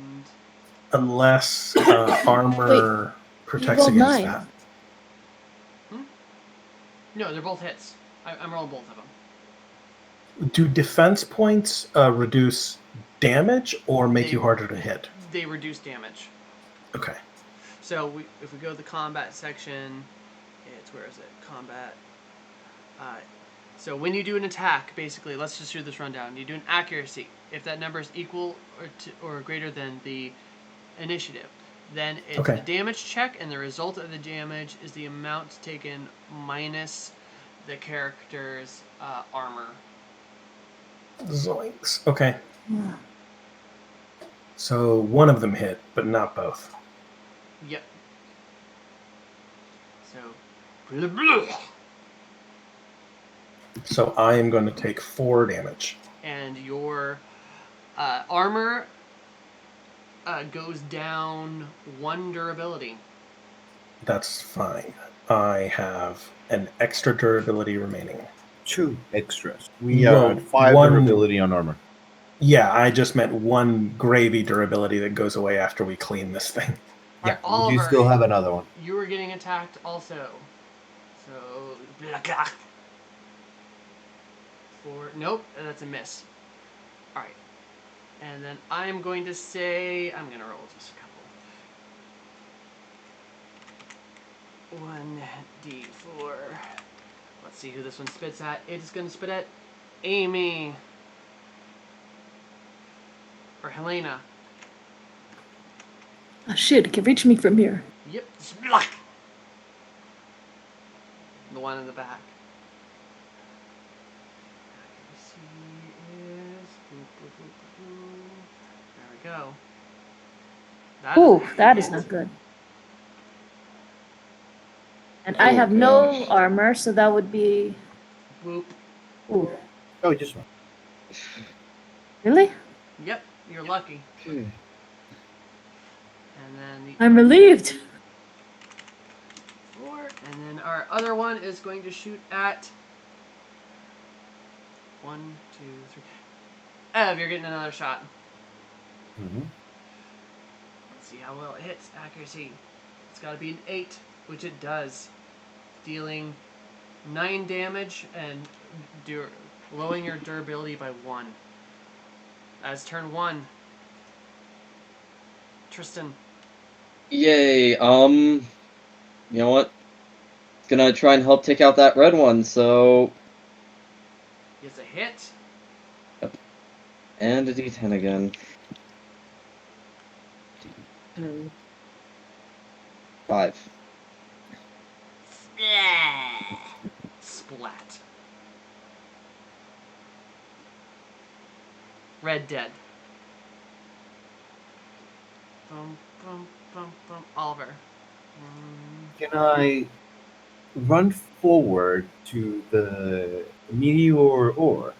And
Unless armor protects
rolled
against
9.
that.
no, they're both hits. I'm rolling both of them.
Do defense points reduce damage or make you harder to hit?
They reduce damage.
Okay.
So if we go to the combat section, it's where is it? Combat. So when you do an attack, basically, let's just do this rundown. You do an accuracy. If that number is equal or greater than the initiative, then it's
Okay.
the damage check, and the result of the damage is the amount taken minus the character's armor.
Zoinks. Okay. So one of them hit, but not both.
Yep. So. Blah, blah.
So I am going to take 4 damage.
And your armor goes down 1 durability.
That's fine. I have an extra durability remaining.
2 extras. We are
Well,
at 5
one-
durability on armor.
Yeah, I just meant 1 gravy durability that goes away after we clean this thing.
Yeah,
Oliver,
you still have another one.
You are getting attacked also. So, blah, blah. Nope, that's a miss. Alright. And then I'm going to say, I'm going to roll just a couple. 1d4. Let's see who this one spits at. It's going to spit at Amy. Or Helena.
Oh, shit, it can reach me from here.
Yep. The one in the back. There we go.
Ooh, that is not good. And I have no armor, so that would be...
Whoop.
Ooh.
Oh, just one.
Really?
Yep, you're lucky.
Hmm.
And then
I'm relieved.
4, and then our other one is going to shoot at 1, 2, 3. Ev, you're getting another shot.
Mm-hmm.
Let's see how well it hits. Accuracy. It's got to be an 8, which it does, dealing 9 damage and lowering your durability by 1. As turn 1, Tristan.
Yay. You know what? Gonna try and help take out that red one. So.
Gets a hit.
Yep. And a D10 again. 5.
Splat. Red dead. Bum, bum, bum, bum. Oliver.
Can I run forward to the meteor ore?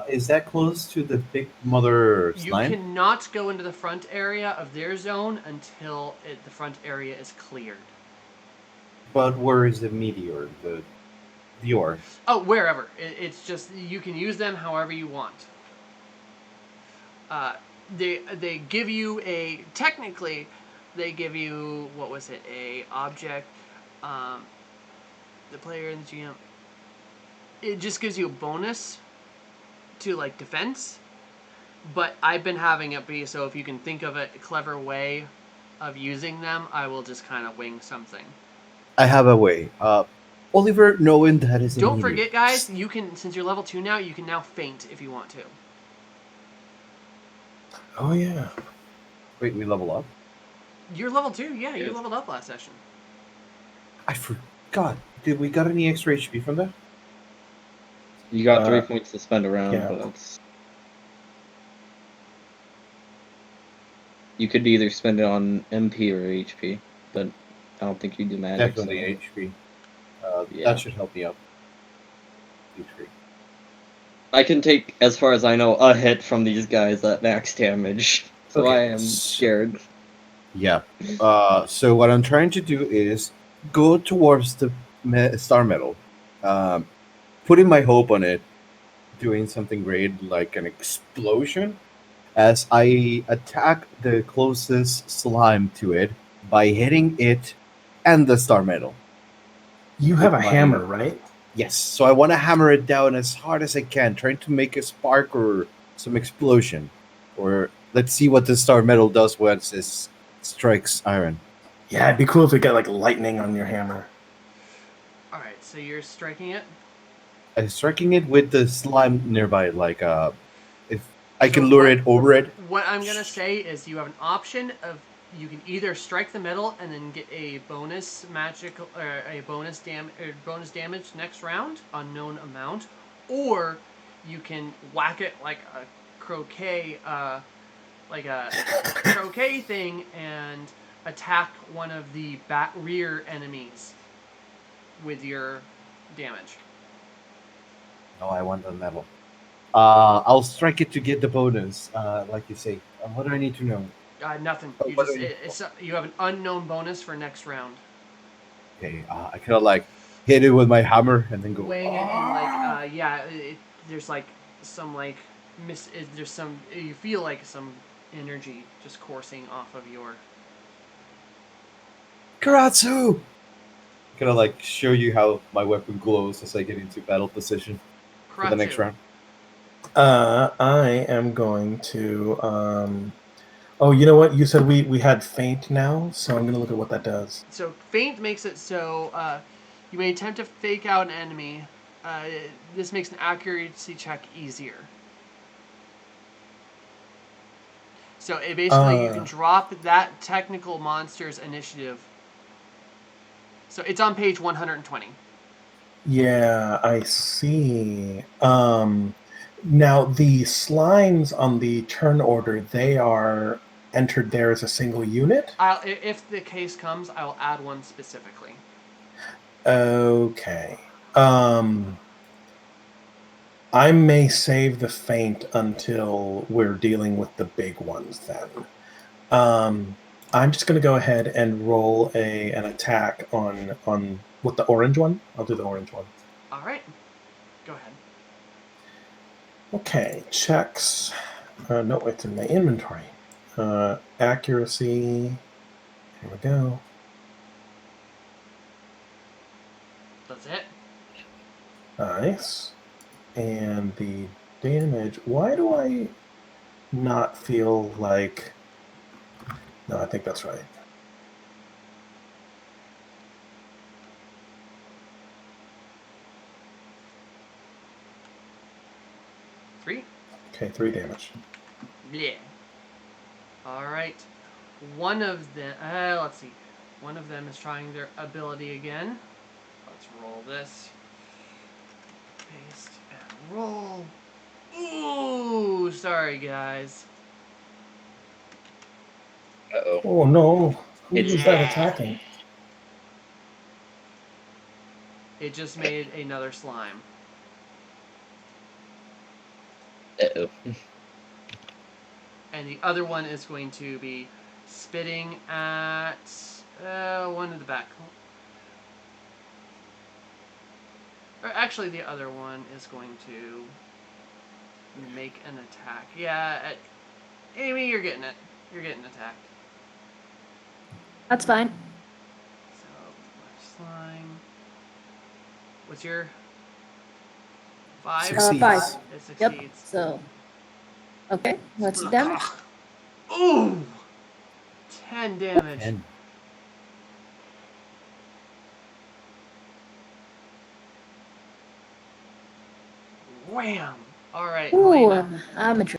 Is that close to the big mother
You
slime?
cannot go into the front area of their zone until the front area is cleared.
But where is the meteor? The ore?
Oh, wherever. It's just you can use them however you want. They give you technically they give you, what was it, a object. The player and the GM. It just gives you a bonus to like defense. But I've been having it be so if you can think of a clever way of using them, I will just kind of wing something.
I have a way. Oliver, knowing that is a
Don't
meteor.
forget, guys, you can, since you're level 2 now, you can now feint if you want to.
Oh, yeah.
Wait, we level up?
You're level 2, yeah, you
Yes.
leveled up last session.
I forgot. Did we got any extra HP from that?
You got 3 points to spend around,
yeah.
but it's... You could either spend it on MP or HP, but I don't think you do magic.
Definitely
so...
HP.
Yeah.
That should help me out. HP.
I can take, as far as I know, a hit from these guys at max damage, so
Okay.
I am scared.
Yeah. So what I'm trying to do is go towards the star medal, putting my hope on it, doing something great like an explosion, as I attack the closest slime to it by hitting it and the star medal.
You have a
My-
hammer, right?
Yes. So I want to hammer it down as hard as I can, trying to make a spark or some explosion. Or let's see what the star medal does once it strikes iron.
Yeah, it'd be cool if we got like lightning on your hammer.
Alright, so you're striking it.
I'm striking it with the slime nearby, like if I can
So
lure
what-
it over it.
What I'm going to say is you have an option of you can either strike the metal and then get a bonus magical or a bonus damage next round, unknown amount, or you can whack it like a croquet thing and attack one of the rear enemies with your damage.
No, I want the medal. I'll strike it to get the bonus, like you say. What do I need to know?
Nothing.
Oh,
You
what
just
are you-
you have an unknown bonus for next round.
Okay, I kind of like hit it with my hammer and then go.
Weighing it in like there's like some like there's some, you feel like some energy just coursing off of your.
Karatsu! Gonna like show you how my weapon glows as I get into battle position for the next
Karatsu.
round.
I am going to. Oh, you know what? You said we had feint now, so I'm gonna look at what that does.
So feint makes it so you may attempt to fake out an enemy. Uh, this makes an accuracy check easier. So it basically you can drop that technical monster's initiative. So it's on page 120.
Yeah, I see. Now the slimes on the turn order, they are entered there as a single unit.
If the case comes, I will add one specifically.
Okay. I may save the feint until we're dealing with the big ones then. I'm just going to go ahead and roll an attack on with the orange one. I'll do the orange one.
All right, go ahead.
Okay, checks. No, it's in my inventory. Accuracy. Here we go.
That's it.
Nice. And the damage. Why do I not feel like... No, I think that's right.
Three.
Okay, 3 damage.
Yeah. All right. One of them. Let's see. One of them is trying their ability again. Let's roll this. Paste and roll. Ooh, sorry guys.
Uh-oh.
Oh no! Who
It's-
was that attacking?
It just made another slime.
Uh-oh.
And the other one is going to be spitting at one in the back. Or actually, the other one is going to make an attack. Yeah, Amy, you're getting it. You're getting attacked.
That's fine.
So, left slime. What's your 5?
Succeeds.
5.
It
Yep.
succeeds.
So, okay. What's the damage?
Ooh! 10 damage.
And
Wham! Alright,
Ooh,
Helena.
amateur.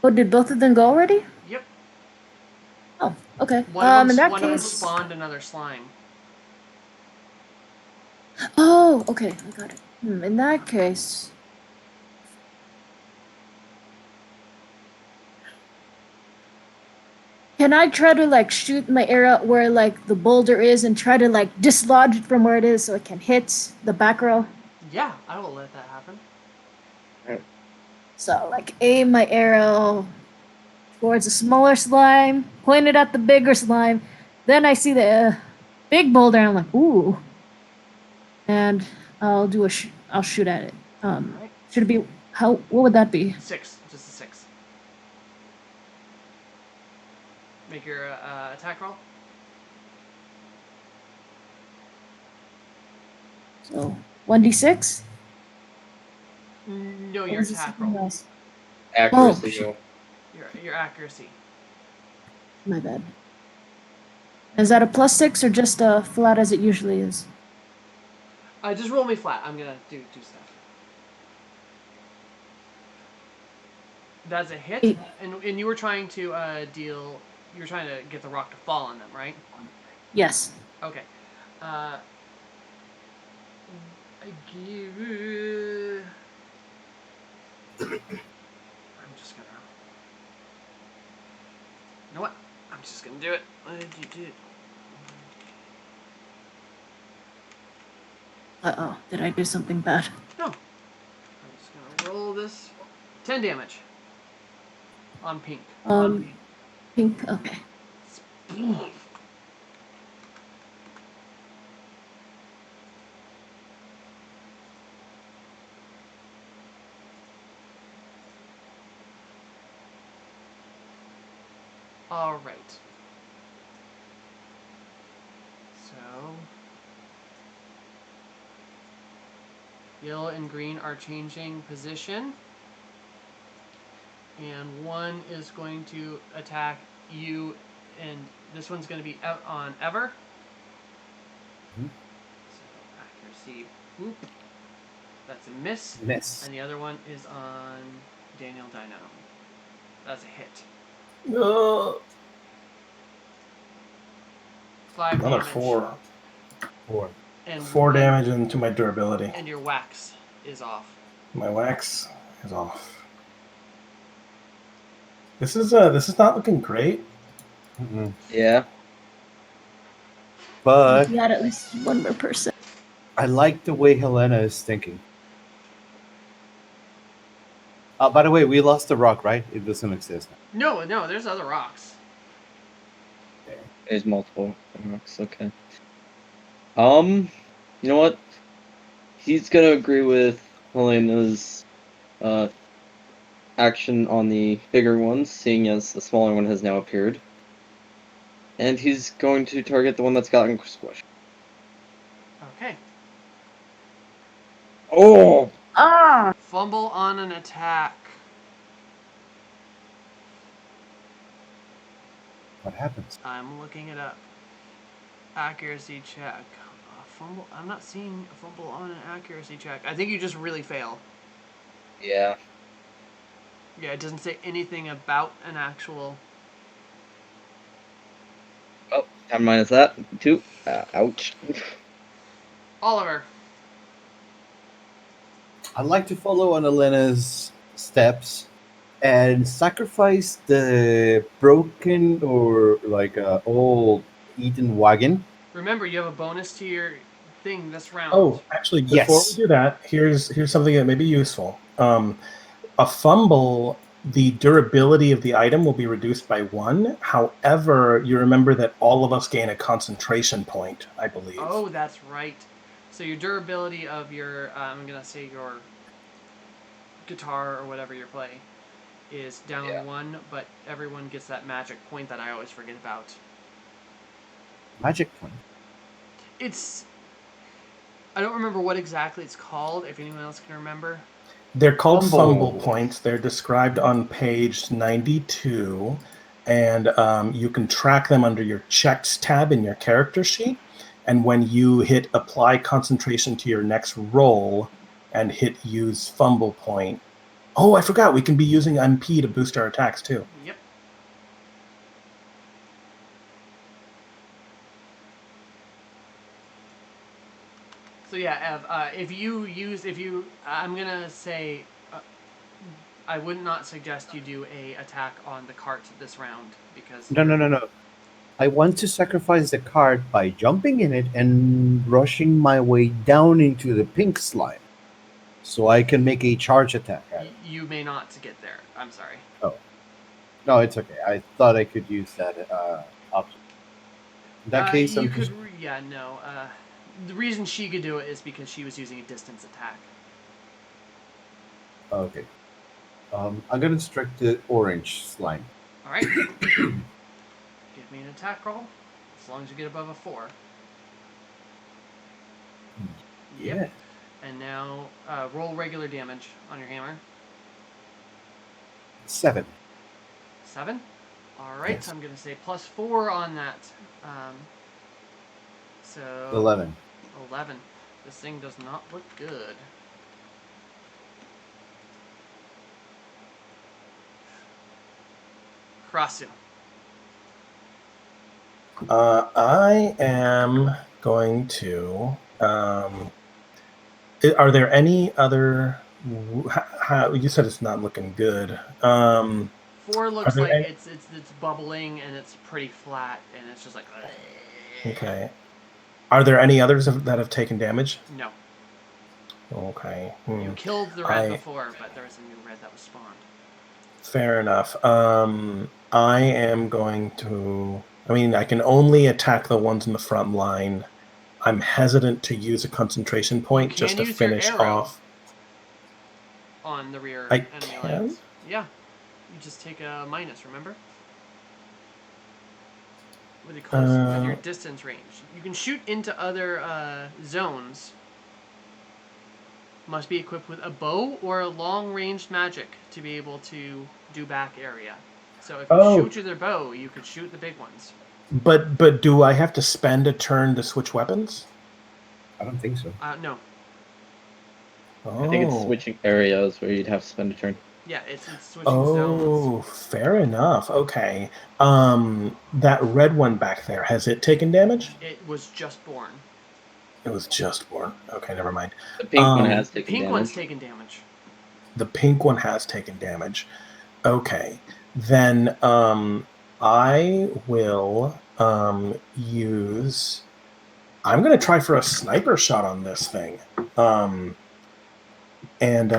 Oh, did both of them go already?
Yep.
Oh, okay.
One
In that
of them
case.
spawned another slime.
Oh, okay. I got it. In that case. Can I try to like shoot my arrow where like the boulder is and try to like dislodge it from where it is so it can hit the back row?
Yeah, I will let that happen.
So like aim my arrow towards a smaller slime, point it at the bigger slime. Then I see the big boulder and I'm like, ooh. And I'll do I'll shoot at it.
Alright.
Should it be what would that be?
6. Just a 6. Make your attack roll.
So 1d6?
No,
Or
your
is it
attack
something
roll.
else?
Accuracy roll.
Your accuracy.
My bad. Is that a +6 or just a flat as it usually is?
Just roll me flat. I'm gonna do stuff. That's a hit,
8.
and you were trying to deal. You were trying to get the rock to fall on them, right?
Yes.
Okay. I give. I'm just gonna. You know what? I'm just gonna do it. What did you do?
Uh-oh. Did I do something bad?
No. I'm just gonna roll this 10 damage. On pink.
Pink. Okay.
All right. So yellow and green are changing position, and one is going to attack you, and this one's going to be out on Ever.
Mhm.
So accuracy, whoop. That's a miss.
Miss.
And the other one is on Daniel Dino. That's a hit.
Ugh.
5
Another
damage.
4.
4.
And
4 damage into my durability.
And your wax is off.
My wax is off. This is not looking great.
Mm-mm.
Yeah.
But
You had at least one more person.
I like the way Helena is thinking. By the way, we lost the rock, right? It doesn't exist now.
No, there's other rocks.
There's multiple rocks. Okay. You know what? He's gonna agree with Helena's action on the bigger ones, seeing as the smaller one has now appeared. And he's going to target the one that's gotten squished.
Okay.
Oh!
Ah!
Fumble on an attack.
What happens?
I'm looking it up. Accuracy check. Fumble. I'm not seeing a fumble on an accuracy check. I think you just really fail.
Yeah.
Yeah, it doesn't say anything about an actual.
Oh, 10 minus that. 2. Ouch.
Oliver.
I'd like to follow on Helena's steps and sacrifice the broken or like old eaten wagon.
Remember, you have a bonus to your thing this round.
Oh, actually, before
Yes.
we do that, here's something that may be useful. A fumble, the durability of the item will be reduced by 1. However, you remember that all of us gain a concentration point, I believe.
Oh, that's right. So your durability of your, I'm gonna say your guitar or whatever you're playing, is down 1, but everyone gets that magic point that I always forget about.
Magic point.
It's, I don't remember what exactly it's called. If anyone else can remember.
They're called
Fumble.
fumble points. They're described on page 92, and you can track them under your checks tab in your character sheet. And when you hit apply concentration to your next roll and hit use fumble point. Oh, I forgot. We can be using MP to boost our attacks too.
Yep. So yeah, Ev, I'm gonna say, I would not suggest you do a attack on the cart this round because
No. I want to sacrifice the cart by jumping in it and rushing my way down into the pink slime, so I can make a charge attack at it.
you may not get there. I'm sorry.
No, it's okay. I thought I could use that option. In that case,
you
I'm
could.
just...
No. The reason she could do it is because she was using a distance attack.
Okay. I'm gonna strike the orange slime.
All right. Give me an attack roll, as long as you get above a 4.
Yeah.
And now roll regular damage on your hammer.
7.
7. All right.
Yes.
So I'm gonna say +4 on that. So
11.
11. This thing does not look good. Krasu.
I am going to. Are there any other? How you said it's not looking good.
4 looks
there
like
any-
it's bubbling and it's pretty flat and it's just like.
Okay. Are there any others that have taken damage?
No.
Okay.
You killed the red before, but there was a new red that was spawned.
Fair enough. I am going to. I mean, I can only attack the ones in the front line. I'm hesitant to use a concentration point
You
just
can
to
use your
finish
arrow
off.
on the rear
I
enemy
can?
lines. Yeah. You just take a minus, remember? What do you call this? With your distance range. You can shoot into other zones. Must be equipped with a bow or a long-range magic to be able to do back area. So if you shoot with your bow, you could shoot the big ones.
But do I have to spend a turn to switch weapons?
I don't think so.
No.
Oh.
I think it's switching areas where you'd have to spend a turn.
Yeah, it's switching zones.
Oh, fair enough. Okay. That red one back there, has it taken damage?
It was just born.
It was just born. Okay, never mind.
The pink one has
The
taken
pink
damage.
one's taken damage.
The pink one has taken damage. Okay. Then I will use. I'm going to try for a sniper shot on this thing. And I'm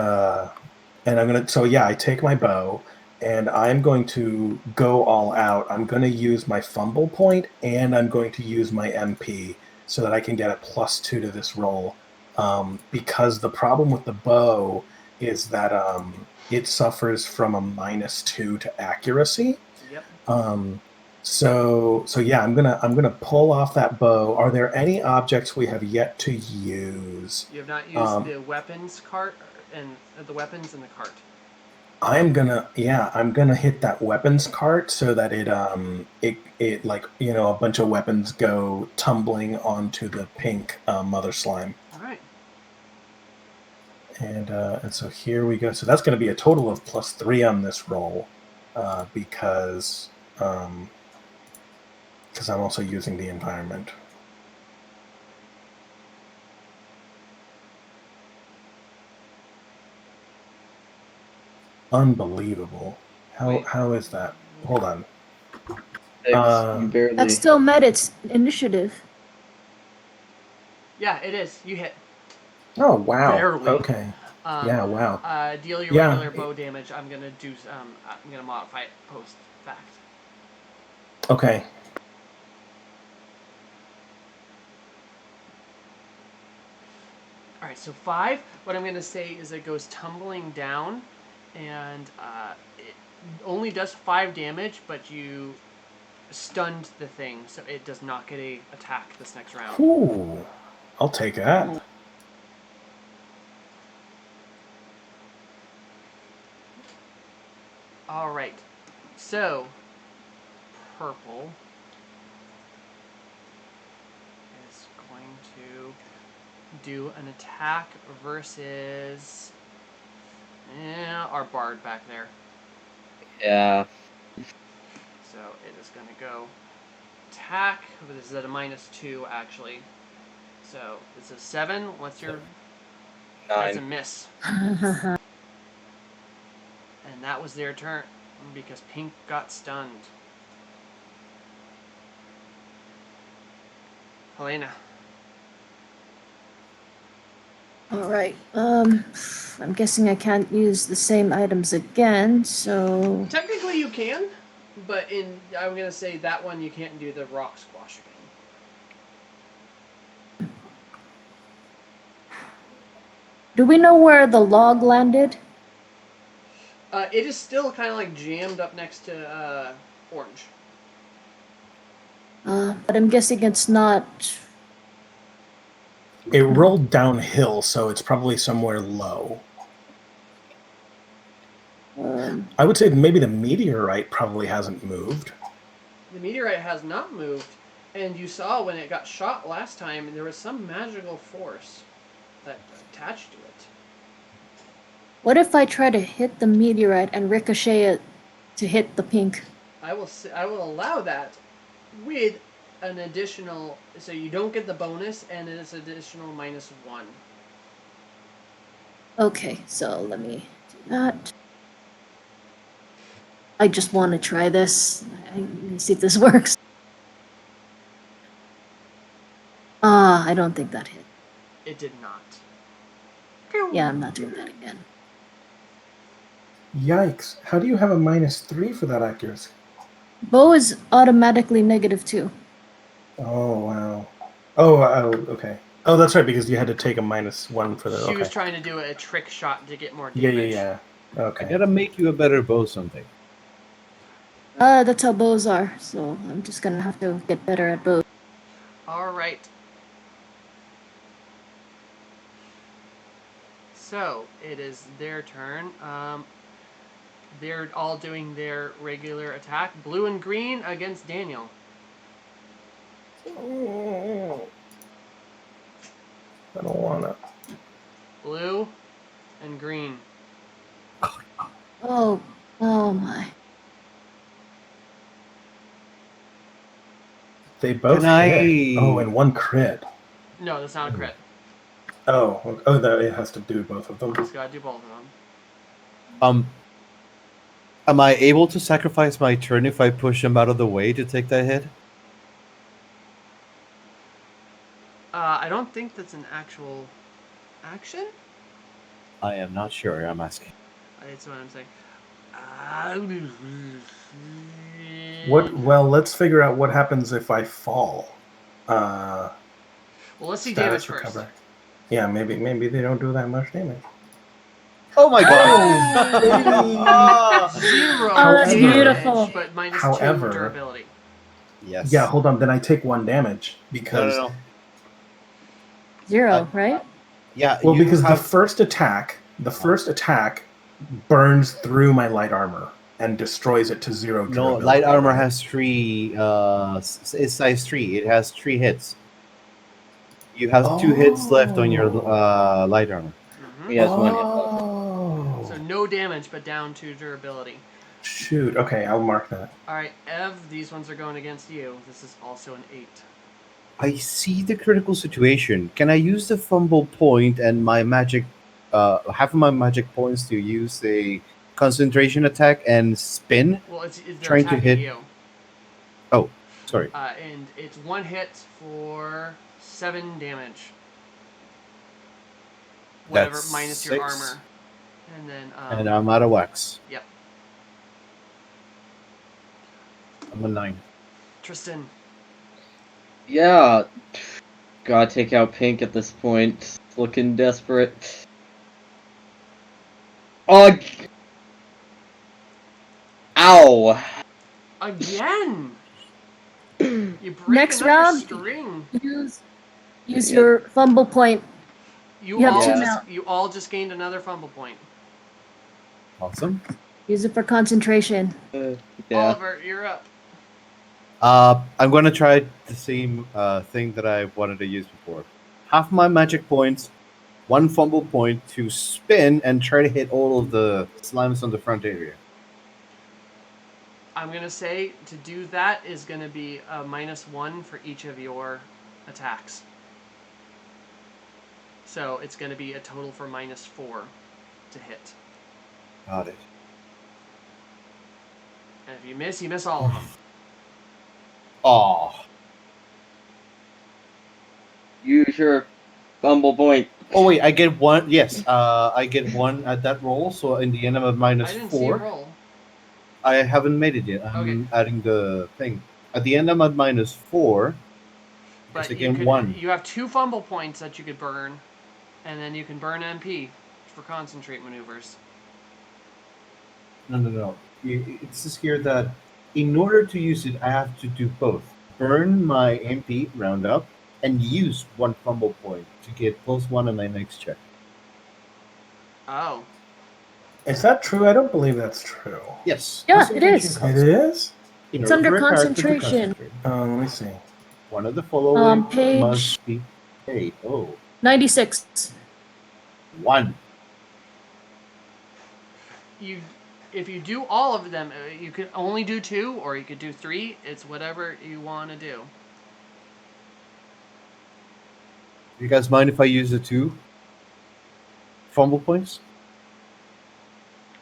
going to. So, yeah, I take my bow and I'm going to go all out. I'm going to use my fumble point and I'm going to use my MP so that I can get a +2 to this roll. Because the problem with the bow is that it suffers from a -2 to accuracy.
Yep.
So yeah, I'm gonna pull off that bow. Are there any objects we have yet to use?
You have not used the weapons cart and the weapons in the cart.
I'm gonna hit that weapons cart so that it like, you know, a bunch of weapons go tumbling onto the pink mother slime.
All right.
And so here we go. So that's going to be a total of +3 on this roll, because I'm also using the environment. Unbelievable. How is that? Hold on.
You barely.
That still met its initiative.
Yeah, it is. You hit.
Oh wow.
Barely.
Okay. Yeah. Wow.
Deal your
Yeah.
regular bow damage. I'm gonna do. I'm gonna modify it post fact.
Okay.
All right. So 5. What I'm gonna say is it goes tumbling down, and it only does 5 damage, but you stunned the thing, so it does not get a attack this next round.
Ooh. I'll take that.
All right. So purple is going to do an attack versus our bard back there.
Yeah.
So it is going to go attack. This is at a -2 actually. So it's a 7. What's your?
9.
That's a miss. And that was their turn because pink got stunned. Helena.
All right. I'm guessing I can't use the same items again, so
Technically you can, but I'm gonna say that one you can't do the rock squash again.
do we know where the log landed?
It is still kind of like jammed up next to orange.
But I'm guessing it's not.
It rolled downhill, so it's probably somewhere low. I would say maybe the meteorite probably hasn't moved.
The meteorite has not moved, and you saw when it got shot last time, there was some magical force that attached to it.
What if I try to hit the meteorite and ricochet it to hit the pink?
I will allow that with an additional, so you don't get the bonus, and it's additional -1.
Okay, so let me do that. I just want to try this. Let me see if this works. I don't think that hit.
It did not.
Yeah, I'm not doing that again.
Yikes! How do you have a -3 for that accuracy?
Bow is automatically -2.
Oh wow. Oh, okay. Oh, that's right, because you had to take a -1 for the.
She was
Okay.
trying to do a trick shot to get more
Yeah,
damage.
yeah.
I
Okay.
gotta make you a better bow someday.
That's how bows are, so I'm just gonna have to get better at bows.
All right. So it is their turn. They're all doing their regular attack. Blue and green against Daniel.
I don't wanna.
Blue and green.
Oh, oh my.
They both
Can
hit.
I-
Oh, and one crit.
No, that's not a crit.
Oh, that it has to do both of them.
Just gotta do both of them.
Am I able to sacrifice my turn if I push him out of the way to take that hit?
I don't think that's an actual action.
I am not sure. I'm asking.
That's what I'm saying.
What? Well, let's figure out what happens if I fall.
Well, let's see
Status
damage first.
recover. Yeah, maybe they don't do that much damage.
Oh my
god!
0
Oh, that's
damage,
beautiful.
but minus
However-
2 durability.
Yes.
Yeah, hold on. Then I take 1 damage because
No.
0, right?
Yeah.
well,
you
because
have-
the first attack burns through my light armor and destroys it to 0
no
durability.
light armor has 3. It's size 3. It has 3 hits. You have 2 hits left on your light armor.
Mm-hmm.
He has one hit left.
Oh,
So no damage, but down 2 durability.
shoot. Okay, I'll mark that.
All right, Ev, these ones are going against you. This is also an 8.
I see the critical situation. Can I use the fumble point and my magic, half of my magic points to use a concentration attack and spin?
Well, they're
Trying to
attacking
hit-
you.
Sorry.
And it's 1 hit for 7 damage. Whatever,
That's
minus your
6.
armor. And then,
And I'm out of wax.
Yep.
I'm a 9.
Tristan.
Yeah. Gotta take out Pink at this point. It's looking desperate. Oh! Ow!
Again! You break
Next
another
round.
string.
Use your fumble point.
You
You have
all,
two
just, you all just gained another fumble point.
Awesome.
Use it for concentration.
Yeah.
Oliver, you're up.
I'm going to try the same thing that I wanted to use before. Half my magic points, 1 fumble point to spin and try to hit all of the slimes on the front area.
I'm going to say to do that is going to be a -1 for each of your attacks. So it's going to be a total for -4 to hit.
Got it.
And if you miss all of them.
Aw.
Use your fumble point.
Oh wait, I get 1. Yes, I get 1 at that roll. So in the end, I'm at
I
minus
didn't see a
4.
roll.
I haven't made it yet. I'm
Okay.
adding the thing. At the end, I'm at minus 4.
But
It's
you,
again
could,
1.
you have 2 fumble points that you could burn, and then you can burn MP for concentrate maneuvers.
No. It says here that in order to use it, I have to do both. Burn my MP round up and use 1 fumble point to get +1 on my next check.
Oh.
Is that true? I don't believe that's true.
Yes.
Yeah,
concentration
it is.
cost.
It is?
In
It's
order
under
for a character to
concentration.
concentrate,
Let me see.
one of the following
Page-
must be paid. Oh,
96.
1.
If you do all of them, you could only do 2, or you could do 3. It's whatever you want to do.
You guys mind if I use the 2 fumble points?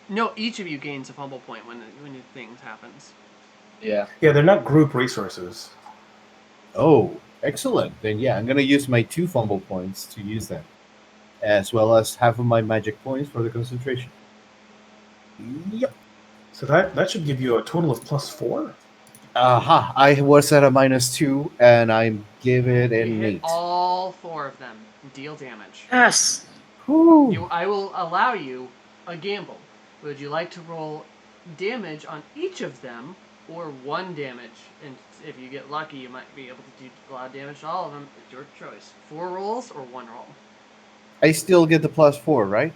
No, each of you gains a fumble point when your thing happens.
Yeah.
Yeah, they're not group resources.
Oh, excellent. Then yeah, I'm gonna use my 2 fumble points to use that. as well as half of my magic points for the concentration.
Yep. So that should give you a total of +4.
Aha! I was at a -2, and I give it
You
an
hit
8.
all 4 of them. Deal damage.
Yes.
Whew.
I will allow you a gamble. Would you like to roll damage on each of them, or 1 damage? And if you get lucky, you might be able to do a lot of damage to all of them. It's your choice. 4 rolls or 1 roll.
I still get the +4, right?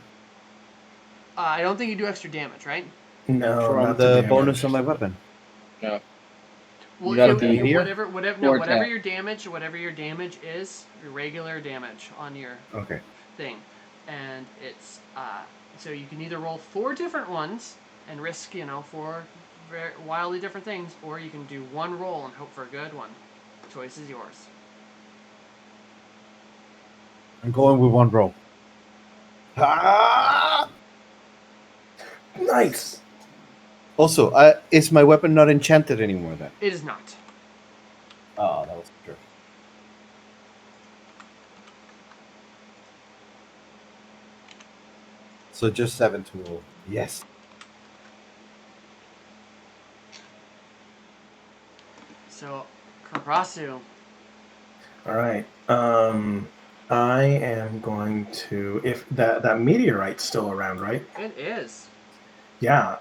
I don't think you do extra damage, right?
No,
From
not
the
damage.
bonus on my weapon.
No.
Well,
gotta
be here?
whatever
Or
whatever
attack.
your damage is, your regular damage on your
Okay.
thing, and it's so you can either roll 4 different ones and risk 4 very wildly different things, or you can do 1 roll and hope for a good one. Choice is yours.
I'm going with 1 roll. Ah!
Nice.
Also, is my weapon not enchanted anymore then?
It is not.
Oh, that was true. So just 7 to roll. Yes.
So, Karasu.
All right. I am going to, if that meteorite's still around, right?
It is.
Yeah.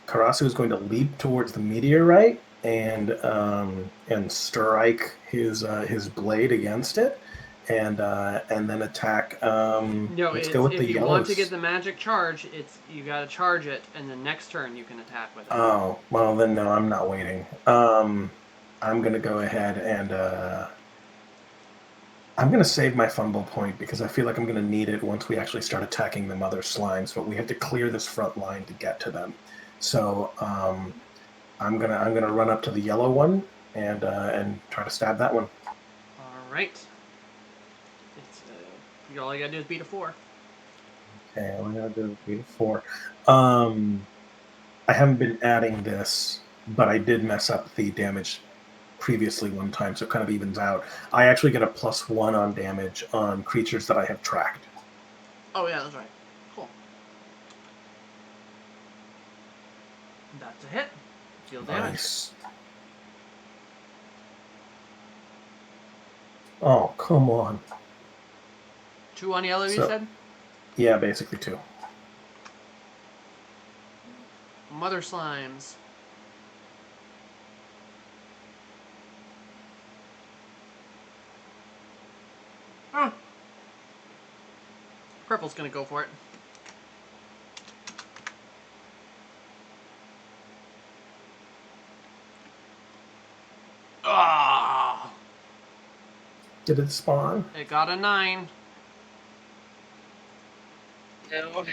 Karasu is going to leap towards the meteorite and strike his blade against it, and then attack.
No,
let's
it's,
go with
if
the
you
yellows.
want to get the magic charge, you gotta charge it, and the next turn you can attack with it.
Oh well, then no, I'm not waiting. I'm gonna go ahead and I'm gonna save my fumble point because I feel like I'm gonna need it once we actually start attacking them other slimes. But we have to clear this front line to get to them. So I'm gonna run up to the yellow one and try to stab that one.
All right. It's all you gotta do is beat a 4.
Okay, I'm gonna do 4. I haven't been adding this, but I did mess up the damage previously one time, so it kind of evens out. I actually get a +1 on damage on creatures that I have tracked.
Oh yeah, that's right. Cool. That's a hit. Deal damage.
Nice. Oh, come on.
2 on yellow, you
So-
said?
Yeah, basically 2.
Mother slimes. Oh. Purple's gonna go for it. Ah!
Did it spawn?
It got a 9.
No.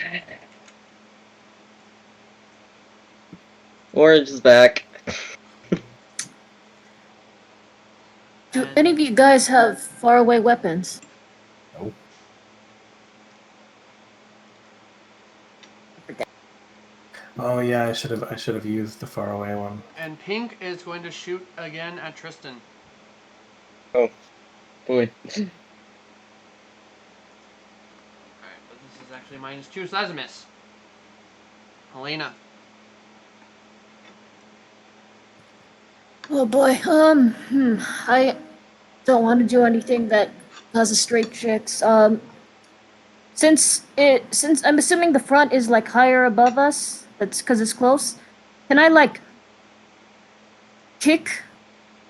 Orange is back.
Do
And-
any of you guys have faraway weapons?
Nope.
Oh yeah, I should have used the faraway one.
And pink is going to shoot again at Tristan.
Oh, boy.
Alright, but this is actually -2, so that's a miss. Helena.
Oh boy. I don't want to do anything that causes straight checks. Since I'm assuming the front is like higher above us, that's because it's close. Can I like kick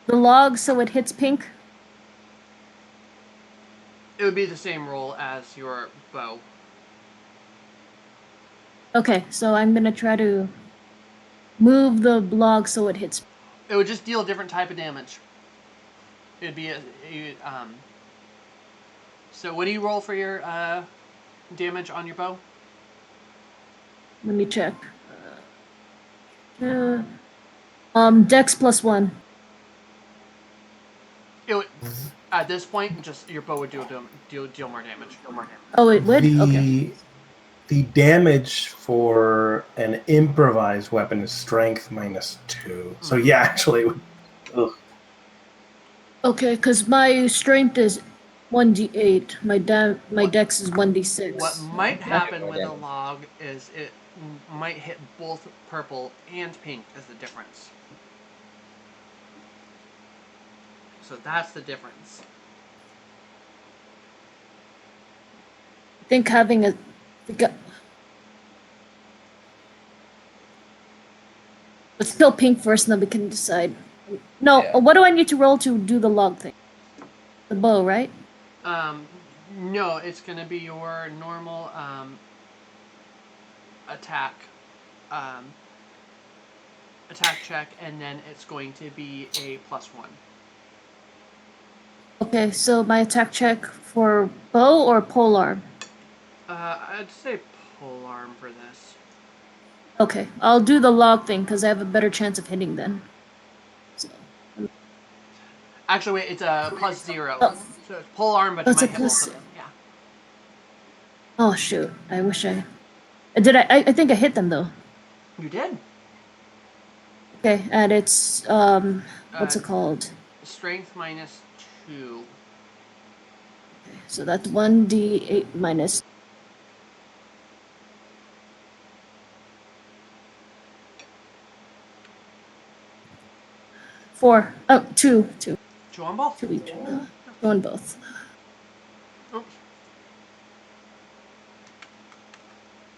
the log so it hits pink?
It would be the same roll as your bow.
Okay, so I'm gonna try to move the log so it hits.
It would just deal a different type of damage. It'd be So what do you roll for your damage on your bow?
Let me check. Dex +1.
It would, at this point, just your bow would deal more damage.
Oh, it would? Okay.
The damage for an improvised weapon is strength -2. So yeah, actually, ugh.
Okay, because my strength is 1d8. My
What-
dex is 1d6.
What might
That's
happen
more
with a
damage.
log is it might hit both purple and pink as the difference. So that's the difference.
I think having a. Let's kill pink first, and then we can decide. No,
Yeah.
what do I need to roll to do the log thing? The bow, right?
No, it's gonna be your normal attack, um, attack check, and then it's going to be a +1.
Okay, so my attack check for bow or polearm?
I'd say polearm for this.
Okay, I'll do the log thing because I have a better chance of hitting then. So,
Actually, wait, it's a +0.
oh,
So it's polearm, but you
it's
might
a
hit both
plus.
of them. Yeah.
Oh shoot! I wish I did. I think I hit them though.
You did.
Okay, and it's what's
Uh,
it called?
strength -2.
So that's 1d8 minus. Four. Oh, two.
2 on both.
Two each. Two on both.
Oops.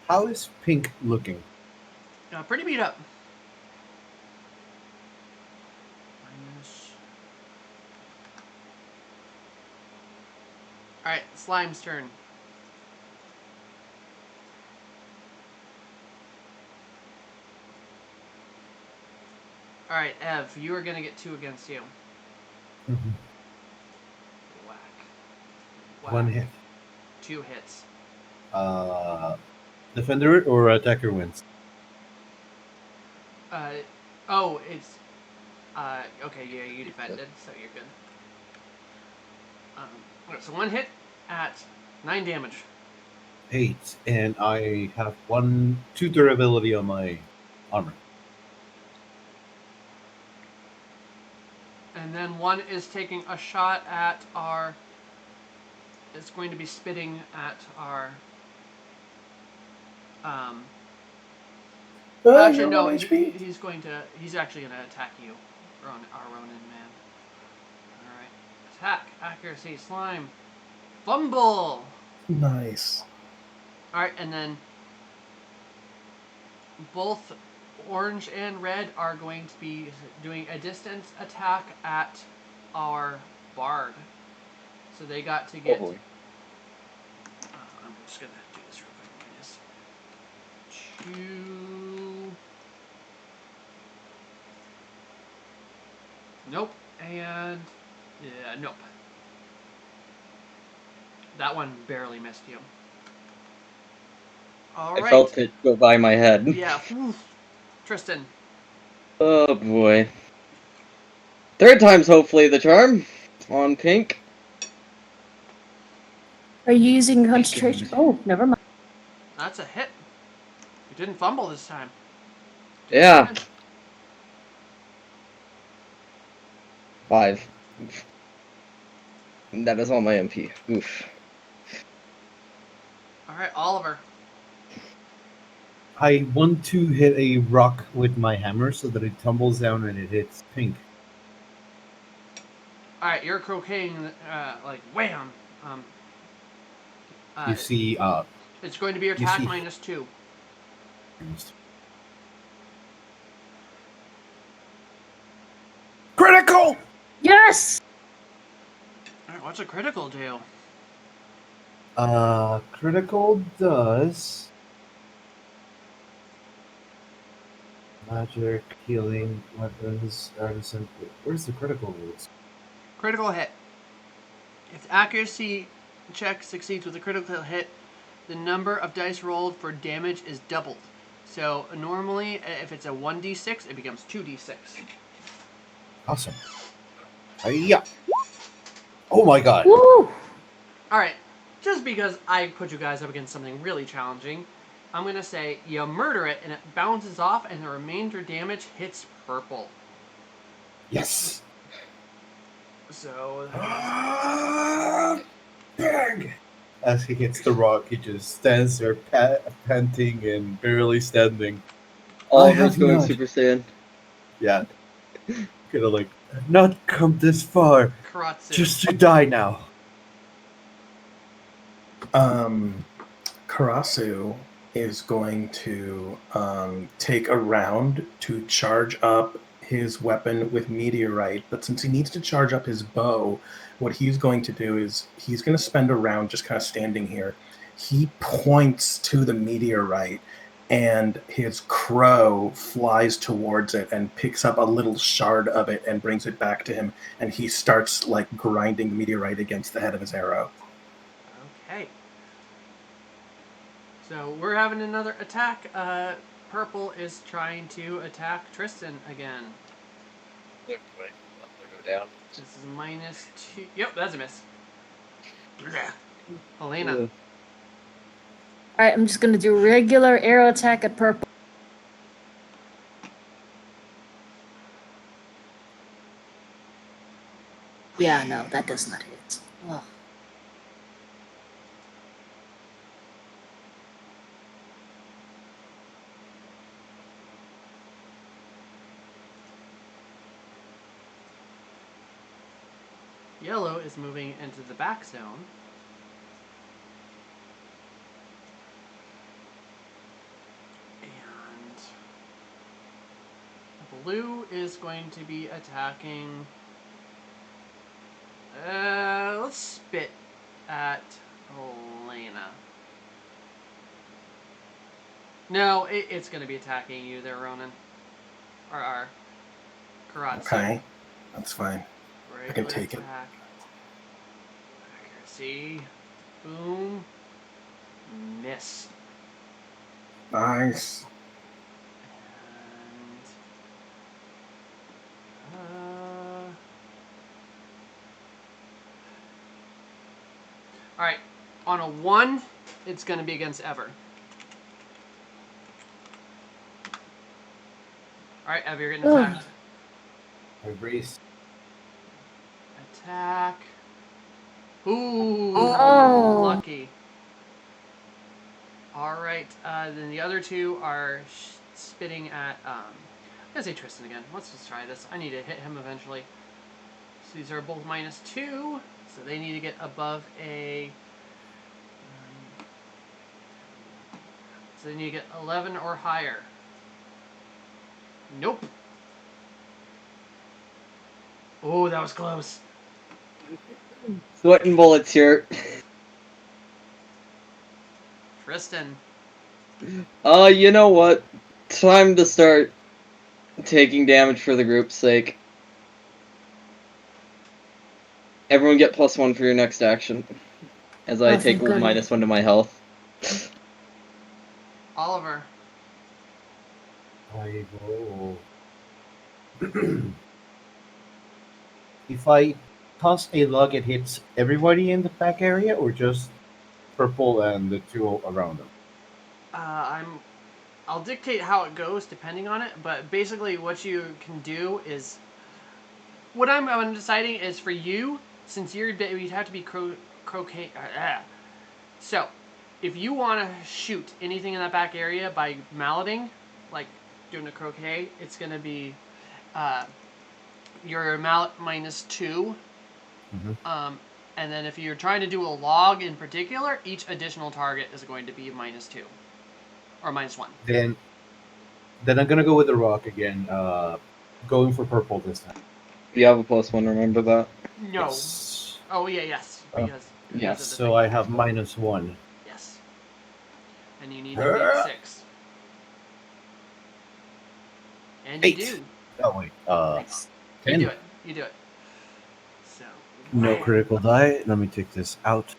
How is pink looking?
Pretty beat up. Minus. All right, slime's turn. All right, Ev, you are gonna get 2 against you.
Mhm.
Whack.
One hit.
2 hits.
Defender or attacker wins.
Oh, it's. Okay, yeah, you defended, so you're good. Alright, so 1 hit at 9 damage.
8, and I have 2 durability on my armor.
And then 1 is taking a shot at our. It's going to be spitting at our. Actually,
you're
no,
1 HP.
he's going to. He's actually going to attack you, our Ronin man. Alright. Attack, accuracy, slime. Fumble!
Nice.
Alright, and then. Both orange and red are going to be doing a distance attack at our bard. So they got to get.
Oh boy.
I'm just gonna do this real quick. -2. Nope. And yeah, nope. That one barely missed you. All
I
right.
felt it go by my head.
Yeah. Tristan.
Oh boy. 3rd time's hopefully the charm on pink.
Are you using concentration? Oh, never mind.
That's a hit. You didn't fumble this time.
Yeah. 5. Oof. That is all my MP. Oof.
All right, Oliver.
I want to hit a rock with my hammer so that it tumbles down and it hits pink.
All right, you're croqueting like wham.
You see,
It's going to be your attack
see-
-2.
critical.
Yes.
All right, what's a critical do?
Critical does magic, healing, weapons, artisan. Where's the critical rules?
Critical hit. If the accuracy check succeeds with a critical hit, the number of dice rolled for damage is doubled. So normally, if it's a 1d6, it becomes 2d6.
Awesome. Yeah. Oh my god.
Woo!
All right, just because I put you guys up against something really challenging, I'm gonna say you murder it and it bounces off, and the remainder damage hits purple.
Yes.
So
Bang! As he hits the rock, he just stands there panting and barely standing.
Oliver's
have
going
not.
Super Saiyan.
Yeah. Could have, like, not come this far
Karatsu.
just to die now.
Karasu is going to take a round to charge up his weapon with meteorite, but since he needs to charge up his bow, what he's going to do is he's going to spend a round just kind of standing here. He points to the meteorite, and his crow flies towards it and picks up a little shard of it and brings it back to him, and he starts like grinding the meteorite against the head of his arrow.
Okay. So we're having another attack. Purple is trying to attack Tristan again.
Go down.
This is -2. Yep, that's a miss. Elena.
Ugh.
Alright, I'm just gonna do regular arrow attack at purple. Yeah, no, that does not hit. Ugh.
Yellow is moving into the back zone. And blue is going to be attacking. Let's spit at Elena. No, it's going to be attacking you there, Ronan. Or Karatsu.
Okay, that's fine. I can
Regular
take it.
attack. Accuracy. Boom. Miss.
Nice.
And all right, on a 1, it's going to be against Ever. All right, Ever, you're getting attacked.
I race.
Attack. Ooh,
Oh.
lucky. All right, then the other two are spitting at. I'm gonna say Tristan again. Let's just try this. I need to hit him eventually. So these are both -2, so they need to get above a. So they need to get 11 or higher. Nope. Oh, that was close.
Sweating bullets here.
Tristan.
You know what? Time to start taking damage for the group's sake. Everyone get +1 for your next action. As I
Oh,
take
thank goodness.
-1 to my health.
Oliver.
I will. If I toss a log, it hits everybody in the back area, or just purple and the two around them?
I'll dictate how it goes depending on it, but basically what you can do is, what I'm deciding is for you, since you'd have to be croquet. So, if you want to shoot anything in that back area by malleting, like doing a croquet, it's going to be your mallet -2.
Mhm.
And then if you're trying to do a log in particular, each additional target is going to be -2 or -1.
Then I'm gonna go with the rock again. Going for purple this time.
You have a +1, remember that?
No.
Yes.
Oh yeah, yes.
Oh,
Because
yes.
of the
So
thing.
I have -1.
Yes. And you need to beat 6. And you
8.
do.
Oh wait.
You
10.
do it. You do it. So.
No
wham.
critical die. Let me take this out.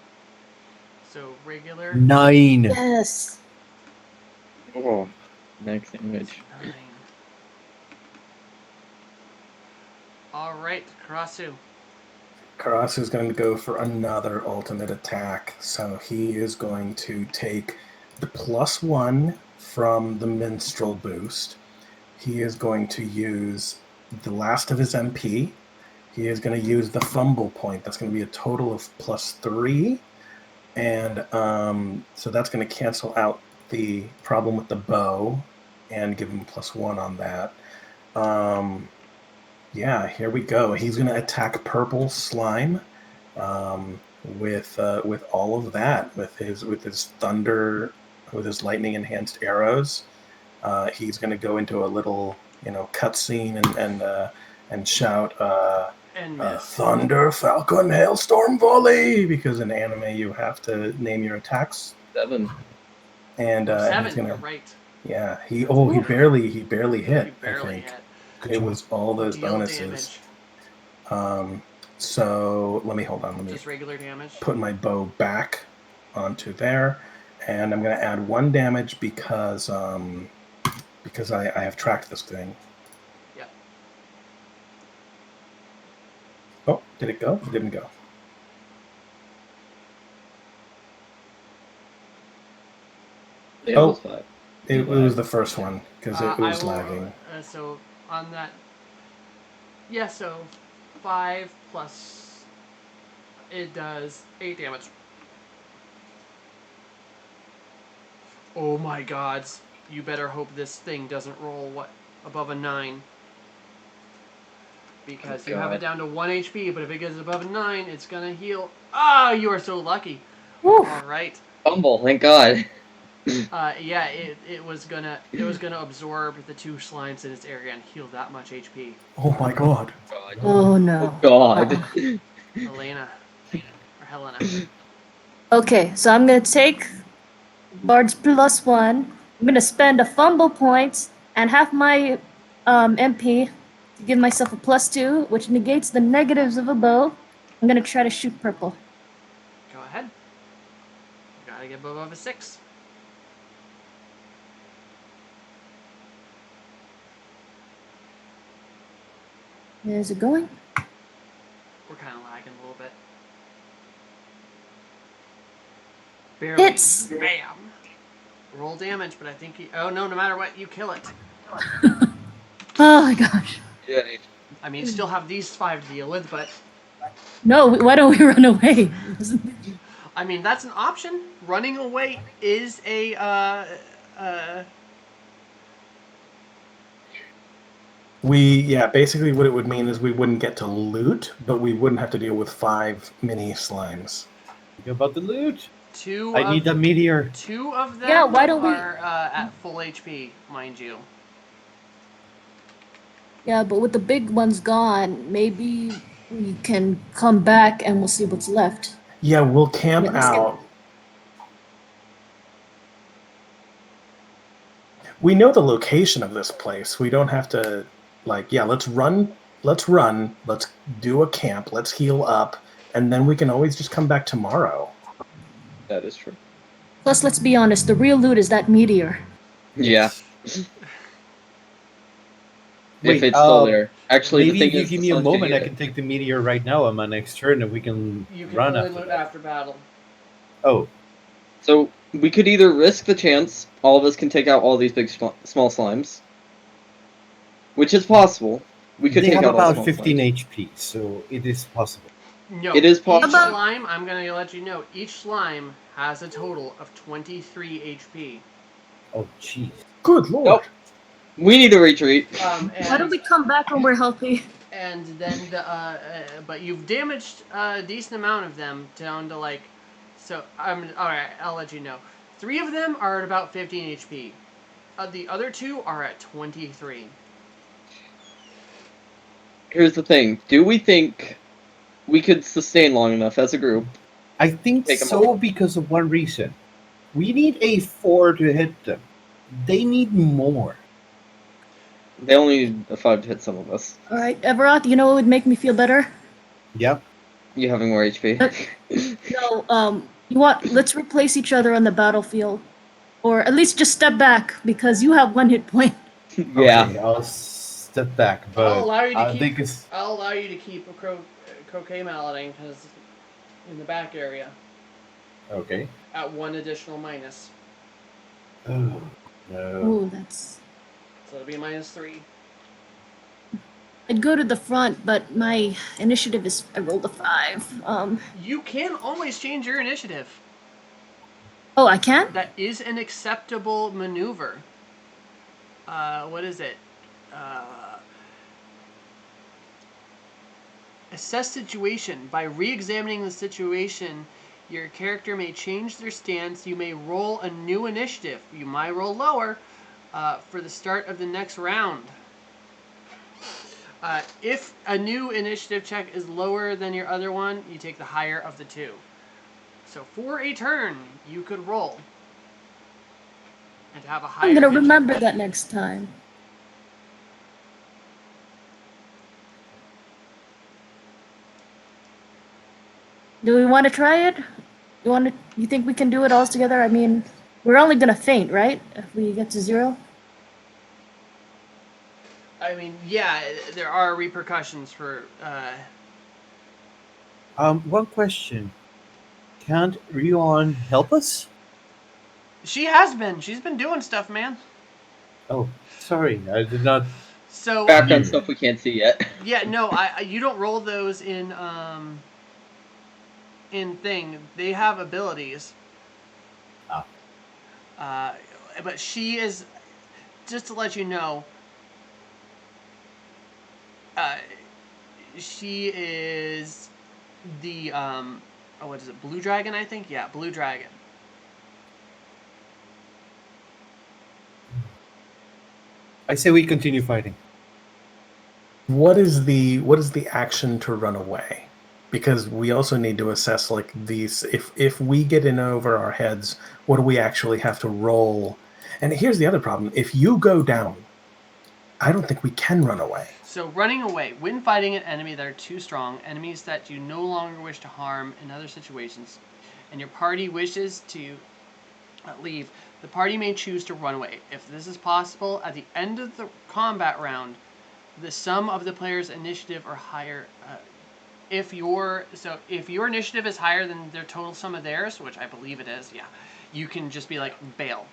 So regular
9.
Yes.
Oh, next image.
9. All right, Karasu.
Karasu's going to go for another ultimate attack. So he is going to take the +1 from the minstrel boost. He is going to use the last of his MP. He is going to use the fumble point. That's going to be a total of +3. And so that's going to cancel out the problem with the bow and give him +1 on that. Yeah, here we go. He's going to attack purple slime with all of that, with his thunder, with his lightning enhanced arrows. He's going to go into a little cutscene and shout.
And miss.
Thunder, Falcon, Hailstorm, Volley! Because in anime you have to name your attacks.
7.
And
Seven,
he's gonna,
you're right.
yeah, he barely hit.
He barely
I think
hit.
it was all those
Deal
bonuses.
damage.
So let me
Just regular damage.
put my bow back onto there, and I'm gonna add 1 damage because I have tracked this thing.
Yep.
Oh, did it go? It didn't go.
Yeah,
Oh.
it was 5.
It was the first one because it was
I will,
lagging.
So on that, yeah. So 5 plus it does 8 damage. Oh my God! You better hope this thing doesn't roll above a 9. Because you have it down to 1 HP, but if it gets above a 9, it's gonna heal. Ah, you are so lucky.
Woo.
All right.
Fumble, thank God.
Yeah, it was gonna absorb the 2 slimes in its area and heal that much HP.
Oh my God!
Oh no.
God.
Helena.
Okay, so I'm gonna take Bard's +1. I'm gonna spend a fumble point and half my MP to give myself a +2, which negates the negatives of a bow. I'm gonna try to shoot purple.
Go ahead. You gotta get above a 6.
Is it going?
We're kind of lagging a little bit. Barely.
Hits!
Bam! Roll damage, but I think oh no matter what, you kill it.
Oh my gosh.
Yeah.
I mean, you still have these 5 to deal with, but
No, why don't we run away?
I mean, that's an option. Running away is a
basically what it would mean is we wouldn't get to loot, but we wouldn't have to deal with 5 mini slimes.
Think about the loot.
2
I need the meteor.
2 of them
Yeah, why don't we-
are at full HP, mind you.
Yeah, but with the big ones gone, maybe we can come back and we'll see what's left.
Yeah, we'll camp
Yeah, let's get-
out. We know the location of this place. We don't have to, let's run. Let's do a camp. Let's heal up. And then we can always just come back tomorrow.
That is true.
Plus, let's be honest, the real loot is that meteor.
Yeah.
Wait,
if it's still there. Actually,
Maybe
the
if
thing
you
is,
give
the
me a
sun's
moment, I
gonna
can take the meteor right now on my next turn, and we can
You can
run
only
after
loot
that.
after battle.
Oh,
So we could either risk the chance all of us can take out all these big small slimes, which is possible. We could
they
take
have
out all
about
small
15
slimes.
HP, so it is possible.
No.
It is
Each
possible.
slime, I'm going to let you know, each slime has a total of 23 HP.
Oh, jeez.
Good lord.
Nope. We need to retreat.
And,
Why don't we come back when we're healthy?
And then, but you've damaged a decent amount of them down to so alright, I'll let you know. 3 of them are at about 15 HP. The other 2 are at 23.
Here's the thing. Do we think we could sustain long enough as a group?
I think
Take 'em
so
all.
because of one reason. We need a 4 to hit them. They need more.
They only need a 5 to hit some of us.
Alright, Everoth, you know what would make me feel better?
Yep.
You having more HP?
No, let's replace each other on the battlefield. Or at least just step back, because you have 1 hit point.
Yeah.
Okay, I'll step back, but
I'll allow you to
I
keep.
think it's...
I'll allow you to keep a croquet malleting because in the back area
Okay.
at 1 additional minus,
Oh, no.
Ooh, that's...
so it'll be -3.
I'd go to the front, but my initiative is... I rolled a 5.
You can always change your initiative.
Oh, I can?
That is an acceptable maneuver. What is it? Assess situation. By re-examining the situation, your character may change their stance. You may roll a new initiative. You might roll lower for the start of the next round. If a new initiative check is lower than your other one, you take the higher of the two. So for a turn, you could roll and have a higher
I'm gonna
hit check.
remember that next time. Do we want to try it? You think we can do it all together? I mean, we're only gonna faint, right? If we get to 0?
I mean, yeah, there are repercussions for.
One question: can't Ryvon help us?
She has been. She's been doing stuff, man.
Oh, sorry, I did not.
So
Background stuff we can't see yet.
yeah, no, you don't roll those in thing. They have abilities.
Ah.
But she is, just to let you know, she is the what is it? Blue Dragon, I think. Yeah, Blue Dragon.
I say we continue fighting.
What is the action to run away? Because we also need to assess like these. If we get in over our heads, what do we actually have to roll? And here's the other problem: if you go down, I don't think we can run away.
So running away. When fighting an enemy that are too strong, enemies that you no longer wish to harm in other situations, and your party wishes to leave, the party may choose to run away. If this is possible, at the end of the combat round, the sum of the player's initiative or higher. If your initiative is higher than their total sum of theirs, which I believe it is, yeah, you can just be like bail.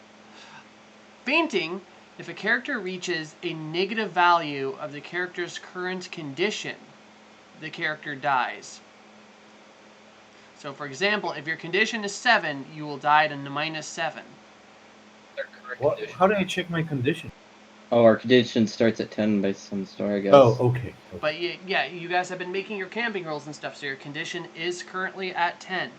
Fainting. If a character reaches a negative value of the character's current condition, the character dies. So, for example, if your condition is 7, you will die to -7.
What? How do I check my condition?
Oh, our condition starts at 10 by some star, I guess.
Oh, okay.
But yeah, you guys have been making your camping rolls and stuff, so your condition is currently at 10.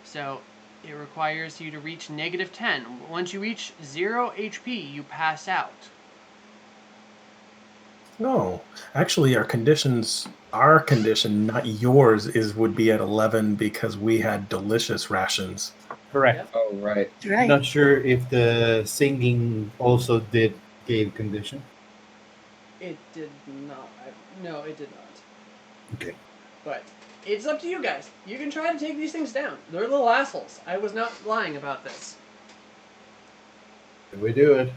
So it requires you to reach -10. Once you reach 0 HP, you pass out.
No, actually, our condition, not yours, would be at 11 because we had delicious rations.
Correct.
Yep.
Oh, right.
Right.
Not sure if the singing also gave condition.
It did not. No, it did not.
Okay.
But it's up to you guys. You can try to take these things down. They're little assholes. I was not lying about this.
Did we do it?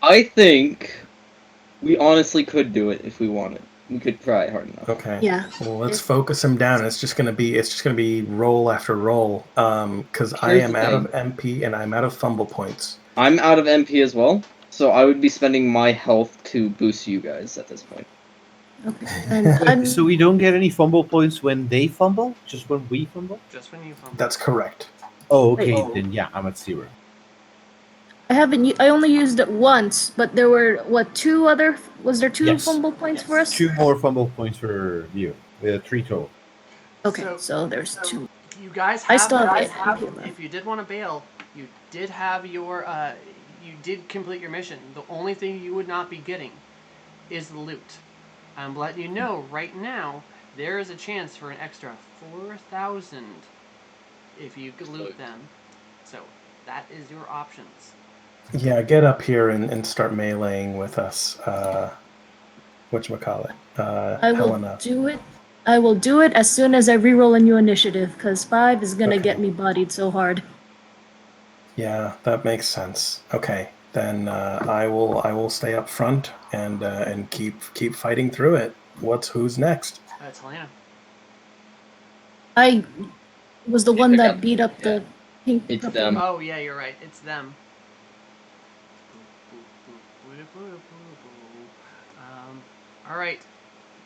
I think we honestly could do it if we wanted. We could try hard enough.
Okay.
Yeah.
Well, let's focus him down. It's just gonna be roll after roll. Because I
Here's
am
the
out of
thing.
MP and I'm out of fumble points.
I'm out of MP as well, so I would be spending my health to boost you guys at this point.
Okay. And
So we don't get any fumble points when they fumble, just when we fumble.
Just when you fumble.
That's correct.
Oh, okay.
Wait.
Then yeah, I'm at 0.
I only used it once, but there were two other? Was there two
Yes.
fumble points
Yes.
for us?
2 more fumble points for you. 3 total.
Okay, so there's 2.
You guys
I
have.
still have
If you did want to bail, you did have your. You did complete your mission. The only thing you would not be getting is the loot. I'm letting you know right now. There is a chance for an extra 4,000 if you loot them. So that is your options.
Yeah, get up here and start meleeing with us. Whatchamacallit?
I will
Helena.
do it. I will do it as soon as I reroll a new initiative, because 5 is gonna
Okay.
get me bodied so hard.
Yeah, that makes sense. Okay, then I will stay up front and keep fighting through it. Who's next?
That's Helena.
I was the one
pick
that
up.
beat up the pink.
It's
purple-
them.
Oh yeah, you're right. It's them. All right.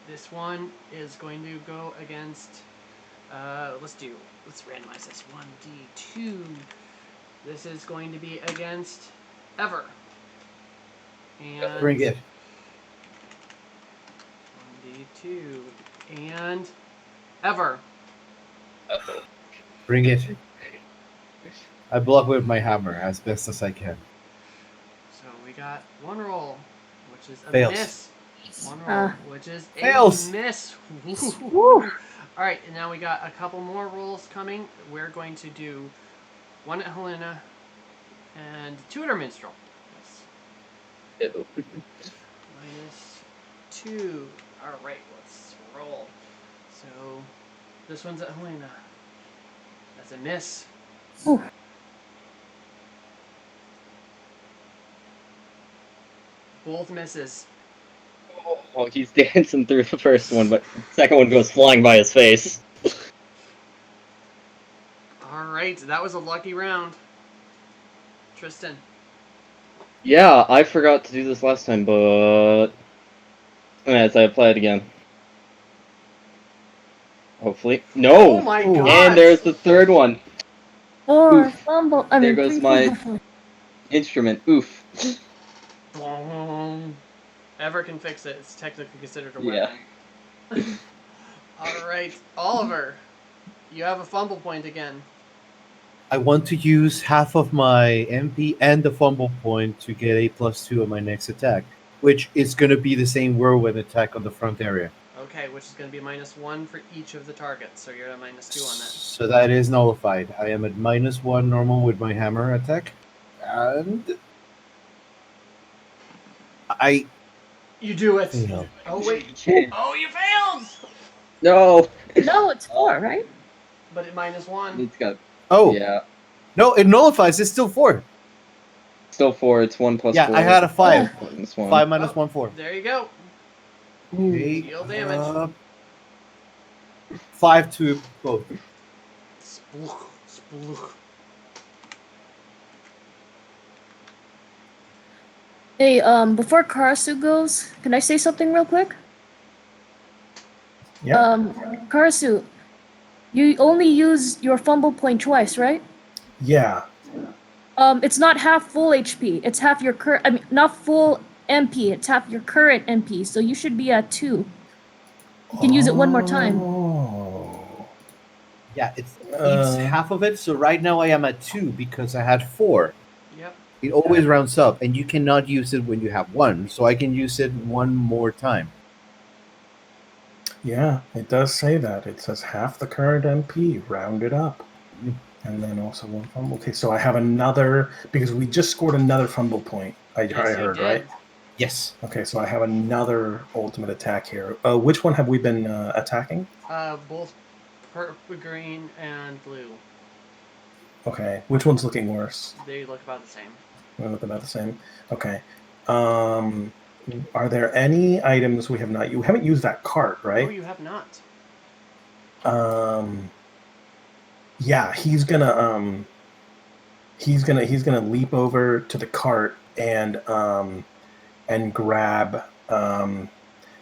This one is going to go against Let's randomize this. 1d2. This is going to be against Ever. And
Bring it.
1d2. And Ever.
Bring it. I block with my hammer as best as I can.
So we got one roll, which is a
Fails.
miss. One roll, which is a
Fails.
miss.
Woo.
Alright, and now we got a couple more rolls coming. We're going to do one at Helena and two at our minstrel. Yes.
Ew.
-2. Alright, let's roll. So this one's at Helena. That's a miss.
Ooh.
Both misses.
Oh, he's dancing through the first one, but the second one goes flying by his face.
Alright, that was a lucky round. Tristan.
Yeah, I forgot to do this last time, but as I apply it again. Hopefully. No!
Oh my
Ooh.
god!
And there's the third one.
4
Oof.
fumble. I
There
mean,
goes
3
my-
fumble.
Instrument. Oof.
Ever can fix it. It's technically considered a
Yeah.
weapon. Alright, Oliver. You have a fumble point again.
I want to use half of my MP and the fumble point to get a +2 on my next attack, which is going to be the same whirlwind attack on the front area.
Okay, which is going to be -1 for each of the targets, so you're at -2 on that.
So that is nullified. I am at -1 normal with my hammer attack, and I
You do it!
failed.
Oh wait. Oh, you failed!
No!
No, it's 4, right?
But at -1.
It's got.
Oh
Yeah.
no, it nullifies. It's still 4.
Still 4. It's 1 plus
Yeah,
4.
I had a 5.
Minus 1.
5 minus
Oh.
1, 4.
There you go.
Okay,
Deal damage.
5 to both.
Splook, splook.
Hey, before Karasu goes, can I say something real quick?
Yeah.
Karasu, you only use your fumble point twice, right?
Yeah.
It's not half full HP. It's half your current. I mean, not full MP. It's half your current MP. So you should be at 2. You can use it one more time.
Oh.
Yeah, it's
Uh,
half of it. So right now I am at 2 because I had 4.
Yep.
It always rounds up, and you cannot use it when you have 1. So I can use it one more time.
Yeah, it does say that. It says half the current MP, rounded up. And then also one fumble. Okay, so I have another, because we just scored another fumble point, I
Yes, you
heard,
did.
right?
Yes.
Okay, so I have another ultimate attack here. Which one have we been attacking?
Both purple, green, and blue.
Okay, which one's looking worse?
They look about the same.
They look about the same. Okay. Are there any items we have not? You haven't used that cart,
No,
right?
you have not.
Yeah, he's gonna leap over to the cart and grab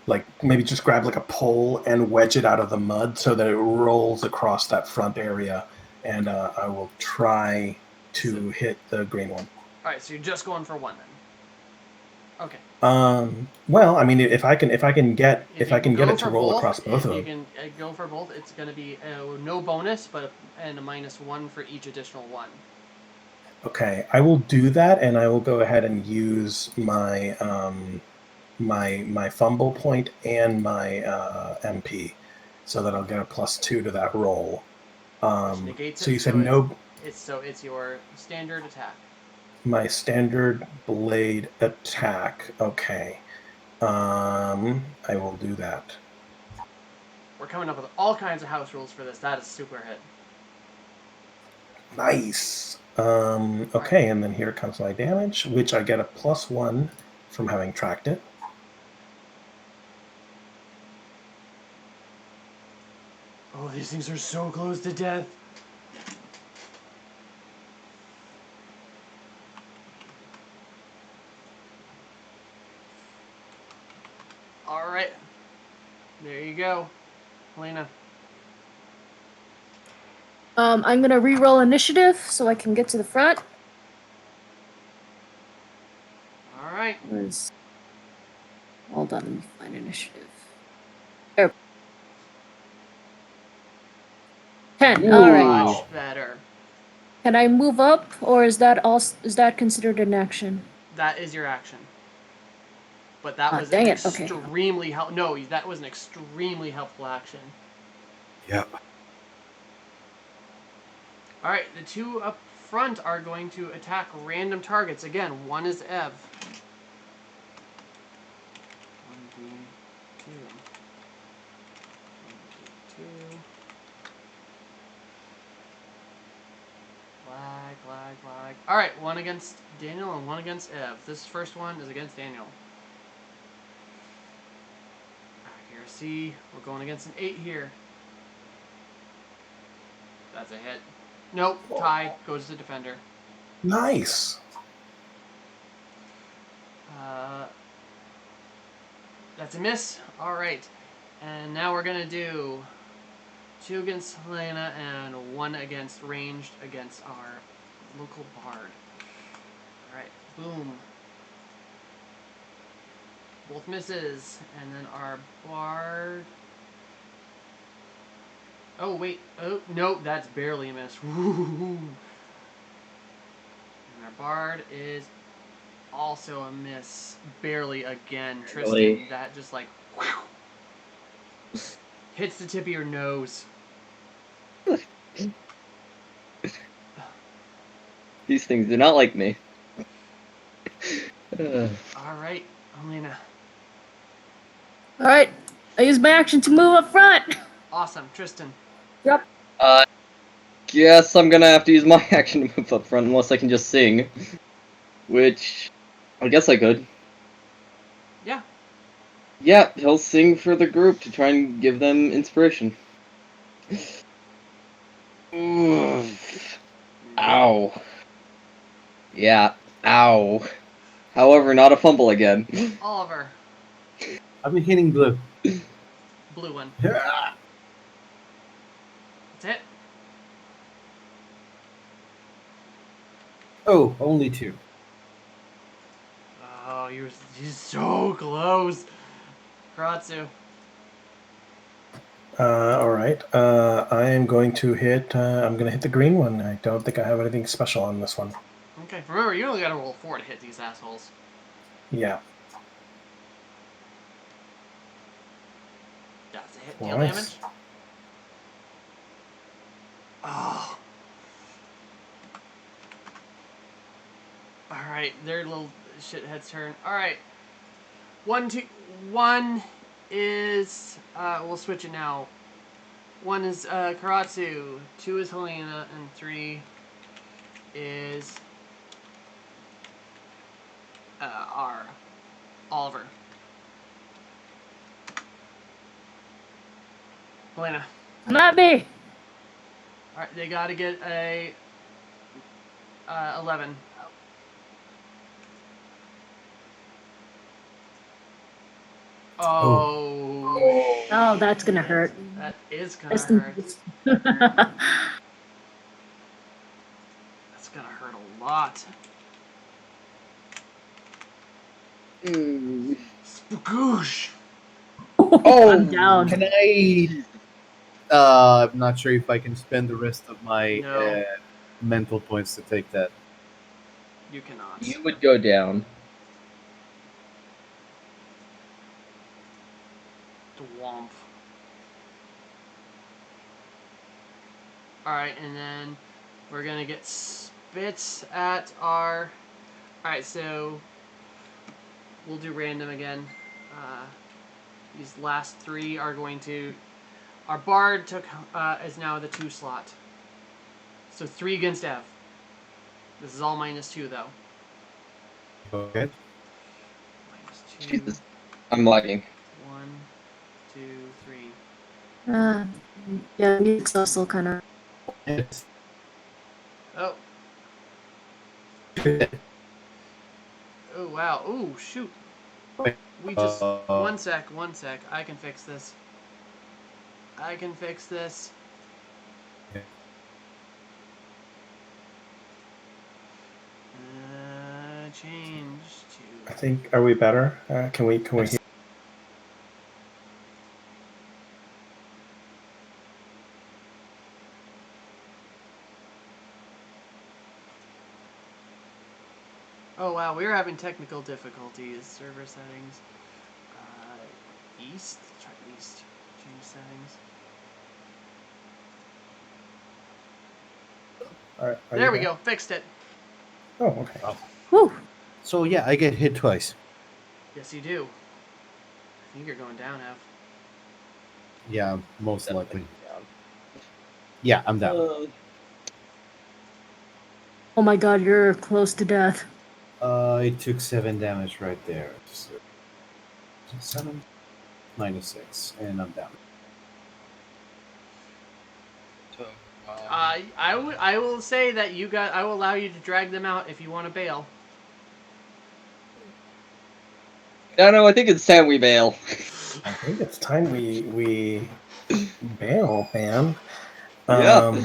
like maybe just grab like a pole and wedge it out of the mud so that it rolls across that front area, and I will try to hit the green one.
All right, so you're just going for one then. Okay.
Well, I mean, if I can get
If
I
you
can get
go
it to
for
roll across both
if
of
you
them.
can go for both, it's going to be no bonus, and a -1 for each additional one.
Okay, I will do that, and I will go ahead and use my my fumble point and my MP, so that I'll get a +2 to that roll.
Which negates
So
it,
you said
so
no.
It's your standard attack.
My standard blade attack. Okay. I will do that.
We're coming up with all kinds of house rules for this. That is super hit.
Nice. Okay, and then here comes my damage, which I get a +1 from having tracked it.
Oh, these things are so close to death. All right. There you go, Helena.
I'm gonna re-roll initiative so I can get to the front.
All right.
Hold on, let me find initiative. There. 10. All right.
Much better.
Can I move up, or is that considered an action?
That is your action. But that was
Dang
an
it. Okay.
extremely No, that was an extremely helpful action.
Yep.
All right, the two up front are going to attack random targets. Again, one is Ev. 1d2. 1d2. Lag. All right, one against Daniel and one against Ev. This first one is against Daniel. Accuracy. We're going against an 8 here. That's a hit. Nope. Tie goes to defender.
Nice.
That's a miss. All right. And now we're going to do 2 against Helena and 1 against ranged against our local bard. All right. Boom. Both misses. And then our bard... Oh, wait. Oh, nope. That's barely a miss. Woo-hoo-hoo. And our bard is also a miss. Barely again. Tristan,
Really?
that just like... Whew, hits the tip of your nose.
These things do not like me.
All right, Helena.
All right. I use my action to move up front.
Awesome. Tristan.
Yep.
Guess I'm gonna have to use my action to move up front unless I can just sing. Which, I guess I could.
Yeah.
Yeah, he'll sing for the group to try and give them inspiration. Ow. Yeah, ow. However, not a fumble again.
Oliver.
I've been hitting blue.
Blue one.
Yeah.
That's it.
Oh, only 2.
Oh, you're so close. Karatsu.
All right. I am going to hit. I'm going to hit the green one. I don't think I have anything special on this one.
Okay, remember, you only gotta roll 4 to hit these assholes.
Yeah.
That's a hit. Deal
Nice.
damage. Oh. Alright, their little shithead's turn. Alright. 1 is... we'll switch it now. 1 is Karatsu, 2 is Helena, and 3 is our Oliver. Helena.
Not me.
Alright, they gotta get a 11. Oh.
Oh, that's gonna hurt.
That is gonna
Rest in
hurt.
peace.
That's gonna hurt a lot. Spagoosh!
I'm down.
Can I? I'm not sure if I can spend the rest of my
No.
mental points to take that.
You cannot.
You would go down.
Dwomp. Alright, and then we're gonna get spits at our... Alright, so we'll do random again. These last 3 are going to... Our bard is now the 2 slot. So 3 against Ev. This is all -2 though.
Okay.
-2.
Jesus. I'm lagging.
1, 2, 3.
Yeah, music's also kind of.
Yes.
Oh. Oh, wow. Oh, shoot. We just... One sec. I can fix this. change
I
to?
think. Are we better? Can we?
Yes.
Oh wow, we're having technical difficulties. Server settings. East. Try east. Change settings.
Are
There
you
we
there?
go. Fixed it.
Oh, okay.
Oh.
Whew.
So yeah, I get hit twice.
Yes, you do. I think you're going down, F.
Yeah, most likely.
Definitely
Yeah, I'm down.
down.
Oh my god, you're close to death.
I took 7 damage right there. So 7 minus 6, and I'm down.
So,
I will say that I will allow you to drag them out if you want to bail.
no, I think it's time we bail.
I think it's time we bail, man.
Yeah.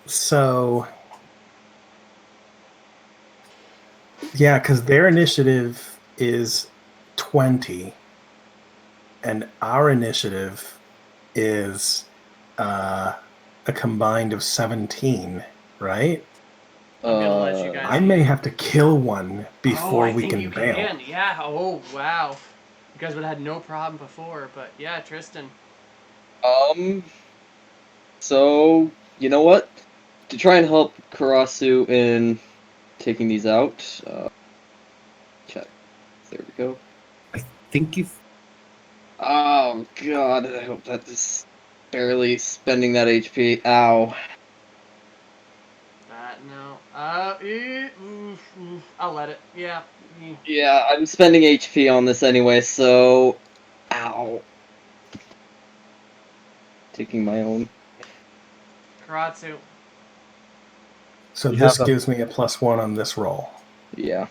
So yeah, because their initiative is 20, and our initiative is a combined of 17, right?
I'm gonna let you guys.
I may have to kill one before
I
we
think
can
you
bail.
can. Yeah. Oh wow. You guys would have had no problem before, but yeah, Tristan.
So you know what? To try and help Karasu in taking these out, check. There we go.
I think if
Oh god, I hope that is barely spending that HP. Ow.
No. I'll let it. Yeah.
Yeah, I'm spending HP on this anyway, so ow. Taking my own.
Karatsu.
So
You
this
have a-
gives me a +1 on this roll,
Yeah.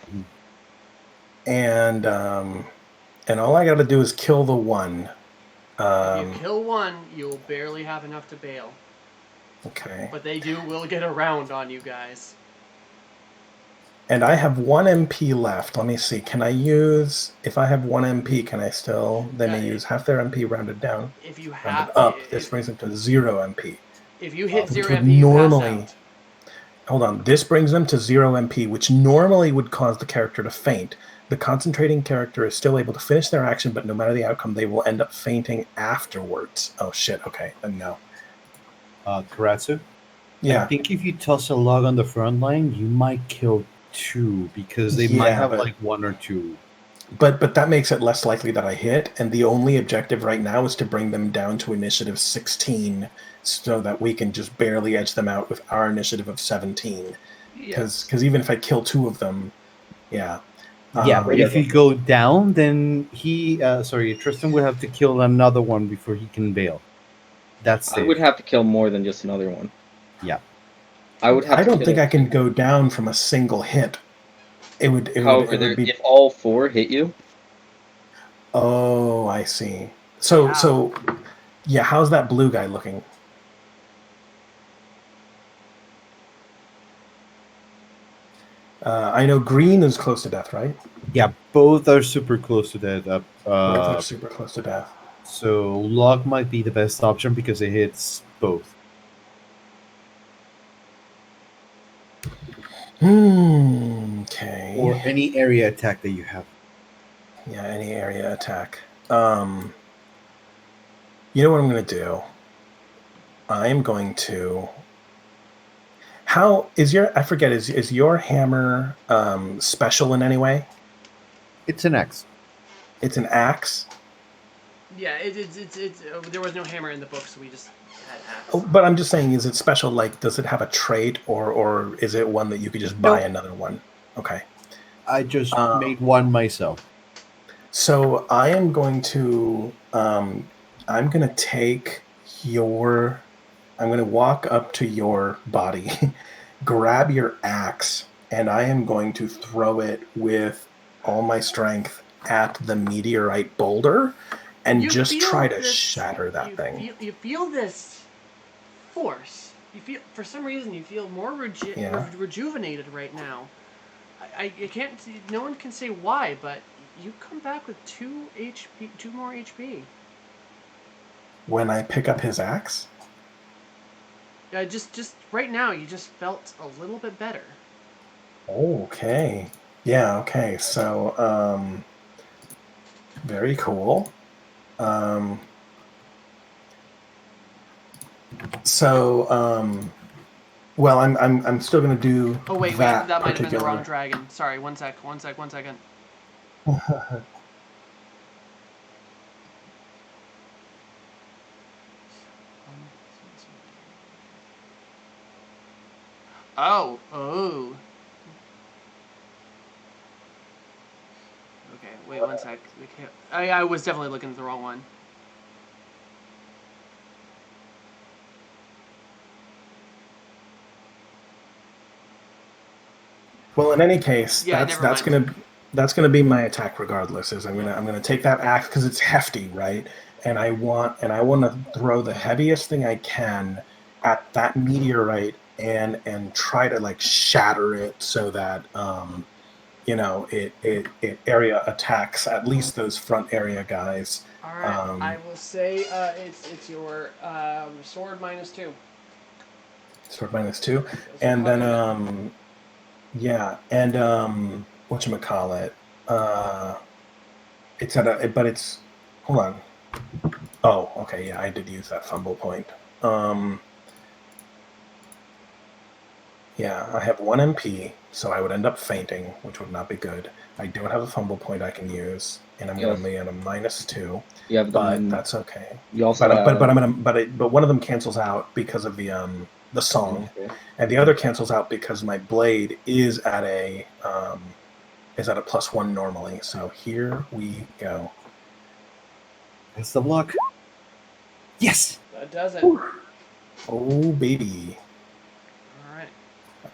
and all I got to do is kill the one.
If you kill one, you'll barely have enough to bail.
Okay.
But they will get around on you guys.
And I have 1 MP left. Let me see. Can I use, if I have 1 MP, can I still, they may use half their MP rounded down,
If you
rounded
have
up. This brings them to 0 MP.
if you hit
Which
0
would
MP, you pass
normally,
out.
hold on, this brings them to 0 MP, which normally would cause the character to faint. The concentrating character is still able to finish their action, but no matter the outcome, they will end up fainting afterwards. Oh shit, okay, then no.
Karatsu, I
Yeah,
think if you toss a log on the front line, you might kill 2 because they might
Yeah,
have
but-
like 1 or 2.
but that makes it less likely that I hit, and the only objective right now is to bring them down to initiative 16 so that we can just barely edge them out with our initiative of 17.
Yes.
Because even if I kill 2 of them, yeah.
Yeah, but if you go down, then Tristan would have to kill another one before he can bail. That's
I
it.
would have to kill more than just another one.
Yeah.
I would have
I
to
don't
kill
think I can go down from a single hit. It would be.
if all 4 hit you,
Oh, I see. So
Yeah.
so yeah, how's that blue guy looking? I know green is close to death, right?
Yeah, both are super close to death.
Both are super close to death.
So log might be the best option because it hits both.
Okay.
Or any area attack that you have.
Yeah, any area attack. You know what I'm going to do? I'm going to. How is your? I forget. Is your hammer special in any way?
It's an X.
It's an axe.
Yeah, there was no hammer in the book, so we just had axe.
Oh, but I'm just saying, is it special? Like, does it have a trait, or is it one that you could just buy another one? Okay.
I just made one myself.
So I am going to. I'm going to take your. I'm going to walk up to your body, grab your axe, and I am going to throw it with all my strength at the meteorite boulder and just try to shatter that thing.
You feel this force. You feel, for some reason, you feel more rejuvenated right now. I can't. No one can say why, but you come back with 2 HP, 2 more HP.
When I pick up his axe?
Just right now, you just felt a little bit better.
Okay. Yeah, okay. So, very cool. Well, I'm still gonna do
Oh wait,
that
that might have been the wrong
particular.
dragon. Sorry, one second. Oh. Okay, wait one sec. We can't. I was definitely looking at the wrong one.
Well, in any case,
Yeah,
that's
never mind.
that's gonna be my attack regardless. Is I'm gonna take that axe because it's hefty, right? And I want to throw the heaviest thing I can at that meteorite and try to like shatter it so that it area attacks at least those front area guys.
All right, I will say it's your sword -2.
Sword -2,
That's
and
what
then
I'm
yeah, and whatchamacallit? It's at a but it's hold on. Oh, okay, yeah, I did use that fumble point. Yeah, I have 1 MP, so I would end up fainting, which would not be good. I don't have a fumble point I can use, and I'm gonna be at a -2.
You have
But that's okay.
You also
But one of them cancels out because of the song, and the other cancels out because my blade is at a +1 normally. So here we go.
Best of luck. Yes.
That does it.
Oh baby.
All right.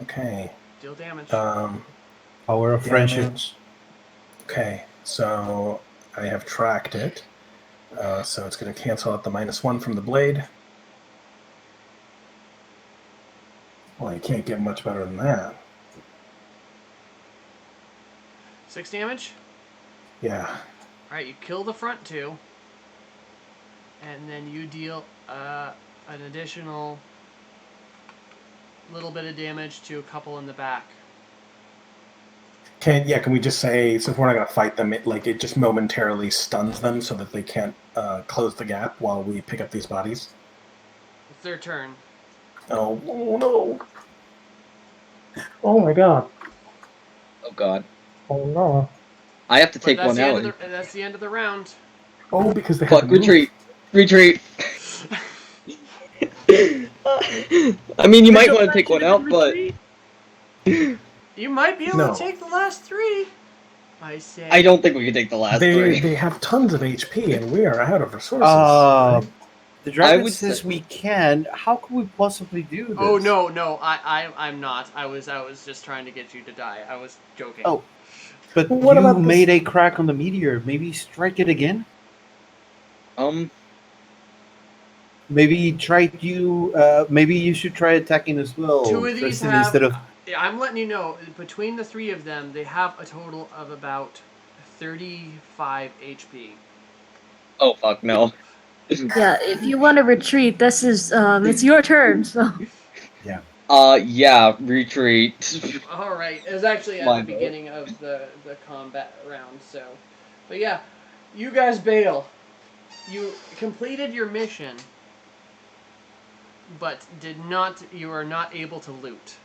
Okay.
Deal damage.
Power of friendship.
Okay, so I have tracked it. So it's going to cancel out the -1 from the blade. Well, you can't get much better than that.
6 damage.
Yeah.
All right, you kill the front 2, and then you deal an additional little bit of damage to a couple in the back.
Can we just say, since we're not going to fight them, it just momentarily stuns them so that they can't close the gap while we pick up these bodies?
It's their turn.
Oh no! Oh my god!
Oh god!
Oh no!
I have to take one out.
That's the end of the round.
Oh, because they
have retreat. I mean, you might want to take one out, but
you might be able to take the last 3. I say.
I don't think we can take the last 3.
They have tons of HP, and we are out of resources.
Right? The dragon says we can. How can we possibly do this?
Oh no! I'm not. I was just trying to get you to die. I was joking.
Oh, but what you about made a crack on the meteor. Maybe strike it again. Maybe maybe you should try attacking as well.
2 of these have. Instead of. I'm letting you know. Between the 3 of them, they have a total of about 35 HP.
Oh fuck no.
Yeah, if you want to retreat, this is it's your turn. So.
Yeah.
Yeah, retreat.
All right. It was actually at the beginning of the combat round, so. But yeah, you guys bail. You completed your mission, but you are not able to loot.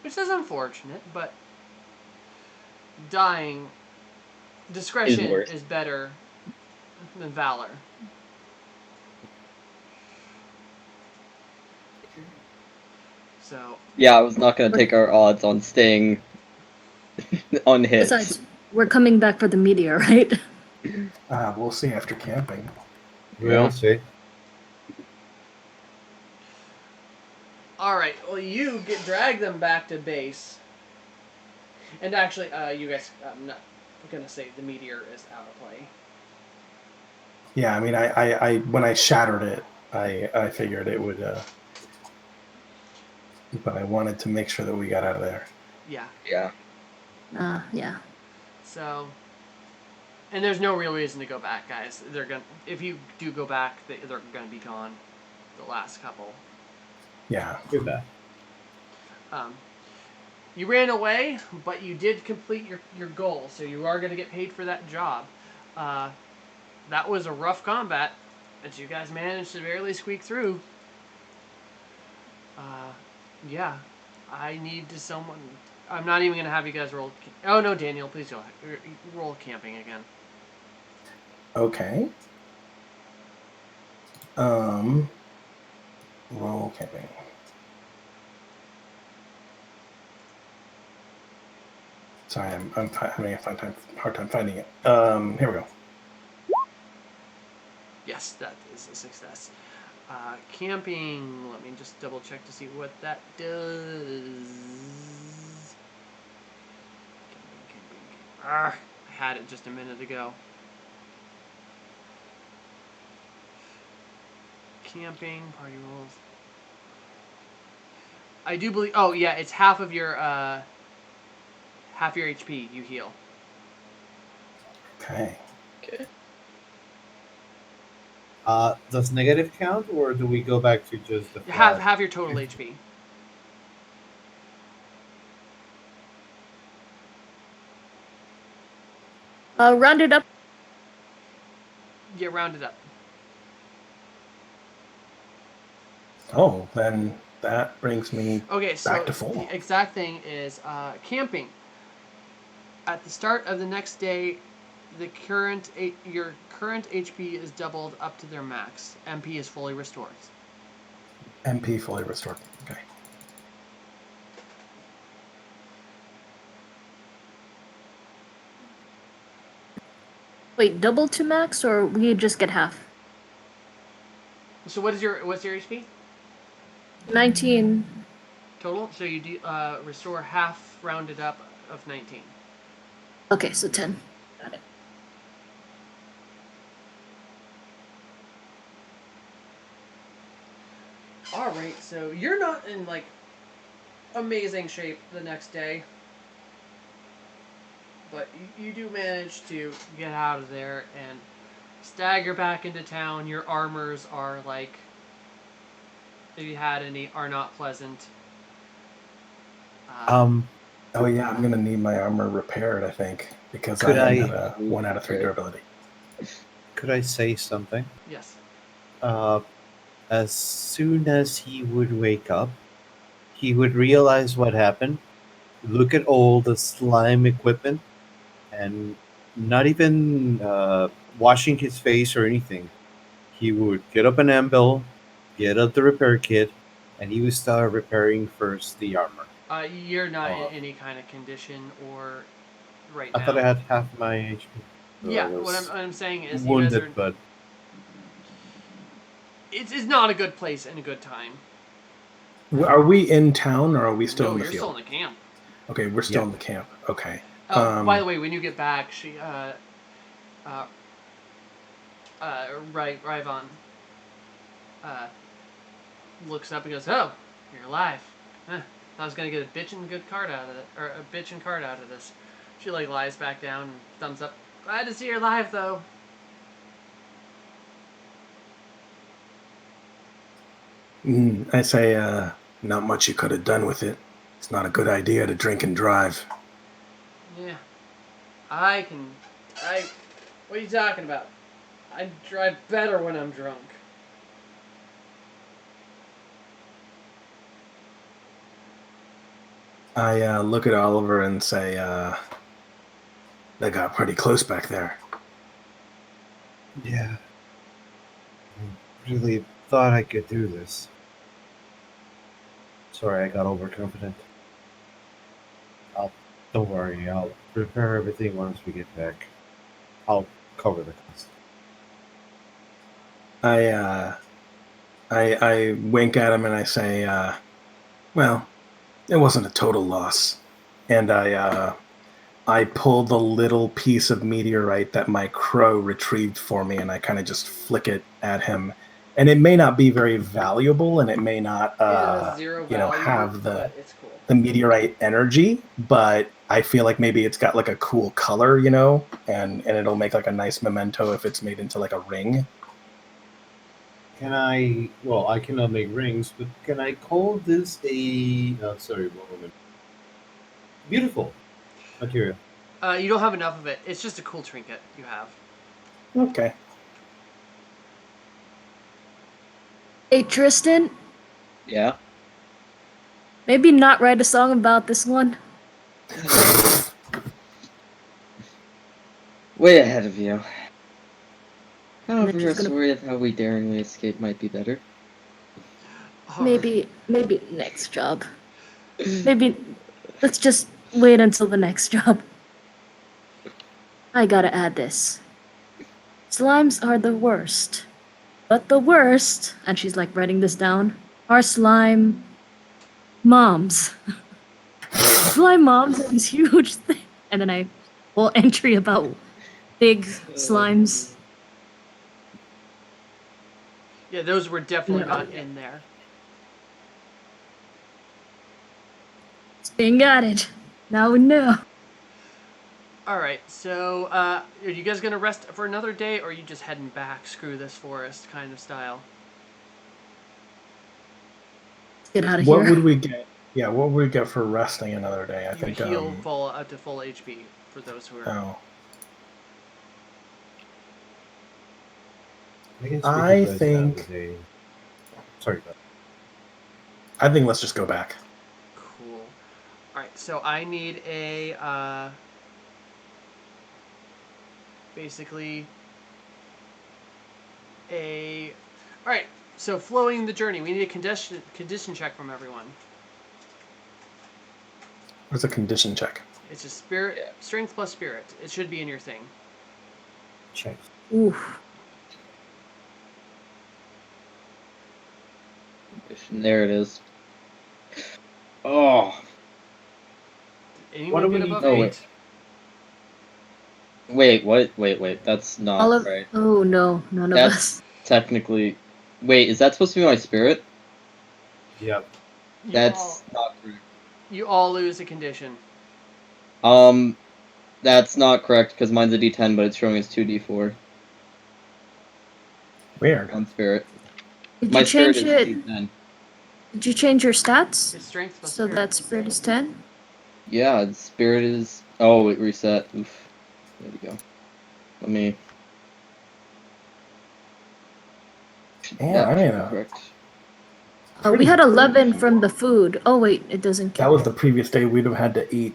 Which is unfortunate, but dying, discretion is better than valor. So.
Yeah, I was not going to take our odds on staying unhit.
Besides, we're coming back for the meteor, right?
We'll see after camping.
We'll see.
All right. Well, you drag them back to base. And actually, you guys, I'm not gonna say the meteor is out of play.
Yeah, I mean, I when I shattered it, I figured it would. But I wanted to make sure that we got out of there.
Yeah.
Yeah.
Yeah.
So, and there's no real reason to go back, guys. If you do go back, they're gonna be gone. The last couple.
Yeah.
Too bad.
You ran away, but you did complete your goal, so you are gonna get paid for that job. That was a rough combat, but you guys managed to barely squeak through. Yeah, I need to someone. I'm not even gonna have you guys roll. Oh no, Daniel, please go roll camping again.
Okay. Roll camping. Sorry, I'm having a hard time finding it. Here we go.
Yes, that is a success. Camping. Let me just double check to see what that does. Camping. I had it just a minute ago. Camping party rules. I do believe. Oh yeah, it's half your HP you heal.
Okay.
Okay.
Does negative count, or do we go back to just the
Half your total HP.
Round it up.
Yeah, round it up.
Oh, then that brings me
Okay, so
back to full.
the exact thing is camping. At the start of the next day, your current HP is doubled up to their max. MP is fully restored.
MP fully restored. Okay.
Wait, double to max, or we just get half?
So what's your HP
19.
total? So you restore half rounded up of 19.
Okay, so 10. Got it.
All right, so you're not in like amazing shape the next day, but you do manage to get out of there and stagger back into town. Your armors are like, if you had any, are not pleasant.
Oh yeah, I'm gonna need my armor repaired, I think, because
Could
I
I-
have a 1 out of 3 durability.
Could I say something?
Yes.
As soon as he would wake up, he would realize what happened, look at all the slime equipment, and not even washing his face or anything. He would get up an anvil, get up the repair kit, and he would start repairing first the armor.
You're not in any kind of condition or right
I
now.
thought I had half my HP. So
Yeah,
I was
what I'm saying is
wounded,
you guys are.
but
It's not a good place and a good time.
Are we in town or are we still
No,
in the
you're
field?
still in the camp.
Okay, we're still
Yeah.
in the camp. Okay.
By the way, when you get back, Ryvon looks up and goes, "Oh, you're alive. Huh. I was gonna get a bitchin' good card out of it, or a bitchin' card out of this." She like lies back down and thumbs up. Glad to see you're alive though.
I say, not much you could have done with it. It's not a good idea to drink and drive.
Yeah, I. What are you talking about? I drive better when I'm drunk.
I look at Oliver and say, they got pretty close back there.
yeah, I really thought I could do this. Sorry, I got overconfident. Don't worry, I'll prepare everything once we get back. I'll cover the cost.
I wink at him and I say, well, it wasn't a total loss. And I pull the little piece of meteorite that my crow retrieved for me and I kind of just flick it at him. and it may not be very valuable, and it may not,
It has zero value,
have
but it's cool.
the meteorite energy, but I feel like maybe it's got like a cool color, and it'll make like a nice memento if it's made into like a ring.
Can I? Well, I cannot make rings, but can I call this a? Sorry, one moment. Beautiful material.
You don't have enough of it. It's just a cool trinket you have.
Okay.
Hey Tristan,
Yeah.
maybe not write a song about this one.
Way ahead of you. However,
just
a
gonna-
story of how we daringly escaped might be better.
Maybe next job. Maybe let's just wait until the next job. I gotta add this. Slimes are the worst. But the worst, and she's like writing this down, are slime moms. Slime moms are this huge thing. And then I whole entry about big slimes.
Yeah, those were definitely
No.
not in there.
Being added. Now we know.
All right, so are you guys gonna rest for another day, or are you just heading back? Screw this forest kind of style.
Let's get out of
What
here.
would we get? Yeah, what would we get for resting another day? I
You
think.
heal full up to full HP for those who are.
Oh,
I guess we
I
could rest
think-
that with a. Sorry, go ahead.
I think let's just go back.
Cool. All right, so I need a basically a. All right, so flowing the journey. We need a condition check from everyone.
What's a condition check?
It's a spirit strength plus spirit. It should be in your thing.
Check.
Oof.
There it is. Oh.
Anyone
do
get
we need
above
to-
8?
Wait, what? Wait. That's not
All of
right.
Oh no, none of
That's
us.
technically. Wait, is that supposed to be my spirit?
Yep.
That's not correct.
You all lose a condition.
That's not correct because mine's a D10, but it's showing as 2D4
Weird.
on spirit.
Did
My
you
spirit
change
is
it?
D10.
Did you change your stats?
It's strength plus
So
spirit.
that spirit is 10?
Yeah, the spirit is. Oh, it reset. Oof. There we go. Let me.
Yeah,
That
I mean,
should be correct.
We had 11 from the food. Oh wait, it doesn't
that
count.
was the previous day we'd have had to eat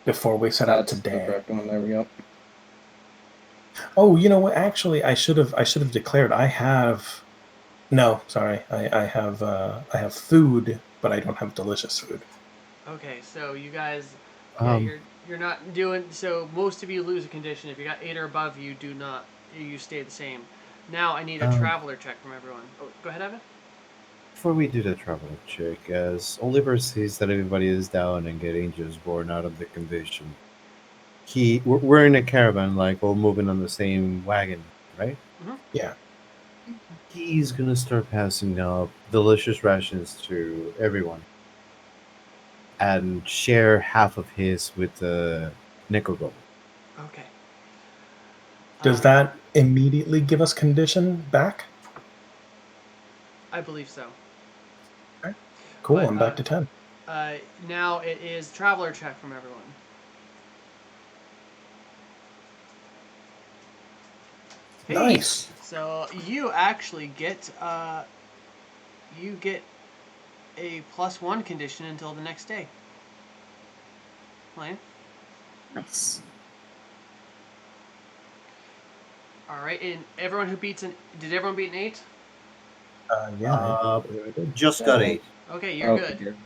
before we set out
That's the
today.
correct one. There we go.
Oh, you know what? Actually, I should have declared. I have. No, sorry. I have food, but I don't have delicious food.
Okay, so you guys,
Um,
you're not doing so. Most of you lose a condition. If you got 8 or above, you do not. You stay the same. Now I need a traveler check from everyone. Oh, go ahead, Evan.
Before we do the travel check, as Oliver sees that everybody is down and getting just born out of the condition, we're in a caravan, like all moving on the same wagon, right?
Yeah.
He's gonna start passing out delicious rations to everyone, and share half of his with the nickel gold.
Okay.
Does that immediately give us condition back?
I believe so.
Cool.
But,
I'm back to 10.
Now it is traveler check from everyone. Hey,
Nice.
So you actually get you get a +1 condition until the next day. Plan.
Nice.
All right, and everyone who beats an did everyone beat an 8?
Yeah.
Just got 8.
Okay, you're
Oh,
good.
dear.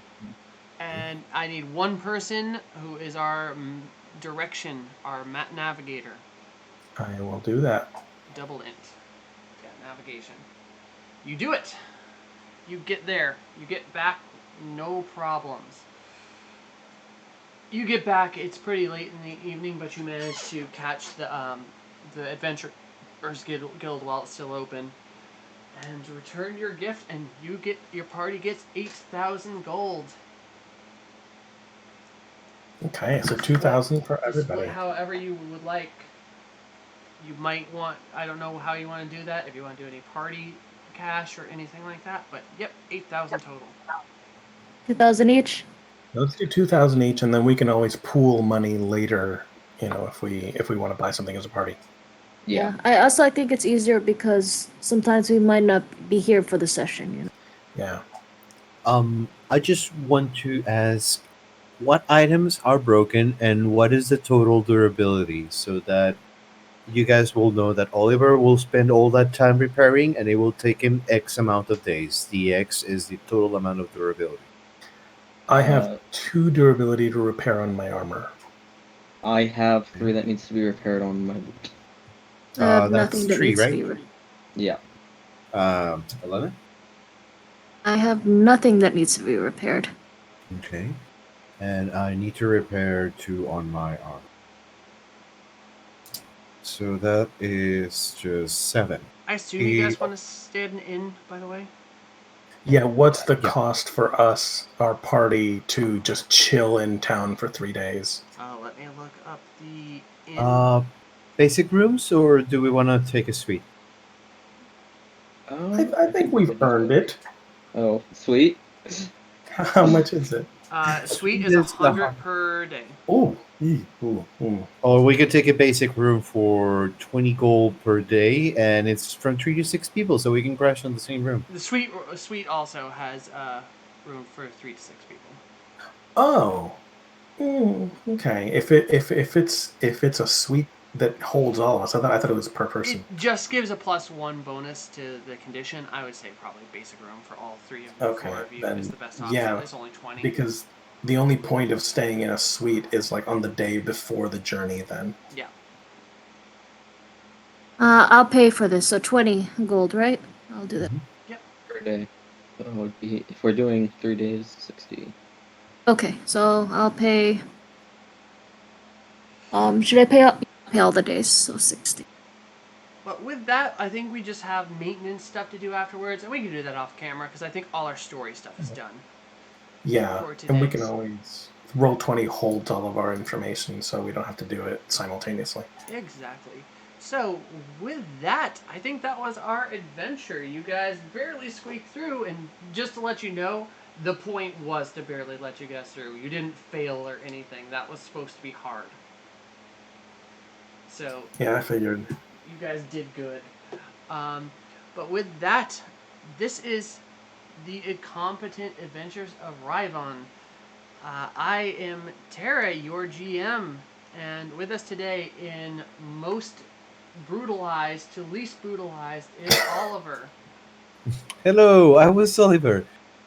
And I need one person who is our direction, our navigator.
I will do that.
Double int. Yeah, navigation. You do it. You get there. You get back. No problems. You get back. It's pretty late in the evening, but you manage to catch the Adventurers Guild while it's still open. and return your gift, and your party gets 8,000 gold.
Okay, so 2,000 for
To
everybody.
split however you would like. You might want, I don't know how you want to do that, if you want to do any party cash or anything like that, but yep, 8,000 total.
2,000 each.
Let's do 2,000 each, and then we can always pool money later. If we want to buy something as a party.
Yeah.
I think it's easier because sometimes we might not be here for the session.
Yeah.
I just want to ask, what items are broken and what is the total durability, so that you guys will know that Oliver will spend all that time repairing and it will take him X amount of days. The X is the total amount of durability.
I have 2 durability to repair on my armor.
I have 3 that needs to be repaired on my boot.
I have
That's
nothing that
3,
needs to
right?
be.
Yeah.
11.
I have nothing that needs to be repaired.
Okay. And I need to repair 2 on my arm. So that is just 7.
I assume you guys want to stay at an inn, by the way?
Yeah, what's the
Yeah.
cost for us, our party, to just chill in town for 3 days?
Let me look up the inn.
Basic rooms, or do we want to take a suite?
I think we've earned it.
Oh, sweet.
How much is it?
Suite is 100 per day.
Ooh.
Or we could take a basic room for 20 gold per day, and it's from 3 to 6 people, so we can crash on the same room.
The suite also has room for 3 to 6 people.
Oh. Okay. If it's a suite that holds all of us, I thought it was per person.
It just gives a +1 bonus to the condition. I would say probably basic room for all 3 of you,
Okay,
4 of you
then,
is the best option.
yeah,
It's only 20.
Because the only point of staying in a suite is like on the day before the journey. Then.
Yeah.
I'll pay for this, so 20 gold, right? I'll do that.
Yep.
Per day. So it would be, if we're doing 3 days, 60.
Okay, so I'll pay. Should I pay all the days? So 60.
But with that, I think we just have maintenance stuff to do afterwards, and we can do that off camera because I think all our story stuff is done.
Yeah,
For
and we can
today's.
always Roll20 holds all of our information, so we don't have to do it simultaneously.
Exactly. So, with that, I think that was our adventure. You guys barely squeaked through, and just to let you know, the point was to barely let you guys through. You didn't fail or anything. That was supposed to be hard. So,
Yeah, I figured.
you guys did good. But with that, this is the Incompetent Adventures of Ryvon. I am Tara, your GM, and with us today in most brutalized to least brutalized is Oliver.
Hello, I was Oliver,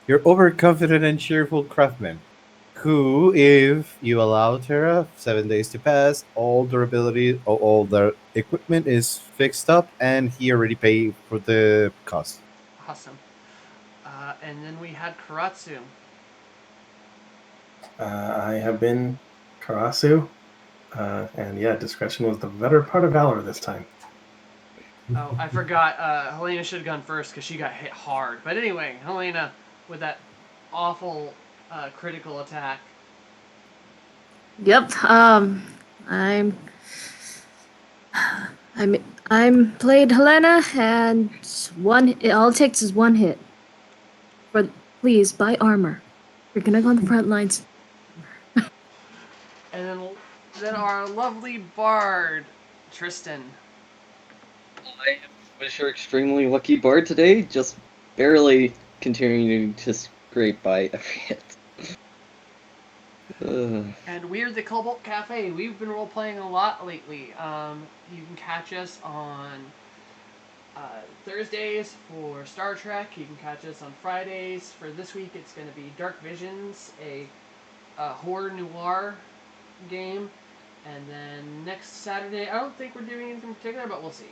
your overconfident and cheerful craftsman, who, if you allow Terra 7 days to pass, all durability, all the equipment is fixed up, and he already paid for the cost.
Awesome. And then we had Karatsu.
I have been Karasu, and yeah, discretion was the better part of valor this time.
Oh, I forgot. Helena should have gone first because she got hit hard. But anyway, Helena with that awful critical attack.
Yep. I'm played Helena, and all it takes is one hit. But please buy armor. You're gonna go on the front lines.
And then our lovely bard, Tristan.
I was your extremely lucky bard today, just barely continuing to scrape by every hit.
And we're the Cobalt Cafe. We've been role playing a lot lately. You can catch us on Thursdays for Star Trek. You can catch us on Fridays. For this week, it's going to be Dark Visions, a horror noir game. And then next Saturday, I don't think we're doing anything particular, but we'll see.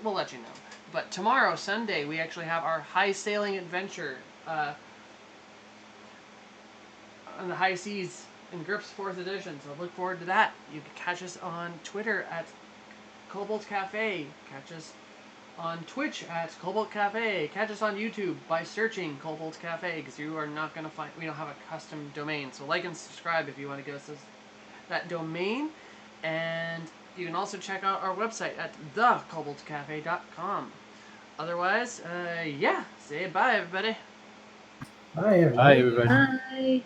We'll let you know. But tomorrow, Sunday, we actually have our high sailing adventure on the high seas in GRIPS 4th edition. So look forward to that. You can catch us on Twitter at Cobalt Cafe. Catch us on Twitch at Cobalt Cafe. Catch us on YouTube by searching Cobalt Cafe, because you are not going to find, we don't have a custom domain. So like and subscribe if you want to give us that domain. And you can also check out our website at thecobaltcafe.com. Otherwise, yeah, say bye, everybody.
Bye, everybody.
Hi, everybody.
Bye.